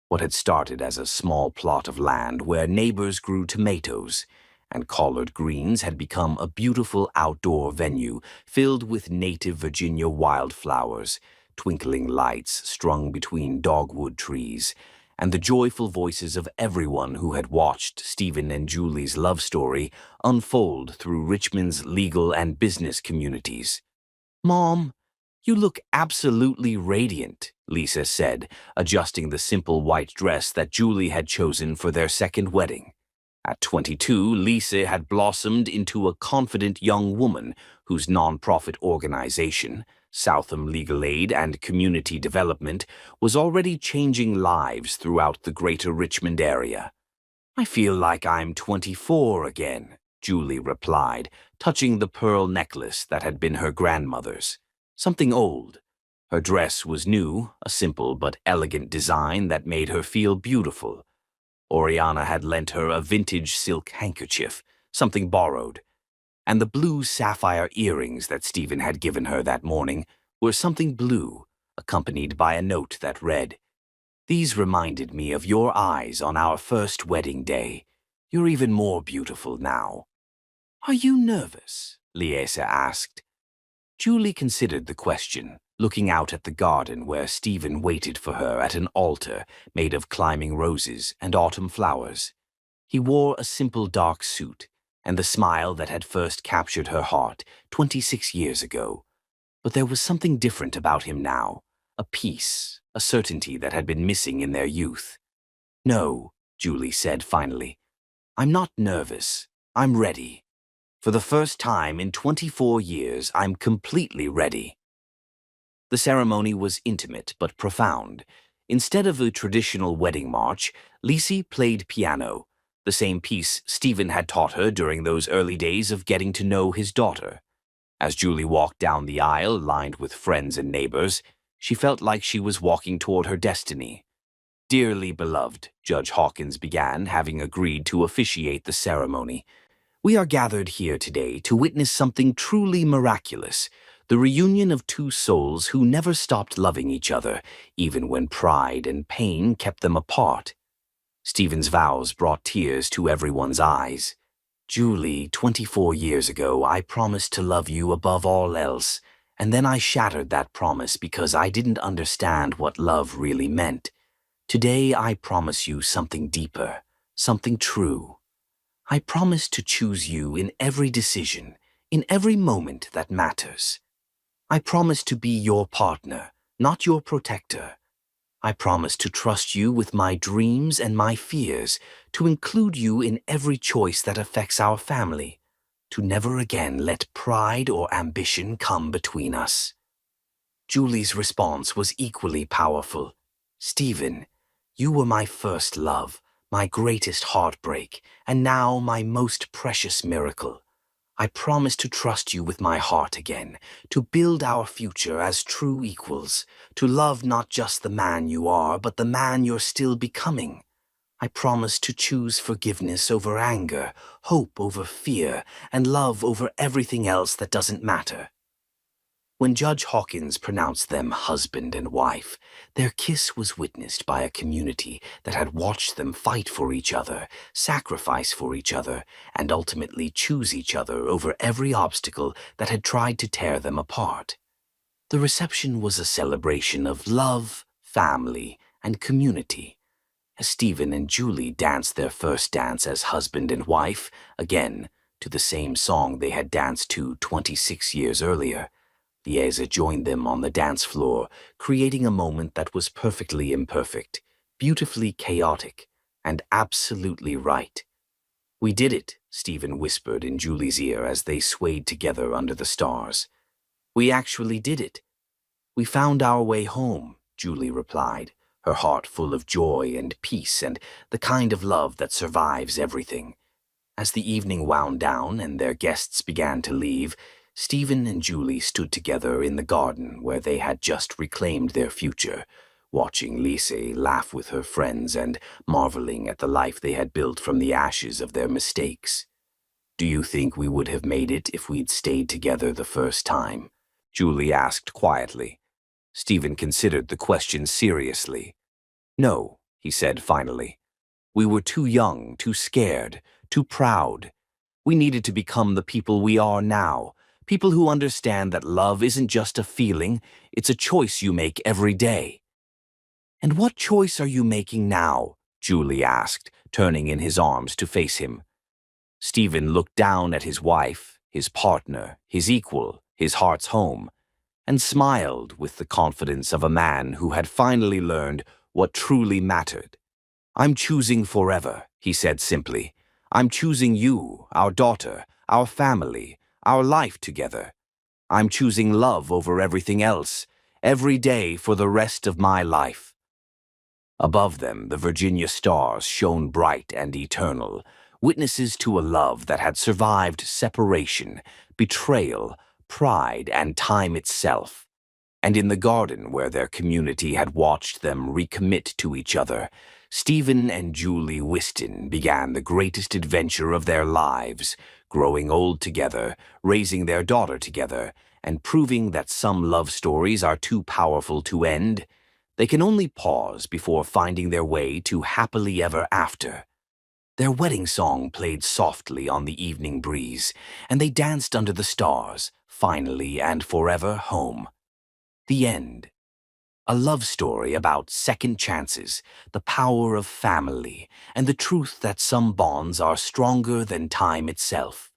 What had started as a small plot of land where neighbors grew tomatoes and collard greens had become a beautiful outdoor venue filled with native Virginia wildflowers, twinkling lights strung between dogwood trees, and the joyful voices of everyone who had watched Stephen and Julie's love story unfold through Richmond's legal and business communities. "Mom, you look absolutely radiant," Lisa said, adjusting the simple white dress that Julie had chosen for their second wedding. At 22, Lisa had blossomed into a confident young woman whose nonprofit organization, Southam Legal Aid and Community Development, was already changing lives throughout the greater Richmond area. "I feel like I'm 24 again," Julie replied, touching the pearl necklace that had been her grandmother's. Something old. Her dress was new, a simple but elegant design that made her feel beautiful. Oriana had lent her a vintage silk handkerchief, something borrowed, and the blue sapphire earrings that Stephen had given her that morning were something blue, accompanied by a note that read, "These reminded me of your eyes on our first wedding day. You're even more beautiful now." "Are you nervous?" Liesa asked. Julie considered the question, looking out at the garden where Stephen waited for her at an altar made of climbing roses and autumn flowers. He wore a simple dark suit and the smile that had first captured her heart 26 years ago. But there was something different about him now, a peace, a certainty that had been missing in their youth. "No," Julie said finally. "I'm not nervous. I'm ready. For the first time in 24 years, I'm completely ready." The ceremony was intimate but profound. Instead of the traditional wedding march, Lisi played piano, the same piece Stephen had taught her during those early days of getting to know his daughter. As Julie walked down the aisle lined with friends and neighbors, she felt like she was walking toward her destiny. "Dearly beloved," Judge Hawkins began, having agreed to officiate the ceremony, "we are gathered here today to witness something truly miraculous, the reunion of two souls who never stopped loving each other, even when pride and pain kept them apart." Stephen's vows brought tears to everyone's eyes. "Julie, 24 years ago, I promised to love you above all else, and then I shattered that promise because I didn't understand what love really meant. Today, I promise you something deeper, something true. I promise to choose you in every decision, in every moment that matters. I promise to be your partner, not your protector. I promise to trust you with my dreams and my fears, to include you in every choice that affects our family, to never again let pride or ambition come between us." Julie's response was equally powerful. "Stephen, you were my first love, my greatest heartbreak, and now my most precious miracle. I promise to trust you with my heart again, to build our future as true equals, to love not just the man you are, but the man you're still becoming. I promise to choose forgiveness over anger, hope over fear, and love over everything else that doesn't matter. When Judge Hawkins pronounced them husband and wife, their kiss was witnessed by a community that had watched them fight for each other, sacrifice for each other, and ultimately choose each other over every obstacle that had tried to tear them apart. The reception was a celebration of love, family, and community. As Stephen and Julie danced their first dance as husband and wife, again, to the same song they had danced to 26 years earlier, Liesa joined them on the dance floor, creating a moment that was perfectly imperfect, beautifully chaotic, and absolutely right. "We did it," Stephen whispered in Julie's ear as they swayed together under the stars. "We actually did it. We found our way home," Julie replied, her heart full of joy and peace and the kind of love that survives everything. As the evening wound down and their guests began to leave, Stephen and Julie stood together in the garden where they had just reclaimed their future, watching Lise laugh with her friends and marveling at the life they had built from the ashes of their mistakes. "Do you think we would have made it if we'd stayed together the first time?" Julie asked quietly. Stephen considered the question seriously. "No," he said finally. "We were too young, too scared, too proud. We needed to become the people we are now. People who understand that love isn't just a feeling, it's a choice you make every day." "And what choice are you making now?" Julie asked, turning in his arms to face him. Stephen looked down at his wife, his partner, his equal, his heart's home, and smiled with the confidence of a man who had finally learned what truly mattered. "I'm choosing forever," he said simply. "I'm choosing you, our daughter, our family, our life together. I'm choosing love over everything else, every day for the rest of my life." Above them, the Virginia stars shone bright and eternal, witnesses to a love that had survived separation, betrayal, pride, and time itself. And in the garden where their community had watched them recommit to each other, Stephen and Julie Whiston began the greatest adventure of their lives, growing old together, raising their daughter together, and proving that some love stories are too powerful to end. They can only pause before finding their way to happily ever after. Their wedding song played softly on the evening breeze, and they danced under the stars, finally and forever home. The end. A love story about second chances, the power of family, and the truth that some bonds are stronger than time itself.